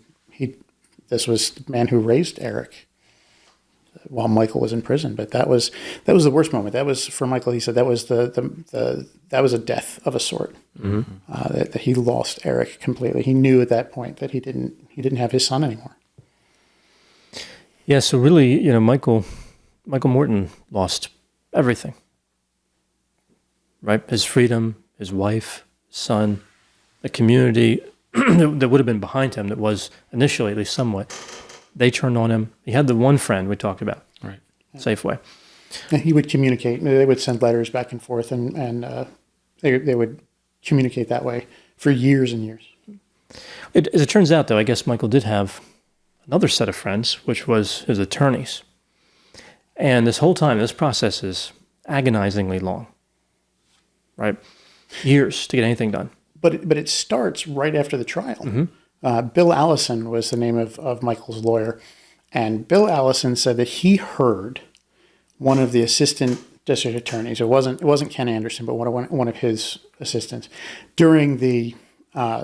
this was the man who raised Eric while Michael was in prison. But that was the worst moment. That was, for Michael, he said that was that was a death of a sort. That he lost Eric completely. He knew at that point that he didn't have his son anymore. Yeah, so really, Michael Morton lost everything, right? His freedom, his wife, son, the community that would have been behind him, that was initially at least somewhat, they turned on him. He had the one friend we talked about, right? Safeway. And he would communicate. They would send letters back and forth, and they would communicate that way for years and years. As it turns out, though, I guess Michael did have another set of friends, which was his attorneys. And this whole time, this process is agonizingly long, right? Years to get anything done. But it starts right after the trial. Bill Allison was the name of Michael's lawyer. And Bill Allison said that he heard one of the assistant district attorneys, it wasn't Ken Anderson, but one of his assistants, during the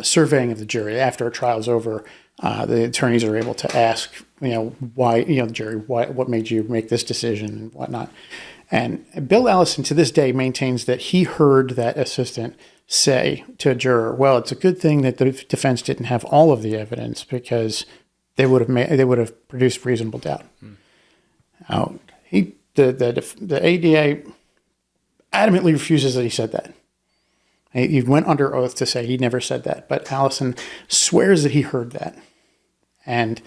surveying of the jury. After a trial's over, the attorneys are able to ask, why, the jury, what made you make this decision and whatnot. And Bill Allison to this day maintains that he heard that assistant say to a juror, "Well, it's a good thing that the defense didn't have all of the evidence, because they would have produced reasonable doubt." Now, the ADA adamantly refuses that he said that. He went under oath to say he never said that, but Allison swears that he heard that, and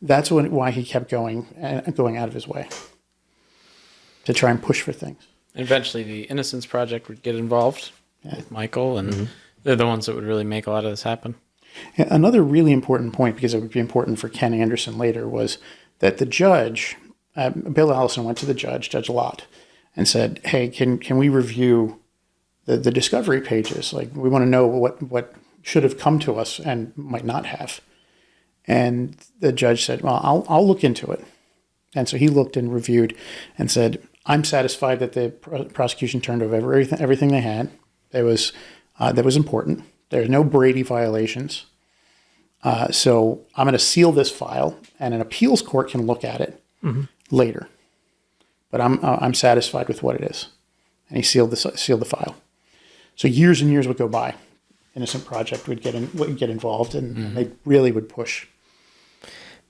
that's why he kept going out of his way to try and push for things. Eventually, the Innocence Project would get involved with Michael, and they're the ones that would really make a lot of this happen. Yeah, another really important point, because it would be important for Ken Anderson later, was that the judge, Bill Allison, went to the judge, Judge Lott, and said, "Hey, can we review the discovery pages? Like, we want to know what should have come to us and might not have." And the judge said, "Well, I'll look into it." And so he looked and reviewed and said, "I'm satisfied that the prosecution turned over everything they had. That was important. There's no Brady violations. So I'm going to seal this file, and an appeals court can look at it later. But I'm satisfied with what it is." And he sealed the file. So years and years would go by. Innocent Project would get involved, and they really would push.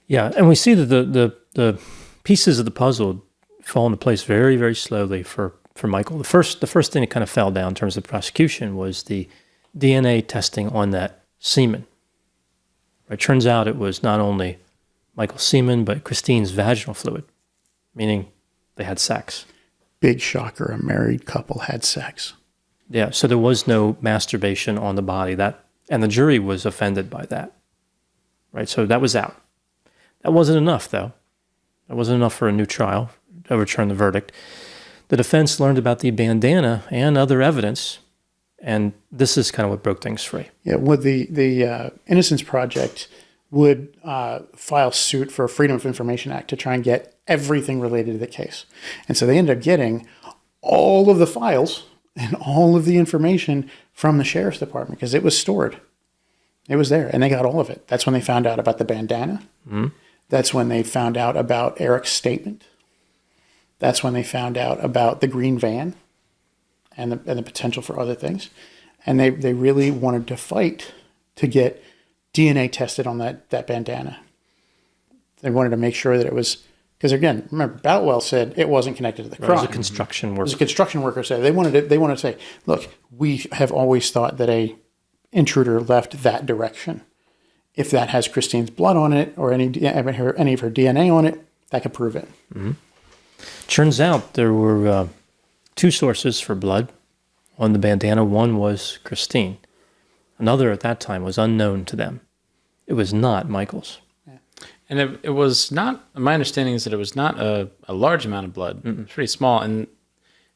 Yeah, and we see that the pieces of the puzzle fall into place very, very slowly for Michael. The first thing that kind of fell down in terms of the prosecution was the DNA testing on that semen. It turns out it was not only Michael's semen, but Christine's vaginal fluid, meaning they had sex. Big shocker, a married couple had sex. Yeah, so there was no masturbation on the body, and the jury was offended by that, right? So that was out. That wasn't enough, though. That wasn't enough for a new trial. overturn the verdict. The defense learned about the bandana and other evidence, and this is kind of what broke things free. Yeah, with the Innocence Project would file suit for a Freedom of Information Act to try and get everything related to the case. And so they ended up getting all of the files and all of the information from the sheriff's department because it was stored. It was there, and they got all of it. That's when they found out about the bandana. Mm-hmm. That's when they found out about Eric's statement. That's when they found out about the green van and the potential for other things. And they really wanted to fight to get DNA tested on that bandana. They wanted to make sure that it was, because again, remember, Boutwell said it wasn't connected to the crime. It was a construction worker. It was a construction worker said they wanted to say, look, we have always thought that a intruder left that direction. If that has Christine's blood on it or any of her DNA on it, that could prove it. Mm-hmm. Turns out there were two sources for blood on the bandana. One was Christine. Another at that time was unknown to them. It was not Michael's. Yeah. And it was not, my understanding is that it was not a large amount of blood. Mm-mm. It was pretty small. And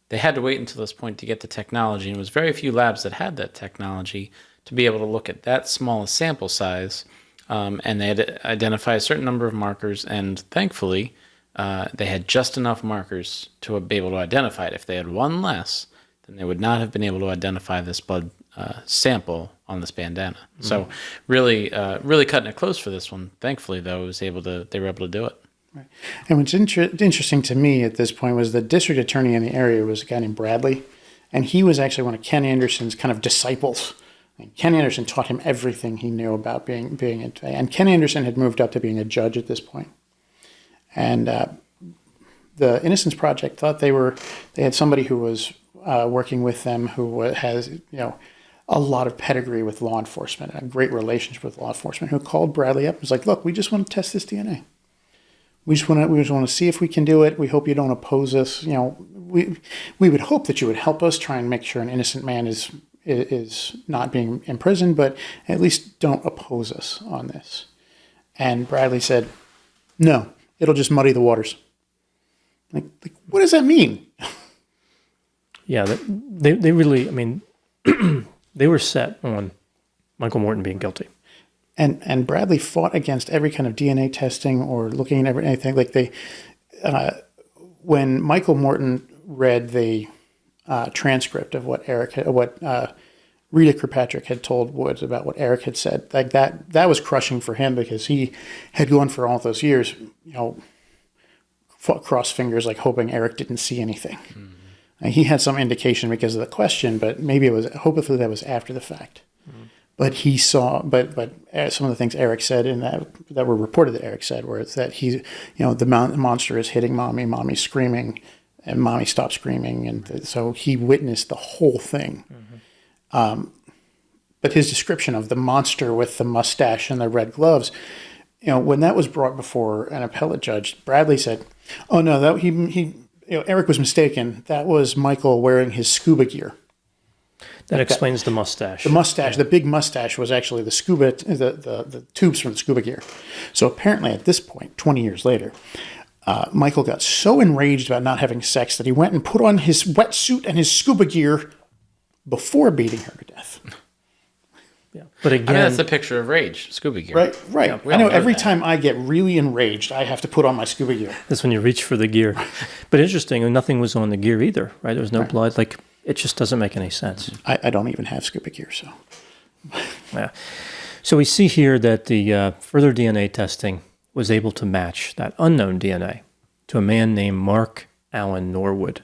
they had to wait until this point to get the technology. And it was very few labs that had that technology to be able to look at that small a sample size. And they had to identify a certain number of markers. And thankfully, they had just enough markers to be able to identify it. If they had one less, then they would not have been able to identify this blood sample on this bandana. Mm-hmm. So really cutting it close for this one. Thankfully, though, they were able to do it. Right. And what's interesting to me at this point was the district attorney in the area was a guy named Bradley, and he was actually one of Ken Anderson's kind of disciples. And Ken Anderson taught him everything he knew about being and Ken Anderson had moved up to being a judge at this point. And the Innocence Project thought they had somebody who was working with them who has a lot of pedigree with law enforcement and a great relationship with law enforcement, who called Bradley up and was like, look, we just want to test this DNA. We just want to see if we can do it. We hope you don't oppose us. We would hope that you would help us try and make sure an innocent man is not being imprisoned, but at least don't oppose us on this. And Bradley said, no, it'll just muddy the waters. Like what does that mean? Yeah, they really, I mean, they were set on Michael Morton being guilty. And Bradley fought against every kind of DNA testing or looking at anything. Like when Michael Morton read the transcript of what Rita Kirkpatrick had told Woods about what Eric had said, like that was crushing for him because he had gone for all those years, cross fingers, like hoping Eric didn't see anything. Mm-hmm. And he had some indication because of the question, but maybe hopefully that was after the fact. Mm-hmm. But he saw, but some of the things Eric said that were reported that Eric said were that he, the monster is hitting mommy's screaming, and mommy stopped screaming, and so he witnessed the whole thing. Mm-hmm. But his description of the monster with the mustache and the red gloves, when that was brought before an appellate judge, Bradley said, "Oh no, that Eric was mistaken. That was Michael wearing his scuba gear." That explains the mustache. The mustache, yeah. The big mustache was actually the scuba, the tubes from the scuba gear. So apparently at this point, 20 years later, Michael got so enraged about not having sex that he went and put on his wetsuit and his scuba gear before beating her to death. Yeah, but again, that's the picture of rage, scuba gear. Right. Yeah, I know every time I get really enraged, I have to put on my scuba gear. That's when you reach for the gear. But interesting, nothing was on the gear either, right? There was no blood. Like, it just doesn't make any sense. I don't even have scuba gear, so. Yeah. So we see here that the further DNA testing was able to match that unknown DNA to a man named Mark Allen Norwood.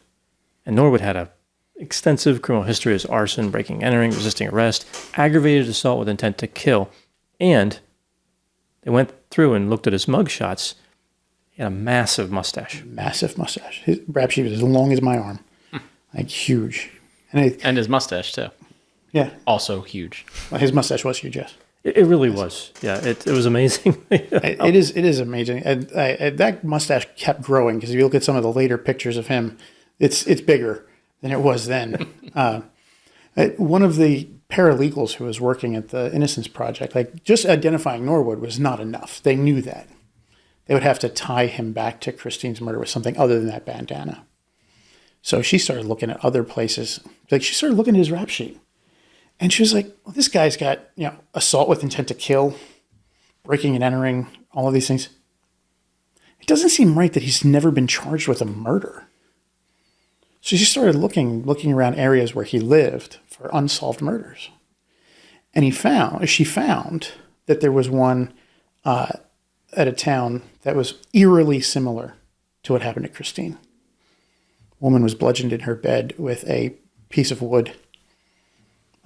And Norwood had a extensive criminal history as arson, breaking, entering, resisting arrest, aggravated assault with intent to kill. And they went through and looked at his mugshots. He had a massive mustache. Massive mustache. His rap sheet was as long as my arm. Like huge. And his mustache, too. Yeah. Also huge. Well, his mustache was huge, yes. It really was. Yeah, it was amazing. It is amazing. And that mustache kept growing because if you look at some of the later pictures of him, it's bigger than it was then. One of the paralegals who was working at the Innocence Project, like just identifying Norwood was not enough. They knew that. they would have to tie him back to Christine's murder with something other than that bandana. So she started looking at other places. Like, she started looking at his rap sheet. And she was like, well, this guy's got, assault with intent to kill, breaking and entering, all of these things. It doesn't seem right that he's never been charged with a murder. So she started looking around areas where he lived for unsolved murders. And she found that there was one at a town that was eerily similar to what happened to Christine. A woman was bludgeoned in her bed with a piece of wood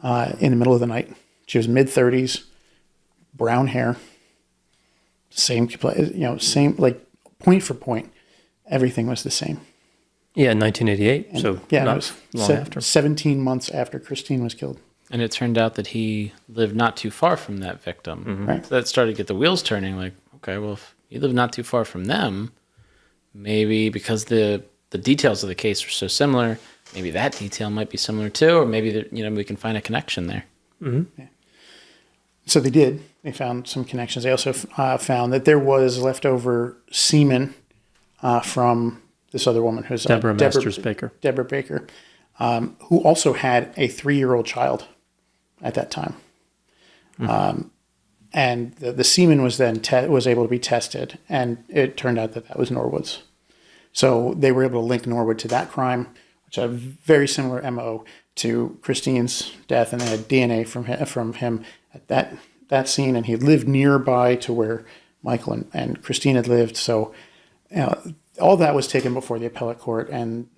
in the middle of the night. She was mid-30s, brown hair, same, like point for point. Everything was the same. Yeah, in 1988. And, so yeah, not it was long after. 17 months after Christine was killed. And it turned out that he lived not too far from that victim. Right. So that started to get the wheels turning. Like, okay, well, if you live not too far from them, maybe because the details of the case are so similar, maybe that detail might be similar too, or maybe we can find a connection there. Mm-hmm. Yeah. So they did. They found some connections. They also found that there was leftover semen from this other woman who's Deborah Masters Baker. Deborah Baker, who also had a 3-year-old child at that time. And the semen was then was able to be tested, and it turned out that was Norwood's. So they were able to link Norwood to that crime, which had a very similar MO to Christine's death, and they had DNA from him at that scene, and he lived nearby to where Michael and Christine had lived. So all that was taken before the appellate court, and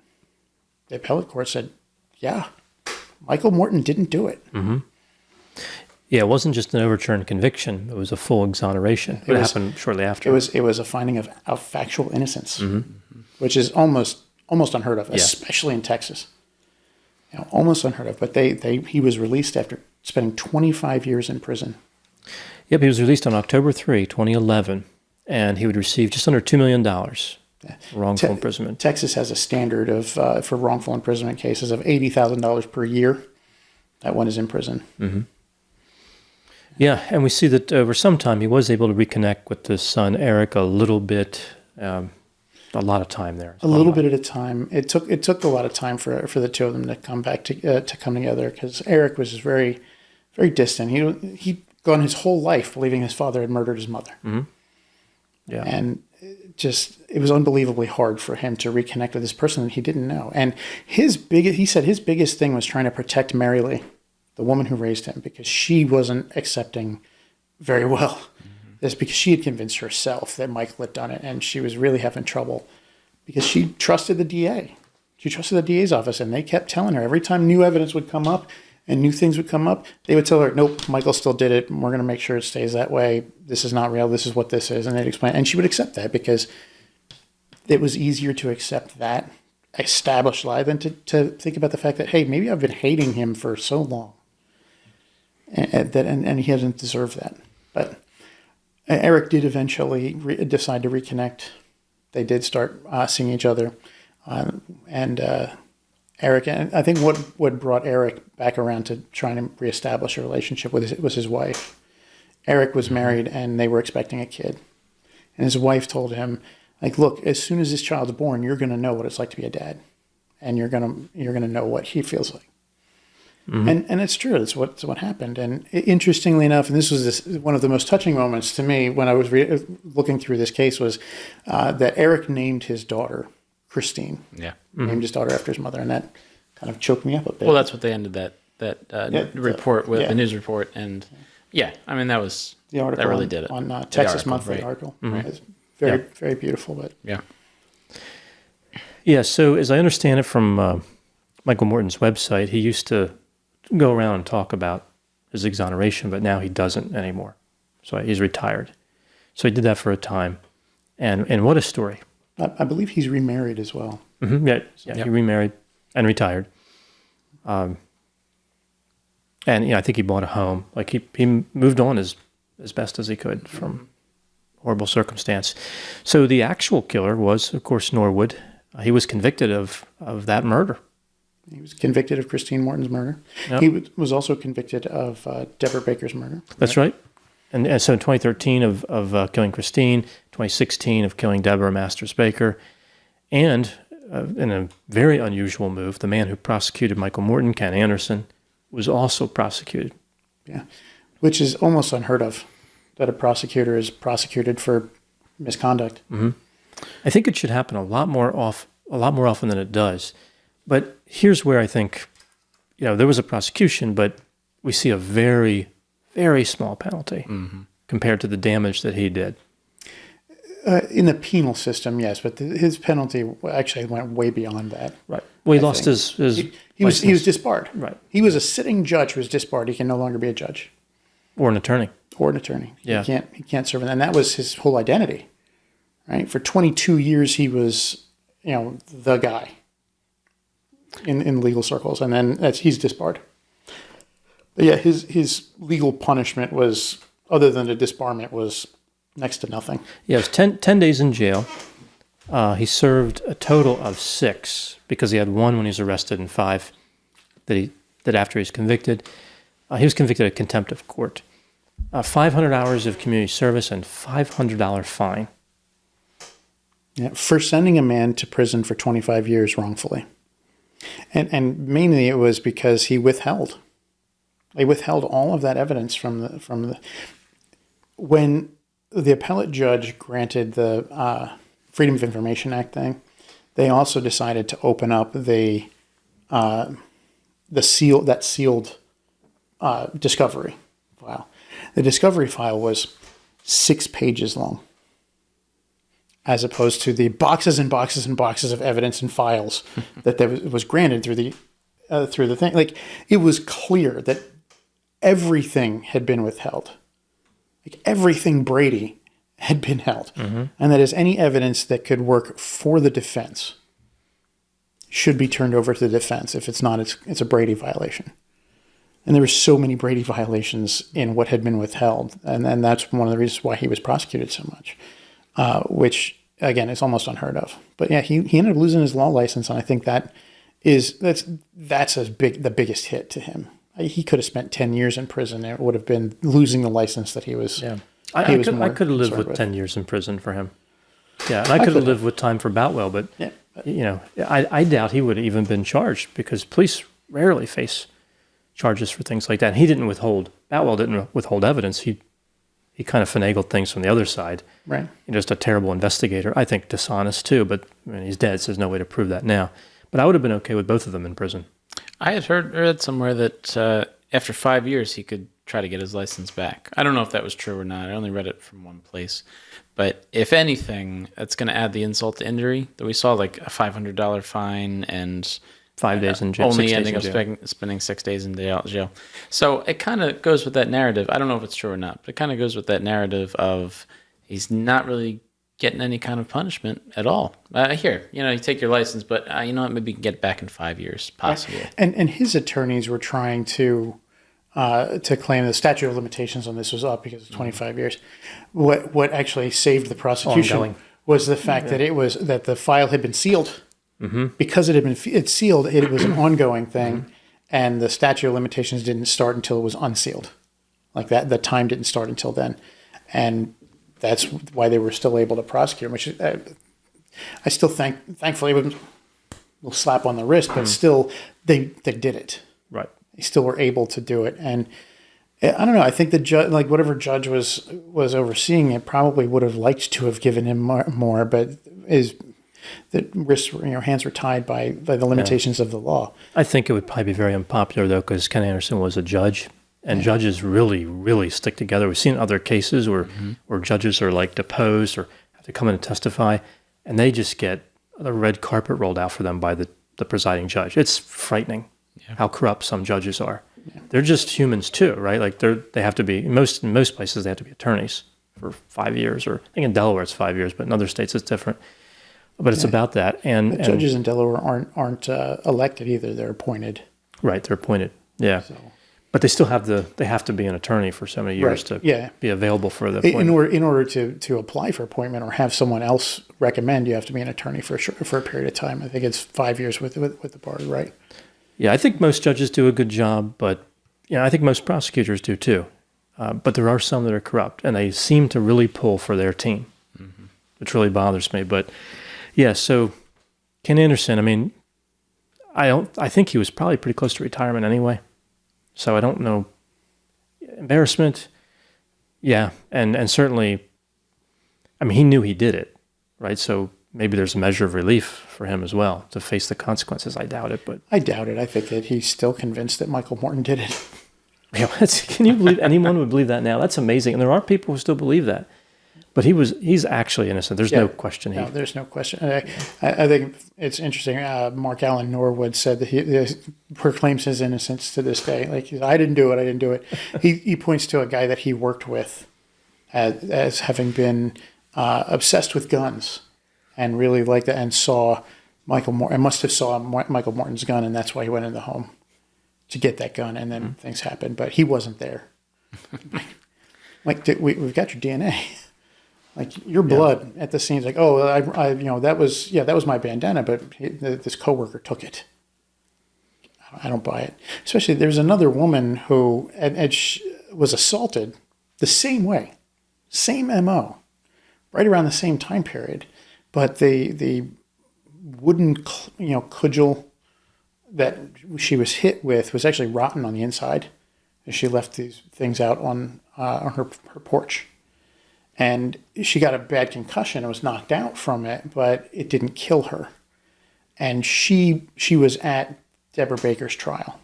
the appellate court said, yeah, Michael Morton didn't do it. Mm-hmm. Yeah, it wasn't just an overturned conviction. It was a full exoneration. It happened shortly after. It was a finding of factual innocence, which is almost unheard of, especially in Texas. Almost unheard of. But he was released after spending 25 years in prison. Yep, he was released on October 3, 2011, and he would receive just under $2 million for wrongful imprisonment. Texas has a standard of for wrongful imprisonment cases of $80,000 per year. That one is in prison. Mm-hmm. Yeah, and we see that over some time he was able to reconnect with his son Eric a little bit, a lot of time there. A little bit at a time. It took a lot of time for the two of them to come back to come together, because Eric was very, very distant. He'd gone his whole life believing his father had murdered his mother. Mm-hmm. Yeah, and it was unbelievably hard for him to reconnect with this person that he didn't know. And he said his biggest thing was trying to protect Mary Lee, the woman who raised him, because she wasn't accepting very well. Mm-hmm. It's because she had convinced herself that Michael had done it, and she was really having trouble because she trusted the DA. She trusted the DA's office, and they kept telling her every time new evidence would come up and new things would come up, they would tell her, nope, Michael still did it, and we're going to make sure it stays that way. This is not real. This is what this is. And they'd explain. And she would accept that because it was easier to accept that established lie than to think about the fact that, hey, maybe I've been hating him for so long. And he doesn't deserve that. But Eric did eventually decide to reconnect. They did start seeing each other. Eric, and I think what brought Eric back around to trying to reestablish a relationship was his wife. Eric was married, and they were expecting a kid. And his wife told him, like, look, as soon as this child's born, you're going to know what it's like to be a dad. And you're going to know what he feels like. Mm-hmm. And it's true. That's what happened. And interestingly enough, and this was one of the most touching moments to me when I was looking through this case, was that Eric named his daughter Christine. Yeah, named his daughter after his mother, and that kind of choked me up a bit. Well, that's what they ended that report with, the news report, and I mean that was the article that really did it on Texas article, Monthly right. article. Mm-hmm. Right? It's very very beautiful, but yeah. So as I understand it from Michael Morton's website, he used to go around and talk about his exoneration, but now he doesn't anymore. So he's retired. So he did that for a time, and what a story. I believe he's remarried as well. Mm-hmm. Yeah, he remarried and retired. And I think he bought a home. Like he moved on as best as he could from horrible circumstance. So the actual killer was, of course, Norwood. He was convicted of that murder. He was convicted of Christine Morton's murder. Yep. He was also convicted of Deborah Baker's murder. That's right. And so in 2013 of killing Christine, 2016 of killing Deborah Masters Baker, and in a very unusual move, the man who prosecuted Michael Morton, Ken Anderson, was also prosecuted. Yeah, which is almost unheard of, that a prosecutor is prosecuted for misconduct. Mm-hmm. I think it should happen a lot more often than it does. But here's where I think, there was a prosecution, but we see a very, very small penalty compared to the damage that he did. In the penal system, yes, but his penalty actually went way beyond that. Right. Well, he lost his he was disbarred. Right. He was a sitting judge who was disbarred. He can no longer be a judge Or an attorney. Yeah. He can't serve, and that was his whole identity. Right. For 22 years, he was the guy in legal circles, and then he's disbarred. But yeah, his legal punishment was, other than the disbarment, was next to nothing. Yeah, it was 10 days in jail. He served a total of 6 because he had 1 when he was arrested and 5 that after he was convicted. He was convicted of contempt of court. 500 hours of community service and $500 fine. Yeah, for sending a man to prison for 25 years wrongfully. And mainly it was because he withheld. They withheld all of that evidence from the when the appellate judge granted the Freedom of Information Act thing, they also decided to open up the sealed discovery file. The discovery file was 6 pages long, as opposed to the boxes and boxes and boxes of evidence and files that was granted through the thing. Like, it was clear that everything had been withheld. Like, everything Brady had been held. Mm-hmm. And that is any evidence that could work for the defense should be turned over to the defense. If it's not, it's a Brady violation. And there were so many Brady violations in what had been withheld. And that's one of the reasons why he was prosecuted so much, which, again, is almost unheard of. But yeah, he ended up losing his law license. And I think that's the biggest hit to him. He could have spent 10 years in prison. It would have been losing the license that he was. Yeah, I could have lived with 10 years in prison for him. Yeah, and I could have lived with time for Boutwell, but I doubt he would have even been charged because police rarely face charges for things like that. And he didn't withhold. Boutwell didn't withhold evidence. He kind of finagled things from the other side. Right. Just a terrible investigator. I think dishonest too, but he's dead, so there's no way to prove that now. But I would have been okay with both of them in prison. I had read somewhere that after 5 years, he could try to get his license back. I don't know if that was true or not. I only read it from one place. But if anything, that's going to add the insult to injury. That we saw like a $500 fine and 5 days in jail. Only ending up spending 6 days in jail. So it kind of goes with that narrative. I don't know if it's true or not, but it kind of goes with that narrative of he's not really getting any kind of punishment at all. Here, you take your license, but you know what, maybe you can get it back in 5 years, possibly. And his attorneys were trying to claim the statute of limitations on this was up because of 25 years. What actually saved the prosecution was the fact that the file had been sealed. Mm-hmm. Because it's sealed, it was an ongoing thing, and the statute of limitations didn't start until it was unsealed. Like that, the time didn't start until then, and that's why they were still able to prosecute him, which I still thankfully, it was a little slap on the wrist, but still they did it. Right. They still were able to do it. And I don't know, I think the judge, like whatever judge was overseeing it, probably would have liked to have given him more, but the wrists, hands were tied by the limitations of the law. I think it would probably be very unpopular, though, because Ken Anderson was a judge. And judges really, really stick together. We've seen other cases where judges are like deposed or have to come in and testify, and they just get the red carpet rolled out for them by the presiding judge. It's frightening how corrupt some judges are. Yeah. They're just humans too, right? Like they have to be in most places they have to be attorneys for 5 years, or I think in Delaware it's 5 years, but in other states it's different. But it's about that. And judges in Delaware aren't elected either; they're appointed. Right, they're appointed. Yeah. So. But they still have to be an attornay for so many years to be available for the appointment. In order to apply for appointment or have someone else recommend, you have to be an attorney for a period of time. I think it's 5 years with the bar, right? Yeah, I think most judges do a good job, but I think most prosecutors do too. but there are some that are corrupt, and they seem to really pull for their team, which really bothers me. But yeah, so Ken Anderson, I mean, I think he was probably pretty close to retirement anyway. So I don't know. Embarrassment, yeah, and certainly, I mean, he knew he did it, right? So maybe there's a measure of relief for him as well to face the consequences. I doubt it, but I doubt it. I think that he's still convinced that Michael Morton did it. yeah, can you believe anyone would believe that now? That's amazing, and there are people who still believe that. But he's actually innocent. There's no question. No, there's no question. I think it's interesting. Mark Allen Norwood said that he proclaims his innocence to this day. Like, I didn't do it. I didn't do it. He points to a guy that he worked with as having been obsessed with guns and really liked that, and saw Michael Morton. And must have saw Michael Morton's gun, and that's why he went in the home to get that gun. And then things happened, but he wasn't there. Like, we've got your DNA. Like, your blood at the scene is like, oh, that was my bandana, but this coworker took it. I don't buy it. Especially, there's another woman who was assaulted the same way, same MO, right around the same time period, but the wooden cudgel that she was hit with was actually rotten on the inside, as she left these things out on her porch. And she got a bad concussion and was knocked out from it, but it didn't kill her. And she was at Deborah Baker's trial,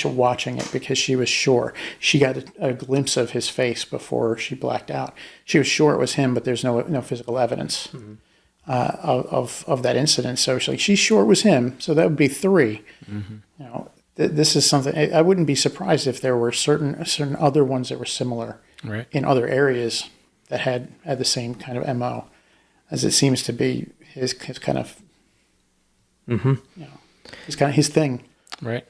watching it, because she was sure. She got a glimpse of his face before she blacked out. She was sure it was him, but there's no physical evidence of that incident. So she's sure it was him. So that would be 3. This is something I wouldn't be surprised if there were certain other ones that were similar in other areas that had the same kind of MO, as it seems to be his kind of, his thing. Right.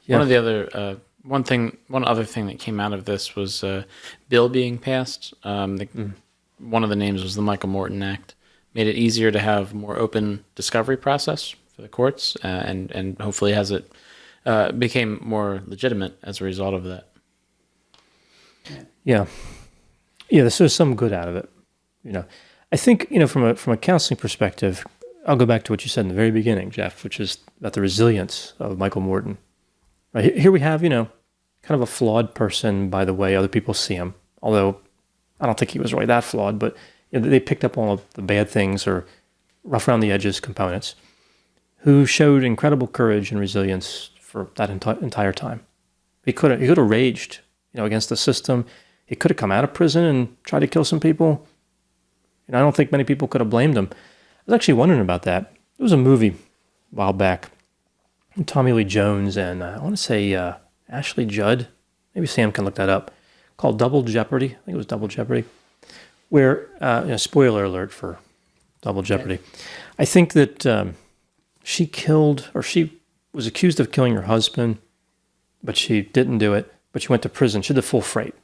Yeah. One other thing that came out of this was a bill being passed. One of the names was the Michael Morton Act. Made it easier to have more open discovery process for the courts, and hopefully became more legitimate as a result of that. Yeah. Yeah, there's some good out of it. I think, from a counseling perspective, I'll go back to what you said in the very beginning, Jeff, which is about the resilience of Michael Morton. Right here we have, kind of a flawed person by the way other people see him. Although I don't think he was really that flawed, but they picked up all of the bad things or rough around the edges components, who showed incredible courage and resilience for that entire time. He could have raged, against the system. He could have come out of prison and tried to kill some people. I don't think many people could have blamed him. I was actually wondering about that. There was a movie a while back, Tommy Lee Jones and I want to say Ashley Judd, maybe Sam can look that up, called Double Jeopardy. I think it was Double Jeopardy, where, spoiler alert for Double Jeopardy. I think that she was accused of killing her husband, but she didn't do it, but she went to prison. She did the full freight.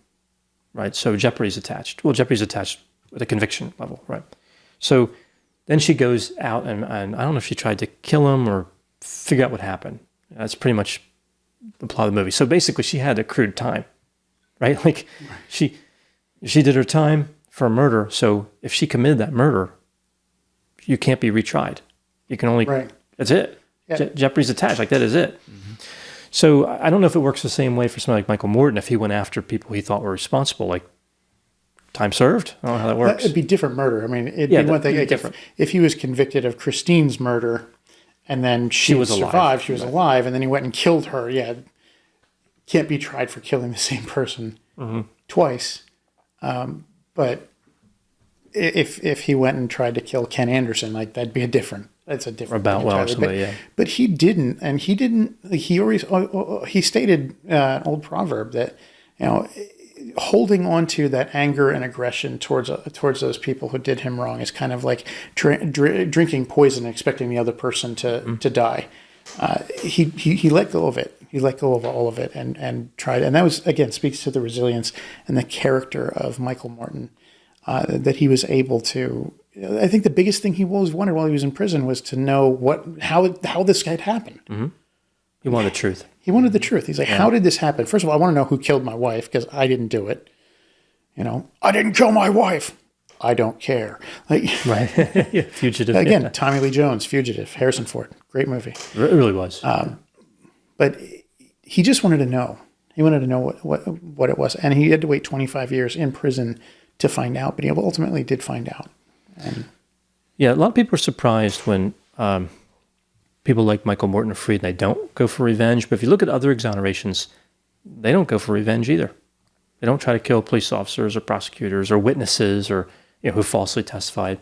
Right, so jeopardy's attached. Well, jeopardy's attached with a conviction level, right? So then she goes out and I don't know if she tried to kill him or figure out what happened. That's pretty much the plot of the movie. So basically, she had accrued time, right? Like she did her time for a murder. So if she committed that murder, you can't be retried. You can only that's it. Yeah. Jeopardy's attached. Like that is it. So I don't know if it works the same way for somebody like Michael Morton if he went after people he thought were responsible, like time served. I don't know how that works. It'd be different murder. I mean, it'd be one thing. Like different. If he was convicted of Christine's murder, and then she was survived, she was alive, and then he went and killed her. Yeah, can't be tried for killing the same person twice. But if he went and tried to kill Ken Anderson, like that'd be different. That's a different somebody, but he didn't, and he didn't. He stated an old proverb that holding on to that anger and aggression towards those people who did him wrong is kind of like drinking poison and expecting the other person to die. He let go of it. He let go of all of it and tried. And that was, again, speaks to the resilience and the character of Michael Morton, that he was able to. I think the biggest thing he always wanted while he was in prison was to know how this had happened. He wanted the truth. He wanted the truth. He's like, how did this happen? First of all, I want to know who killed my wife because I didn't do it. You know, I didn't kill my wife. I don't care. Like, Right. Yeah, Fugitive. again, yeah. Tommy Lee Jones, Fugitive, Harrison Ford, great movie. It really was. But he just wanted to know. He wanted to know what it was, and he had to wait 25 years in prison to find out. But he ultimately did find out. And Yeah, a lot of people are surprised when people like Michael Morton are freed and they don't go for revenge. But if you look at other exonerations, they don't go for revenge either. They don't try to kill police officers or prosecutors or witnesses or who falsely testified.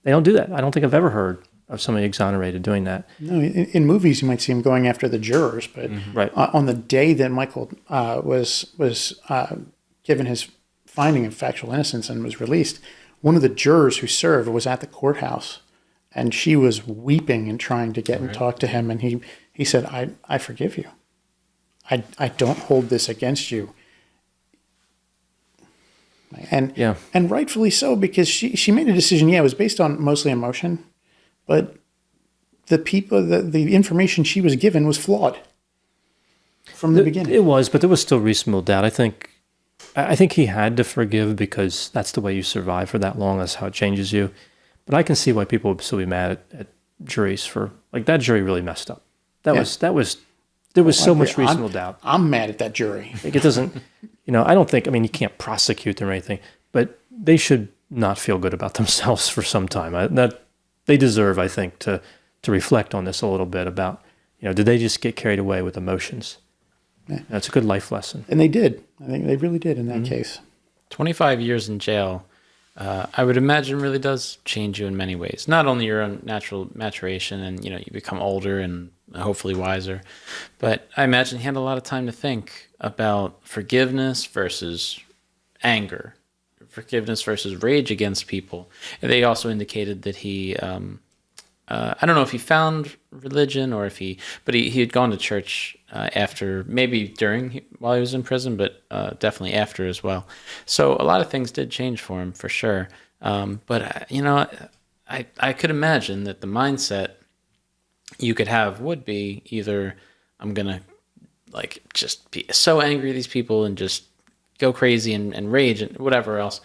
They don't do that. I don't think I've ever heard of somebody exonerated doing that. no, in movies you might see him going after the jurors, but Right. on the day that Michael was given his finding of factual innocence and was released, one of the jurors who served was at the courthouse, and she was weeping and trying to get and talk to him, and he said, I forgive you. I don't hold this against you. And Yeah. and rightfully so, because she made a decision. Yeah, it was based on mostly emotion, but the information she was given was flawed from the beginning. It was, but there was still reasonable doubt. I think he had to forgive because that's the way you survive for that long. That's how it changes you. But I can see why people would still be mad at juries for like that jury really messed up. There was so much reasonable doubt. I'm mad at that jury. Like it doesn't, I don't think, you can't prosecute them or anything, but they should not feel good about themselves for some time. That they deserve, I think, to reflect on this a little bit about, did they just get carried away with emotions? Yeah. That's a good life lesson. And they did. I think they really did in that case. 25 years in jail, I would imagine really does change you in many ways. Not only your own natural maturation and, you become older and hopefully wiser, but I imagine he had a lot of time to think about forgiveness versus anger, forgiveness versus rage against people. And they also indicated that he, I don't know if he found religion or but he had gone to church after, maybe while he was in prison, but definitely after as well. So a lot of things did change for him for sure. But I could imagine that the mindset you could have would be either I'm gonna just be so angry at these people and just go crazy and rage and whatever else.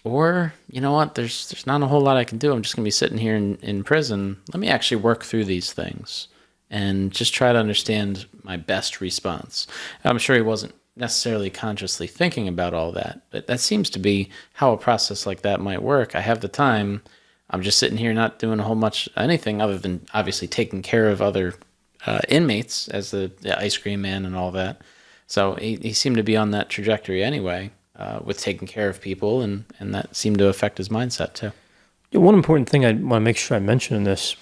Or, you know what, there's not a whole lot I can do. I'm just going to be sitting here in prison. Let me actually work through these things and just try to understand my best response. I'm sure he wasn't necessarily consciously thinking about all that, but that seems to be how a process like that might work. I have the time. I'm just sitting here not doing a whole much anything other than obviously taking care of other inmates as the ice cream man and all that. So he seemed to be on that trajectory anyway. With taking care of people, and that seemed to affect his mindset too. One important thing I want to make sure I mention in this,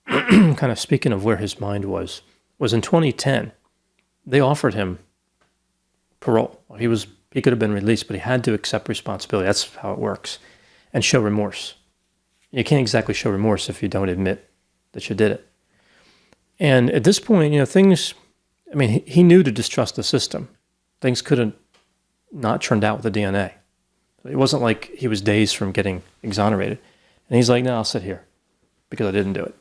kind of speaking of where his mind was in 2010, they offered him parole. He could have been released, but he had to accept responsibility. That's how it works, and show remorse. You can't exactly show remorse if you don't admit that you did it. And at this point, things, he knew to distrust the system. Things couldn't not turned out with the DNA. It wasn't like he was days from getting exonerated. And he's like, no, I'll sit here because I didn't do it.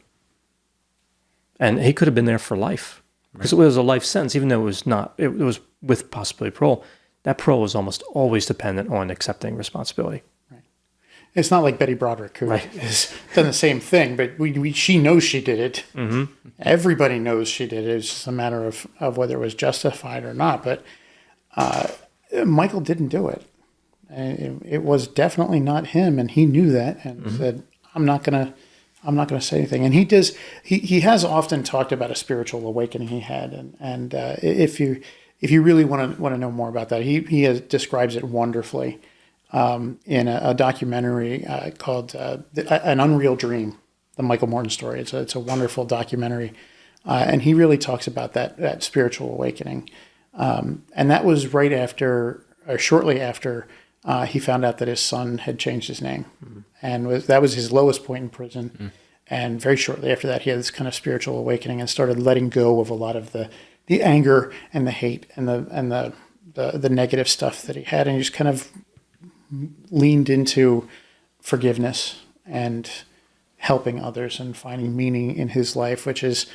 And he could have been there for life because it was a life sentence, even though it was not, it was with possibility of parole. That parole was almost always dependent on accepting responsibility. Right. It's not like Betty Broderick, who has done the same thing, but she knows she did it. Mm-hmm. Everybody knows she did it. It's just a matter of whether it was justified or not. But Michael didn't do it. It was definitely not him, and he knew that, and said, "I'm not gonna say anything." And he does. He has often talked about a spiritual awakening he had, and if you really want to know more about that, he describes it wonderfully in a documentary called "An Unreal Dream," the Michael Morton story. It's a wonderful documentary, and he really talks about that spiritual awakening. And that was right after, or shortly after, he found out that his son had changed his name, and that was his lowest point in prison. And very shortly after that, he had this kind of spiritual awakening and started letting go of a lot of the anger and the hate and the negative stuff that he had, and he just kind of leaned into forgiveness and helping others and finding meaning in his life, which is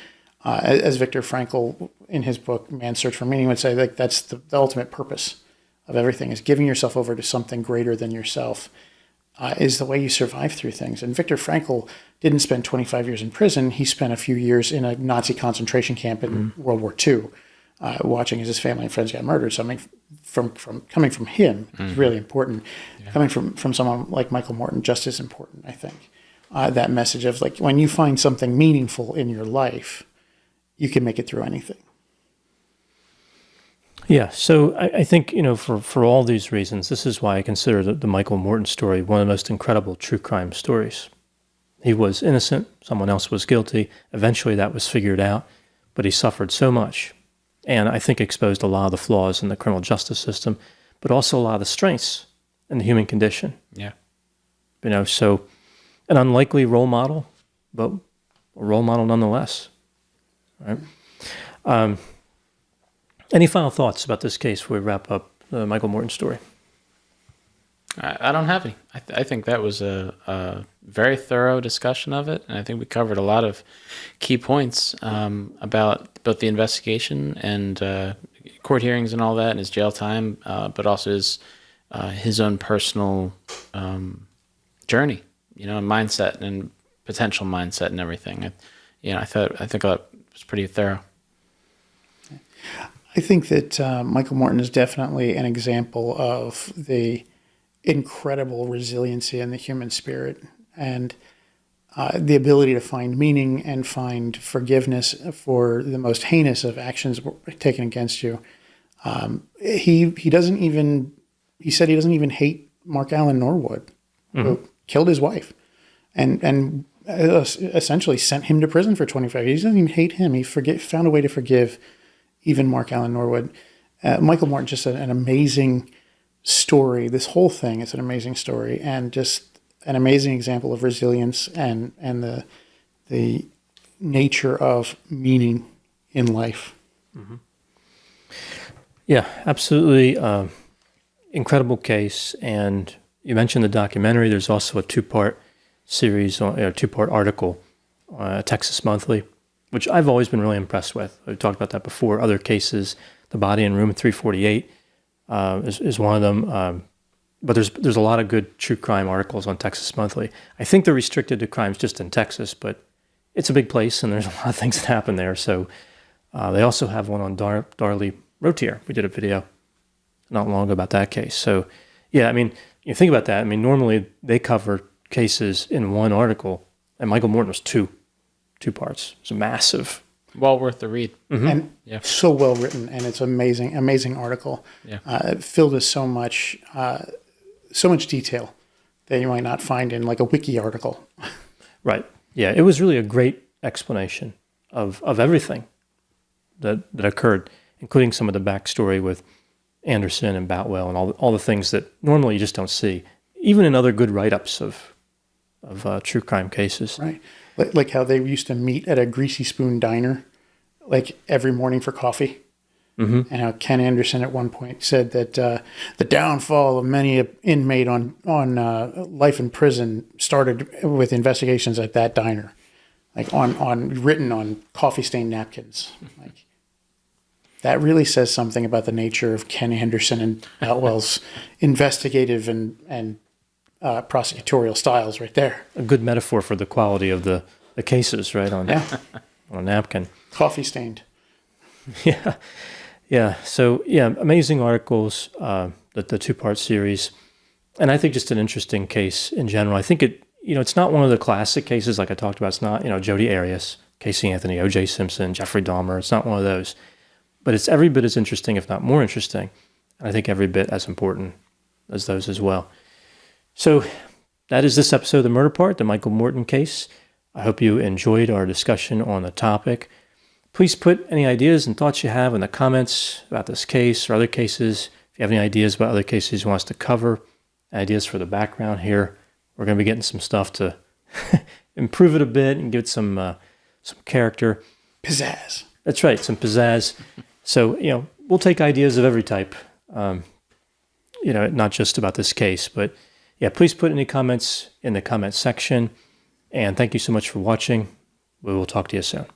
As Viktor Frankl in his book Man's Search for Meaning would say, like that's the ultimate purpose of everything, is giving yourself over to something greater than yourself. Is the way you survive through things. And Viktor Frankl didn't spend 25 years in prison. He spent a few years in a Nazi concentration camp in World War II, watching as his family and friends got murdered. So I mean, coming from him is really important. Yeah. Coming from someone like Michael Morton, just as important, I think. That message of like, when you find something meaningful in your life, you can make it through anything. Yeah, so I think, for all these reasons, this is why I consider the Michael Morton story one of the most incredible true crime stories. He was innocent, someone else was guilty. Eventually that was figured out, but he suffered so much, and I think exposed a lot of the flaws in the criminal justice system, but also a lot of the strengths in the human condition. Yeah. So an unlikely role model, but a role model nonetheless. Right? Any final thoughts about this case before we wrap up the Michael Morton story? I don't have any. I think that was a very thorough discussion of it, and I think we covered a lot of key points about both the investigation and court hearings and all that, and his jail time, but also his own personal journey, and mindset and potential mindset and everything. I think that was pretty thorough. I think that Michael Morton is definitely an example of the incredible resiliency in the human spirit and the ability to find meaning and find forgiveness for the most heinous of actions taken against you. He said he doesn't even hate Mark Allen Norwood, who killed his wife and essentially sent him to prison for 25 years. He doesn't even hate him. He found a way to forgive even Mark Allen Norwood. Michael Morton, just an amazing story. This whole thing is an amazing story, and just an amazing example of resilience and the nature of meaning in life. Mm-hmm. Yeah, absolutely. Incredible case. And you mentioned the documentary. There's also a two-part series, a two-part article, Texas Monthly, which I've always been really impressed with. I've talked about that before. Other cases, the body in room 348 is one of them. But there's a lot of good true crime articles on Texas Monthly. I think they're restricted to crimes just in Texas, but it's a big place and there's a lot of things that happen there. So they also have one on Darley Rotier. We did a video not long ago about that case. So yeah, I mean, you think about that. I mean, normally they cover cases in one article, and Michael Morton was two parts. It's a massive, well worth the read. Mm-hmm. And so well written, and it's amazing article. Yeah. Filled with so much detail that you might not find in like a wiki article. Right. Yeah. It was really a great explanation of everything that occurred, including some of the backstory with Anderson and Boutwell and all the things that normally you just don't see, even in other good write-ups of true crime cases. Right. Like how they used to meet at a Greasy Spoon diner, like every morning for coffee. Mm-hmm. And how Ken Anderson at one point said that the downfall of many an inmate on life in prison started with investigations at that diner, like written on coffee stained napkins. Like that really says something about the nature of Ken Anderson and Boutwell's investigative and prosecutorial styles right there. A good metaphor for the quality of the cases, right, on a napkin. Coffee stained. Yeah. Yeah. So, yeah, amazing articles, the two-part series. And I think just an interesting case in general. I think it's not one of the classic cases like I talked about. It's not, Jodi Arias, Casey Anthony, O.J. Simpson, Jeffrey Dahmer. It's not one of those. But it's every bit as interesting, if not more interesting. And I think every bit as important as those as well. So that is this episode of The Murder Part, the Michael Morton case. I hope you enjoyed our discussion on the topic. Please put any ideas and thoughts you have in the comments about this case or other cases. If you have any ideas about other cases you want us to cover, ideas for the background here, we're going to be getting some stuff to improve it a bit and give it some character. Pizzazz. That's right, some pizzazz. So, we'll take ideas of every type, not just about this case, but yeah, please put any comments in the comment section. And thank you so much for watching. We will talk to you soon.